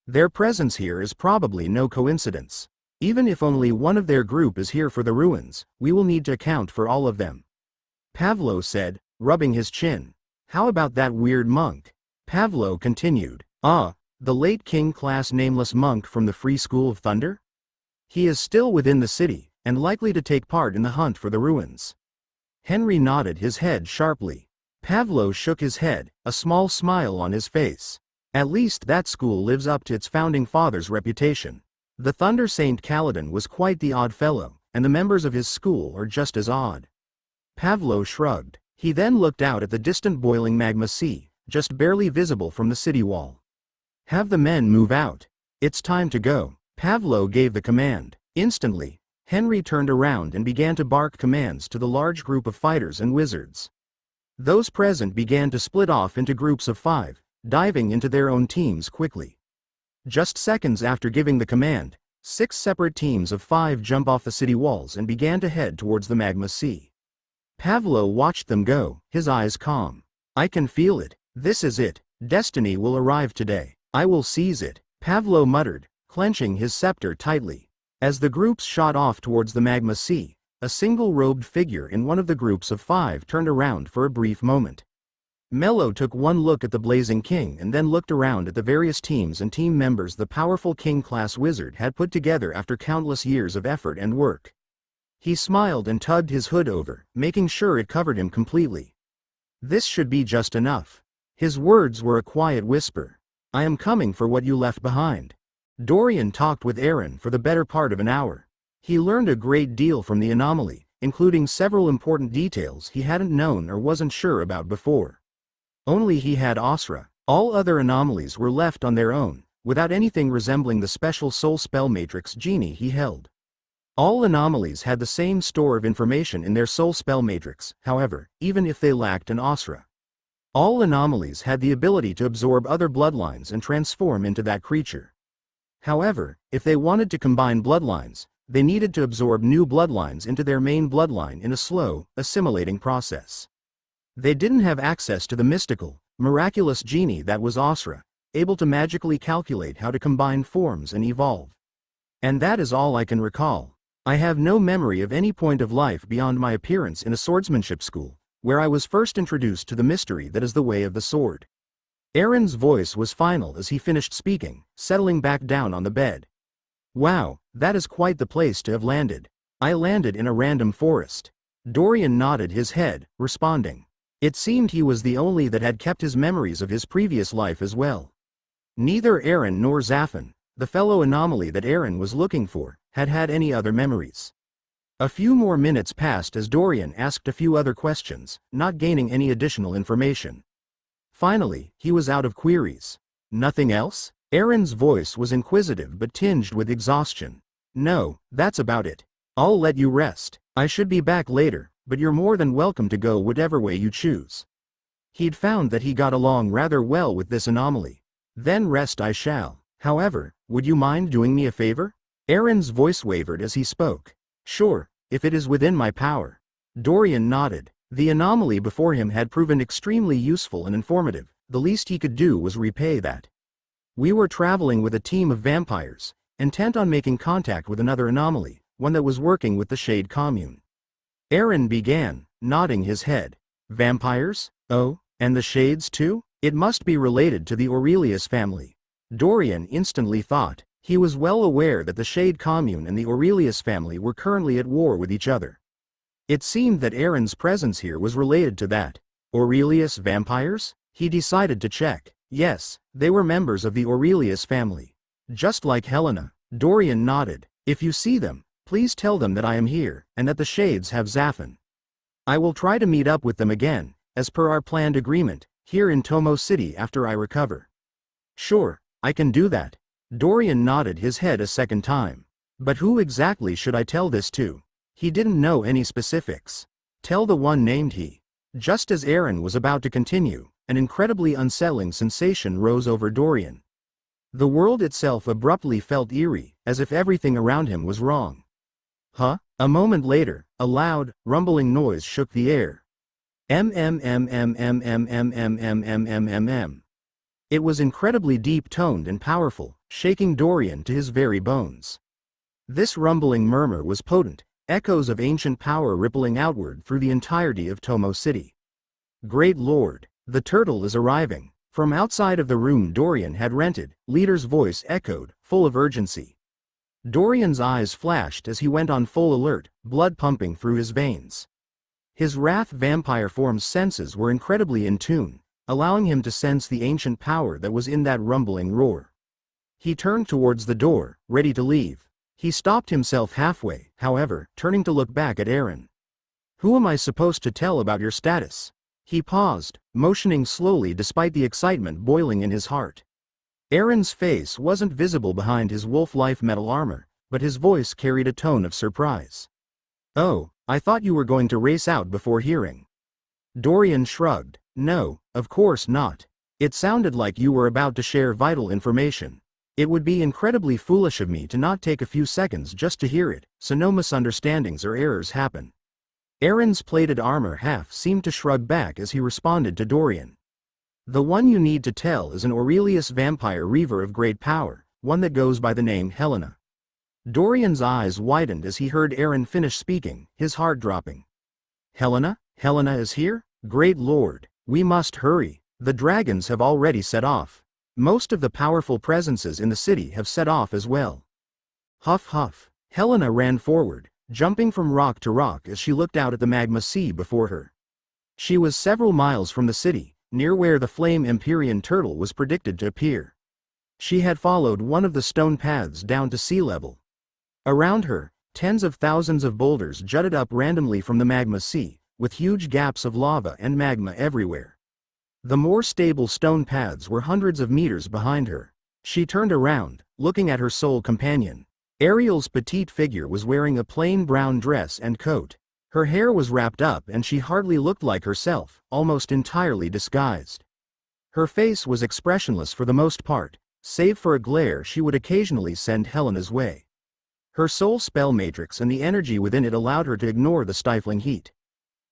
Their presence here is probably no coincidence. Even if only one of their group is here for the ruins, we will need to account for all of them. Pavlo said, rubbing his chin. How about that weird monk? Pavlo continued. The late King-class nameless monk from the Free School of Thunder? He is still within the city, and likely to take part in the hunt for the ruins. Henry nodded his head sharply. Pavlo shook his head, a small smile on his face. At least that school lives up to its founding father's reputation. The Thunder Saint Kaladin was quite the odd fellow, and the members of his school are just as odd. Pavlo shrugged. He then looked out at the distant boiling magma sea, just barely visible from the city wall. Have the men move out. It's time to go. Pavlo gave the command. Instantly, Henry turned around and began to bark commands to the large group of fighters and wizards. Those present began to split off into groups of 5, diving into their own teams quickly. Just seconds after giving the command, 6 separate teams of 5 jumped off the city walls and began to head towards the magma sea. Pavlo watched them go, his eyes calm. I can feel it. This is it. Destiny will arrive today. I will seize it, Pavlo muttered, clenching his scepter tightly. As the groups shot off towards the magma sea, a single-robed figure in one of the groups of 5 turned around for a brief moment. Mello took one look at the Blazing King and then looked around at the various teams and team members the powerful King-class wizard had put together after countless years of effort and work. He smiled and tugged his hood over, making sure it covered him completely. This should be just enough. His words were a quiet whisper. I am coming for what you left behind. Dorian talked with Aaron for the better part of an hour. He learned a great deal from the anomaly, including several important details he hadn't known or wasn't sure about before. Only he had Asra. All other anomalies were left on their own, without anything resembling the special soul spell matrix genie he held. All anomalies had the same store of information in their soul spell matrix, however, even if they lacked an Asra. All anomalies had the ability to absorb other bloodlines and transform into that creature. However, if they wanted to combine bloodlines, they needed to absorb new bloodlines into their main bloodline in a slow, assimilating process. They didn't have access to the mystical, miraculous genie that was Asra, able to magically calculate how to combine forms and evolve. And that is all I can recall. I have no memory of any point of life beyond my appearance in a swordsmanship school, where I was first introduced to the mystery that is the way of the sword. Aaron's voice was final as he finished speaking, settling back down on the bed. Wow, that is quite the place to have landed. I landed in a random forest. Dorian nodded his head, responding. It seemed he was the only that had kept his memories of his previous life as well. Neither Aaron nor Zaphon, the fellow anomaly that Aaron was looking for, had had any other memories. A few more minutes passed as Dorian asked a few other questions, not gaining any additional information. Finally, he was out of queries. Nothing else? Aaron's voice was inquisitive but tinged with exhaustion. No, that's about it. I'll let you rest. I should be back later, but you're more than welcome to go whatever way you choose. He'd found that he got along rather well with this anomaly. Then rest I shall. However, would you mind doing me a favor? Aaron's voice wavered as he spoke. Sure, if it is within my power. Dorian nodded. The anomaly before him had proven extremely useful and informative. The least he could do was repay that. We were traveling with a team of vampires, intent on making contact with another anomaly, one that was working with the Shade Commune. Aaron began, nodding his head. Vampires? Oh, and the shades too? It must be related to the Aurelius family. Dorian instantly thought. He was well aware that the Shade Commune and the Aurelius family were currently at war with each other. It seemed that Aaron's presence here was related to that. Aurelius vampires? He decided to check. Yes, they were members of the Aurelius family. Just like Helena. Dorian nodded. If you see them, please tell them that I am here, and that the Shades have Zaphon. I will try to meet up with them again, as per our planned agreement, here in Tomo City after I recover. Sure, I can do that. Dorian nodded his head a second time. But who exactly should I tell this to? He didn't know any specifics. Tell the one named he. Just as Aaron was about to continue, an incredibly unsettling sensation rose over Dorian. The world itself abruptly felt eerie, as if everything around him was wrong. Huh? A moment later, a loud, rumbling noise shook the air. M. It was incredibly deep-toned and powerful, shaking Dorian to his very bones. This rumbling murmur was potent, echoes of ancient power rippling outward through the entirety of Tomo City. Great Lord, the turtle is arriving. From outside of the room Dorian had rented, Leader's voice echoed, full of urgency. Dorian's eyes flashed as he went on full alert, blood pumping through his veins. His wrath vampire form's senses were incredibly in tune, allowing him to sense the ancient power that was in that rumbling roar. He turned towards the door, ready to leave. He stopped himself halfway, however, turning to look back at Aaron. Who am I supposed to tell about your status? He paused, motioning slowly despite the excitement boiling in his heart. Aaron's face wasn't visible behind his wolf-life metal armor, but his voice carried a tone of surprise. Oh, I thought you were going to race out before hearing. Dorian shrugged. No, of course not. It sounded like you were about to share vital information. It would be incredibly foolish of me to not take a few seconds just to hear it, so no misunderstandings or errors happen. Aaron's plated armor half seemed to shrug back as he responded to Dorian. The one you need to tell is an Aurelius vampire reaver of great power, one that goes by the name Helena. Dorian's eyes widened as he heard Aaron finish speaking, his heart dropping. Helena? Helena is here? Great Lord, we must hurry. The dragons have already set off. Most of the powerful presences in the city have set off as well. Huff huff. Helena ran forward, jumping from rock to rock as she looked out at the magma sea before her. She was several miles from the city, near where the flame Empyrean turtle was predicted to appear. She had followed one of the stone paths down to sea level. Around her, tens of thousands of boulders jutted up randomly from the magma sea, with huge gaps of lava and magma everywhere. The more stable stone paths were hundreds of meters behind her. She turned around, looking at her soul companion. Ariel's petite figure was wearing a plain brown dress and coat. Her hair was wrapped up and she hardly looked like herself, almost entirely disguised. Her face was expressionless for the most part, save for a glare she would occasionally send Helena's way. Her soul spell matrix and the energy within it allowed her to ignore the stifling heat.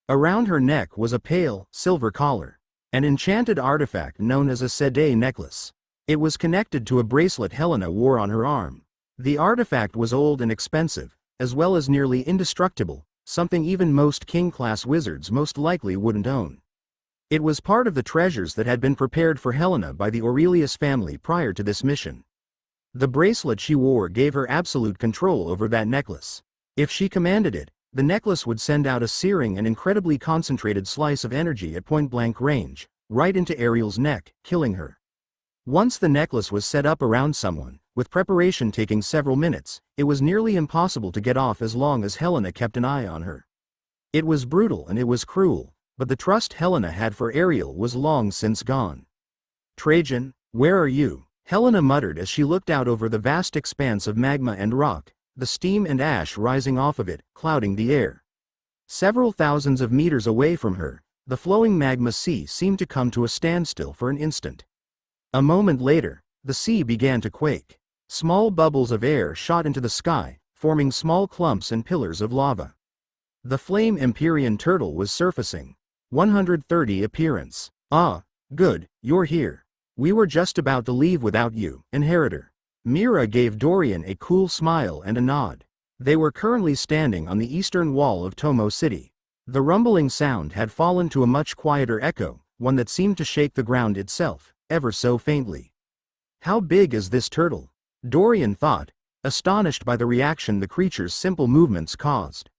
Around her neck was a pale, silver collar. An enchanted artifact known as a Sede necklace. It was connected to a bracelet Helena wore on her arm. The artifact was old and expensive, as well as nearly indestructible, something even most king-class wizards most likely wouldn't own. It was part of the treasures that had been prepared for Helena by the Aurelius family prior to this mission. The bracelet she wore gave her absolute control over that necklace. If she commanded it, the necklace would send out a searing and incredibly concentrated slice of energy at point-blank range, right into Ariel's neck, killing her. Once the necklace was set up around someone, with preparation taking several minutes, it was nearly impossible to get off as long as Helena kept an eye on her. It was brutal and it was cruel, but the trust Helena had for Ariel was long since gone. Trajan, where are you? Helena muttered as she looked out over the vast expanse of magma and rock, the steam and ash rising off of it, clouding the air. Several thousands of meters away from her, the flowing magma sea seemed to come to a standstill for an instant. A moment later, the sea began to quake. Small bubbles of air shot into the sky, forming small clumps and pillars of lava. The flame Empyrean turtle was surfacing. 130 appearance. Ah, good, you're here. We were just about to leave without you, inheritor. Mira gave Dorian a cool smile and a nod. They were currently standing on the eastern wall of Tomo City. The rumbling sound had fallen to a much quieter echo, one that seemed to shake the ground itself, ever so faintly. How big is this turtle? Dorian thought, astonished by the reaction the creature's simple movements caused.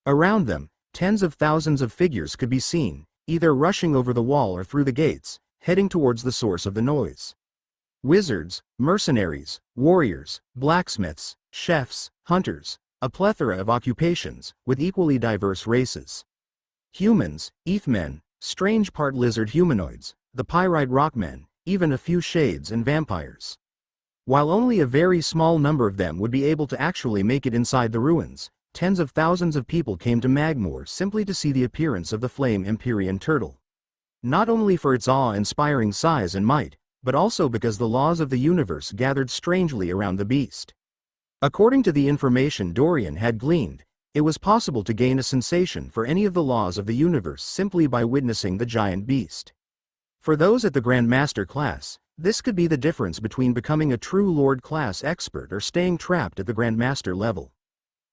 Around them, tens of thousands of figures could be seen, either rushing over the wall or through the gates, heading towards the source of the noise. Wizards, mercenaries, warriors, blacksmiths, chefs, hunters, a plethora of occupations, with equally diverse races. Humans, Ethmen, strange part lizard humanoids, the pyrite rockmen, even a few shades and vampires. While only a very small number of them would be able to actually make it inside the ruins, tens of thousands of people came to Magore simply to see the appearance of the Flame Empyrean turtle. Not only for its awe-inspiring size and might, but also because the laws of the universe gathered strangely around the beast. According to the information Dorian had gleaned, it was possible to gain a sensation for any of the laws of the universe simply by witnessing the giant beast. For those at the Grandmaster class, this could be the difference between becoming a true Lord class expert or staying trapped at the Grandmaster level.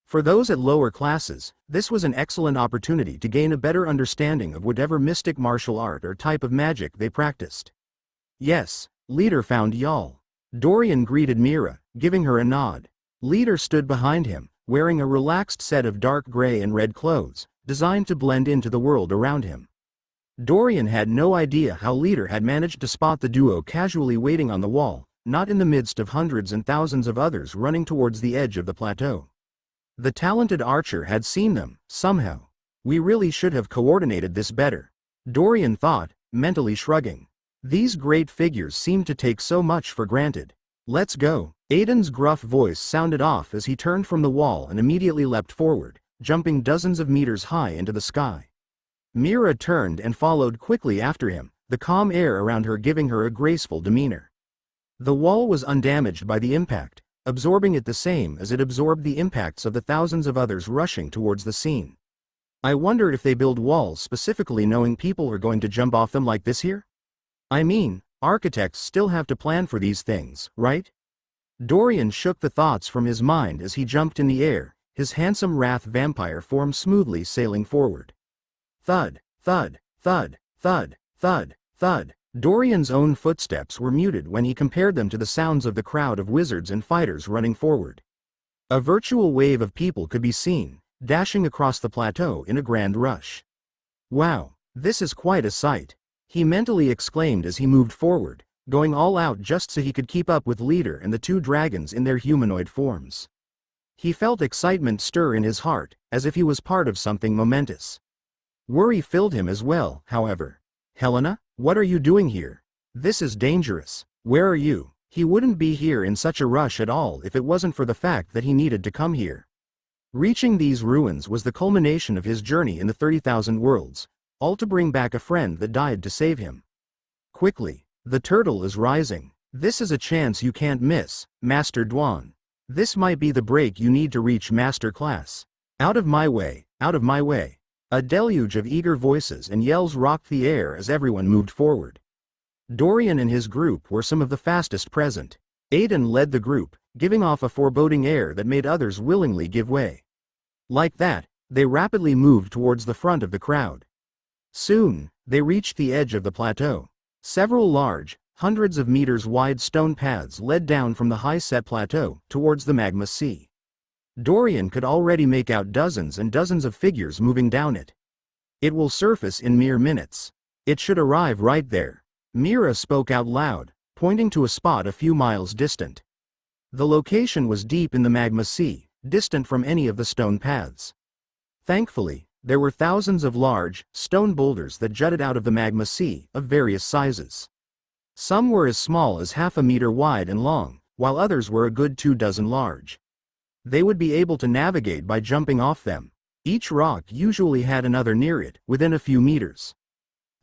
For those at lower classes, this was an excellent opportunity to gain a better understanding of whatever mystic martial art or type of magic they practiced. Yes, Leader found y'all. Dorian greeted Mira, giving her a nod. Leader stood behind him, wearing a relaxed set of dark gray and red clothes, designed to blend into the world around him. Dorian had no idea how Leader had managed to spot the duo casually waiting on the wall, not in the midst of hundreds and thousands of others running towards the edge of the plateau. The talented archer had seen them, somehow. We really should have coordinated this better, Dorian thought, mentally shrugging. These great figures seemed to take so much for granted. Let's go. Aiden's gruff voice sounded off as he turned from the wall and immediately leapt forward, jumping dozens of meters high into the sky. Mira turned and followed quickly after him, the calm air around her giving her a graceful demeanor. The wall was undamaged by the impact, absorbing it the same as it absorbed the impacts of the thousands of others rushing towards the scene. I wonder if they build walls specifically knowing people are going to jump off them like this here? I mean, architects still have to plan for these things, right? Dorian shook the thoughts from his mind as he jumped in the air, his handsome wrath vampire form smoothly sailing forward. Thud, thud, thud, thud, thud, thud. Dorian's own footsteps were muted when he compared them to the sounds of the crowd of wizards and fighters running forward. A virtual wave of people could be seen, dashing across the plateau in a grand rush. Wow, this is quite a sight, he mentally exclaimed as he moved forward, going all out just so he could keep up with Leader and the two dragons in their humanoid forms. He felt excitement stir in his heart, as if he was part of something momentous. Worry filled him as well, however. Helena, what are you doing here? This is dangerous. Where are you? He wouldn't be here in such a rush at all if it wasn't for the fact that he needed to come here. Reaching these ruins was the culmination of his journey in the 30,000 worlds, all to bring back a friend that died to save him. Quickly, the turtle is rising. This is a chance you can't miss, Master Dwan. This might be the break you need to reach Master Class. Out of my way, out of my way. A deluge of eager voices and yells rocked the air as everyone moved forward. Dorian and his group were some of the fastest present. Aiden led the group, giving off a foreboding air that made others willingly give way. Like that, they rapidly moved towards the front of the crowd. Soon, they reached the edge of the plateau. Several large, hundreds of meters wide stone paths led down from the high-set plateau towards the magma sea. Dorian could already make out dozens and dozens of figures moving down it. It will surface in mere minutes. It should arrive right there. Mira spoke out loud, pointing to a spot a few miles distant. The location was deep in the magma sea, distant from any of the stone paths. Thankfully, there were thousands of large, stone boulders that jutted out of the magma sea, of various sizes. Some were as small as half a meter wide and long, while others were a good 24 large. They would be able to navigate by jumping off them. Each rock usually had another near it, within a few meters.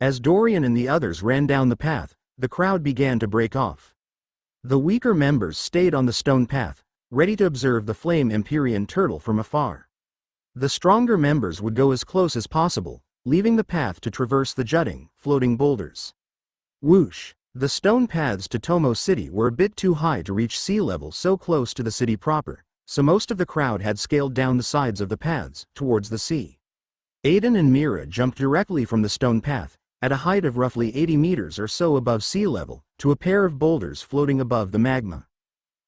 As Dorian and the others ran down the path, the crowd began to break off. The weaker members stayed on the stone path, ready to observe the Flame Empyrean turtle from afar. The stronger members would go as close as possible, leaving the path to traverse the jutting, floating boulders. Whoosh! The stone paths to Tomo City were a bit too high to reach sea level so close to the city proper, so most of the crowd had scaled down the sides of the paths, towards the sea. Aiden and Mira jumped directly from the stone path, at a height of roughly 80 meters or so above sea level, to a pair of boulders floating above the magma.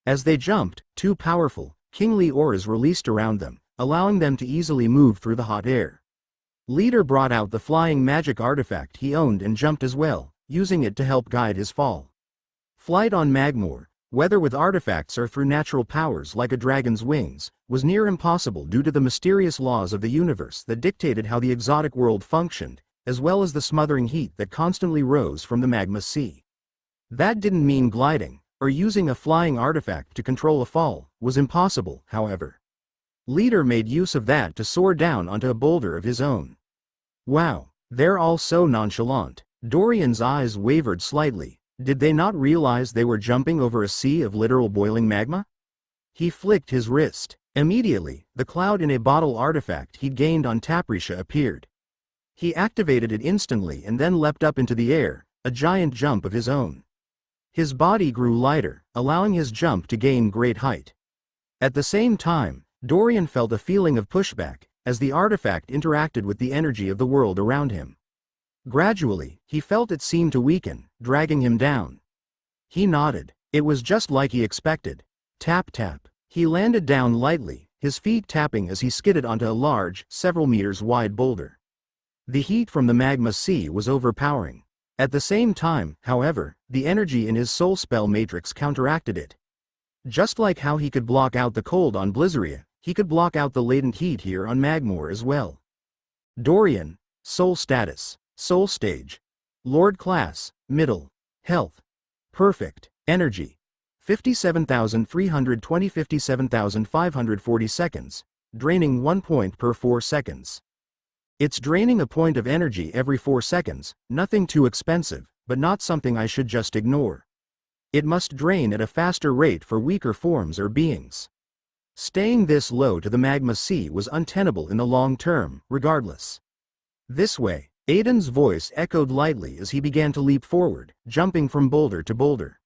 As they jumped, two powerful, kingly auras released around them, allowing them to easily move through the hot air. Leader brought out the flying magic artifact he owned and jumped as well, using it to help guide his fall. Flight on Magore, whether with artifacts or through natural powers like a dragon's wings, was near impossible due to the mysterious laws of the universe that dictated how the exotic world functioned, as well as the smothering heat that constantly rose from the magma sea. That didn't mean gliding, or using a flying artifact to control a fall, was impossible, however. Leader made use of that to soar down onto a boulder of his own. Wow, they're all so nonchalant. Dorian's eyes wavered slightly. Did they not realize they were jumping over a sea of literal boiling magma? He flicked his wrist. Immediately, the cloud in a bottle artifact he'd gained on Taprisha appeared. He activated it instantly and then leapt up into the air, a giant jump of his own. His body grew lighter, allowing his jump to gain great height. At the same time, Dorian felt a feeling of pushback, as the artifact interacted with the energy of the world around him. Gradually, he felt it seemed to weaken, dragging him down. He nodded. It was just like he expected. Tap tap. He landed down lightly, his feet tapping as he skidded onto a large, several meters wide boulder. The heat from the magma sea was overpowering. At the same time, however, the energy in his soul spell matrix counteracted it. Just like how he could block out the cold on Blizzeria, he could block out the latent heat here on Magore as well. Dorian, soul status. Soul stage. Lord class, middle. Health. Perfect. Energy. 57,320 57,540 seconds. Draining 1 point per 4 seconds. It's draining a point of energy every 4 seconds, nothing too expensive, but not something I should just ignore. It must drain at a faster rate for weaker forms or beings. Staying this low to the magma sea was untenable in the long term, regardless. This way. Aiden's voice echoed lightly as he began to leap forward, jumping from boulder to boulder.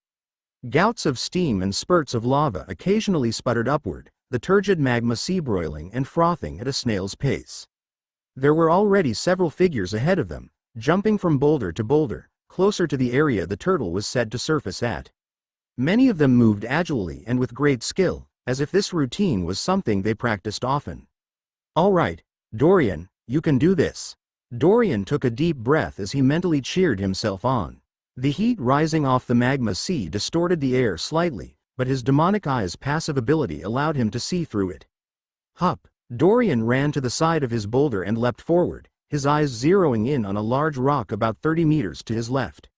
Gouts of steam and spurts of lava occasionally sputtered upward, the turgid magma sea broiling and frothing at a snail's pace. There were already several figures ahead of them, jumping from boulder to boulder, closer to the area the turtle was said to surface at. Many of them moved agilely and with great skill, as if this routine was something they practiced often. All right, Dorian, you can do this. Dorian took a deep breath as he mentally cheered himself on. The heat rising off the magma sea distorted the air slightly, but his demonic eye's passive ability allowed him to see through it. Hup! Dorian ran to the side of his boulder and leapt forward, his eyes zeroing in on a large rock about 30 meters to his left.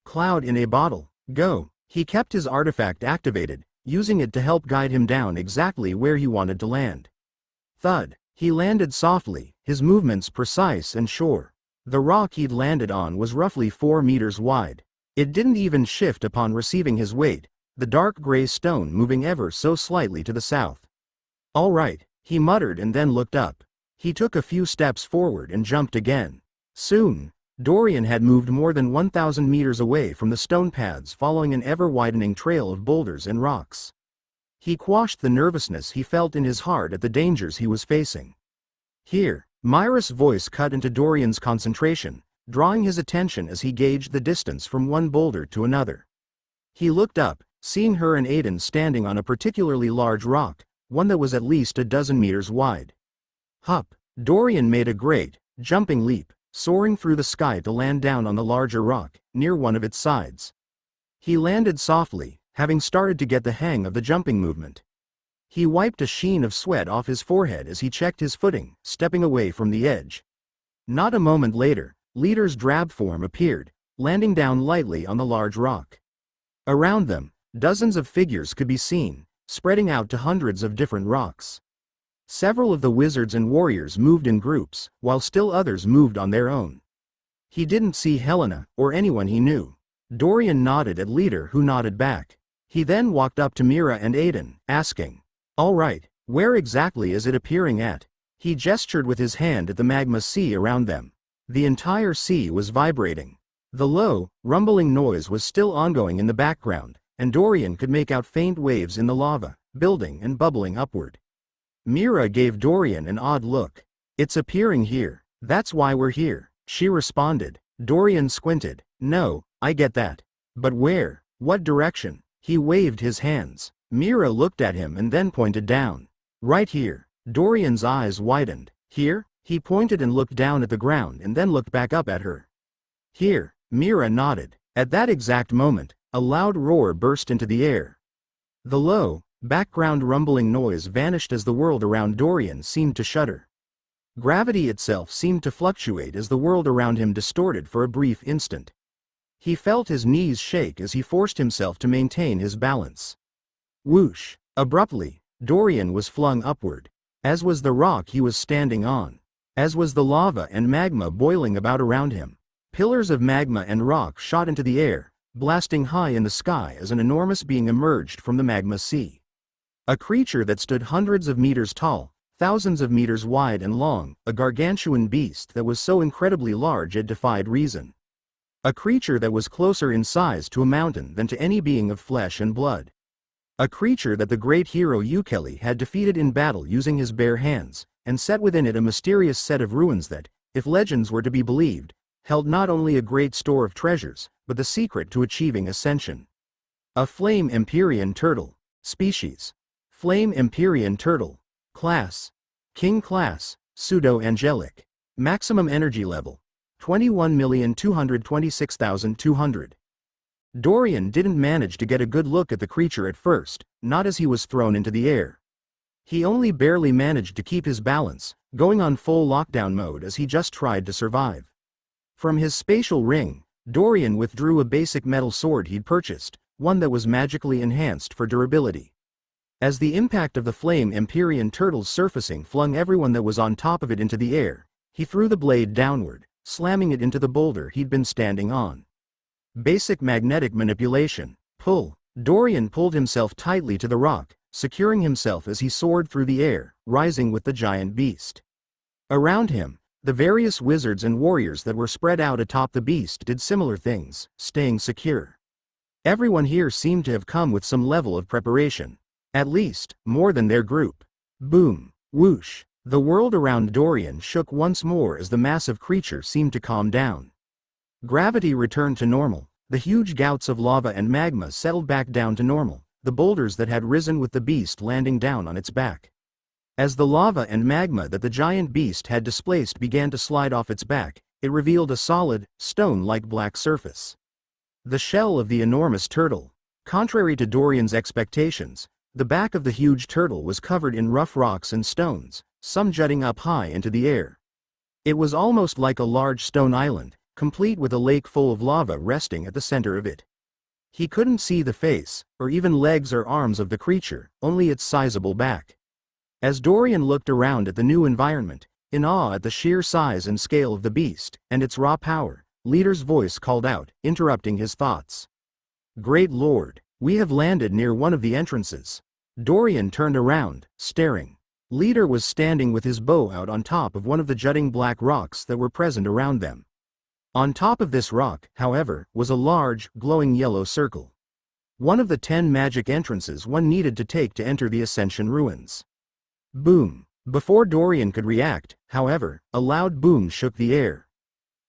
Cloud in a bottle, go! He kept his artifact activated, using it to help guide him down exactly where he wanted to land. Thud! He landed softly, his movements precise and sure. The rock he'd landed on was roughly 4 meters wide. It didn't even shift upon receiving his weight, the dark gray stone moving ever so slightly to the south. All right, he muttered and then looked up. He took a few steps forward and jumped again. Soon, Dorian had moved more than 1,000 meters away from the stone paths following an ever-widening trail of boulders and rocks. He quashed the nervousness he felt in his heart at the dangers he was facing. Here, Myra's voice cut into Dorian's concentration, drawing his attention as he gauged the distance from one boulder to another. He looked up, seeing her and Aiden standing on a particularly large rock, one that was at least a dozen meters wide. Hup! Dorian made a great, jumping leap, soaring through the sky to land down on the larger rock, near one of its sides. He landed softly, having started to get the hang of the jumping movement. He wiped a sheen of sweat off his forehead as he checked his footing, stepping away from the edge. Not a moment later, Leader's drab form appeared, landing down lightly on the large rock. Around them, dozens of figures could be seen, spreading out to hundreds of different rocks. Several of the wizards and warriors moved in groups, while still others moved on their own. He didn't see Helena, or anyone he knew. Dorian nodded at Leader, who nodded back. He then walked up to Mira and Aiden, asking, "All right, where exactly is it appearing at?" He gestured with his hand at the magma sea around them. The entire sea was vibrating. The low, rumbling noise was still ongoing in the background, and Dorian could make out faint waves in the lava, building and bubbling upward. Mira gave Dorian an odd look. "It's appearing here. That's why we're here, she responded. Dorian squinted. No, I get that. But where? What direction? He waved his hands. Mira looked at him and then pointed down. Right here. Dorian's eyes widened. Here? He pointed and looked down at the ground and then looked back up at her. Here. Mira nodded. At that exact moment, a loud roar burst into the air. The low, background rumbling noise vanished as the world around Dorian seemed to shudder. Gravity itself seemed to fluctuate as the world around him distorted for a brief instant. He felt his knees shake as he forced himself to maintain his balance. Whoosh! Abruptly, Dorian was flung upward. As was the rock he was standing on. As was the lava and magma boiling about around him. Pillars of magma and rock shot into the air, blasting high in the sky as an enormous being emerged from the magma sea. A creature that stood hundreds of meters tall, thousands of meters wide and long, a gargantuan beast that was so incredibly large it defied reason. A creature that was closer in size to a mountain than to any being of flesh and blood. A creature that the great hero Ukeli had defeated in battle using his bare hands, and set within it a mysterious set of ruins that, if legends were to be believed, held not only a great store of treasures, but the secret to achieving ascension. A Flame Empyrean Turtle. Species: Flame Empyrean Turtle. Class: King Class, Pseudo-Angelic. Maximum Energy Level: 21,226,200. Dorian didn't manage to get a good look at the creature at first, not as he was thrown into the air. He only barely managed to keep his balance, going on full lockdown mode as he just tried to survive. From his spatial ring, Dorian withdrew a basic metal sword he'd purchased, one that was magically enhanced for durability. As the impact of the Flame Empyrean Turtle's surfacing flung everyone that was on top of it into the air, he threw the blade downward, slamming it into the boulder he'd been standing on. Basic magnetic manipulation. Pull. Dorian pulled himself tightly to the rock, securing himself as he soared through the air, rising with the giant beast. Around him, the various wizards and warriors that were spread out atop the beast did similar things, staying secure. Everyone here seemed to have come with some level of preparation. At least, more than their group. Boom. Whoosh. The world around Dorian shook once more as the massive creature seemed to calm down. Gravity returned to normal, the huge gouts of lava and magma settled back down to normal, the boulders that had risen with the beast landing down on its back. As the lava and magma that the giant beast had displaced began to slide off its back, it revealed a solid, stone-like black surface. The shell of the enormous turtle. Contrary to Dorian's expectations, the back of the huge turtle was covered in rough rocks and stones, some jutting up high into the air. It was almost like a large stone island, complete with a lake full of lava resting at the center of it. He couldn't see the face, or even legs or arms of the creature, only its sizable back. As Dorian looked around at the new environment, in awe at the sheer size and scale of the beast, and its raw power, Leader's voice called out, interrupting his thoughts. Great Lord, we have landed near one of the entrances. Dorian turned around, staring. Leader was standing with his bow out on top of one of the jutting black rocks that were present around them. On top of this rock, however, was a large, glowing yellow circle. One of the 10 magic entrances one needed to take to enter the Ascension ruins. Boom. Before Dorian could react, however, a loud boom shook the air.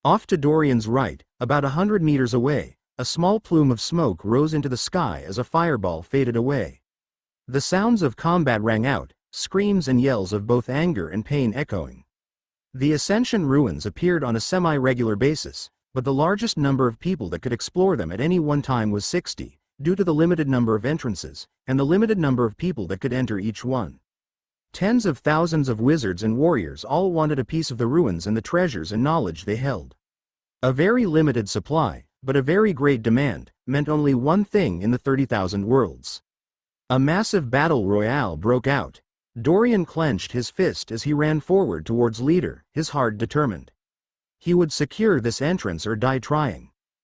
Off to Dorian's right, about 100 meters away, a small plume of smoke rose into the sky as a fireball faded away. The sounds of combat rang out, screams and yells of both anger and pain echoing. The Ascension ruins appeared on a semi-regular basis, but the largest number of people that could explore them at any one time was 60, due to the limited number of entrances, and the limited number of people that could enter each one. Tens of thousands of wizards and warriors all wanted a piece of the ruins and the treasures and knowledge they held. A very limited supply, but a very great demand, meant only one thing in the 30,000 worlds. A massive battle royale broke out. Dorian clenched his fist as he ran forward towards Leader, his heart determined. He would secure this entrance or die trying.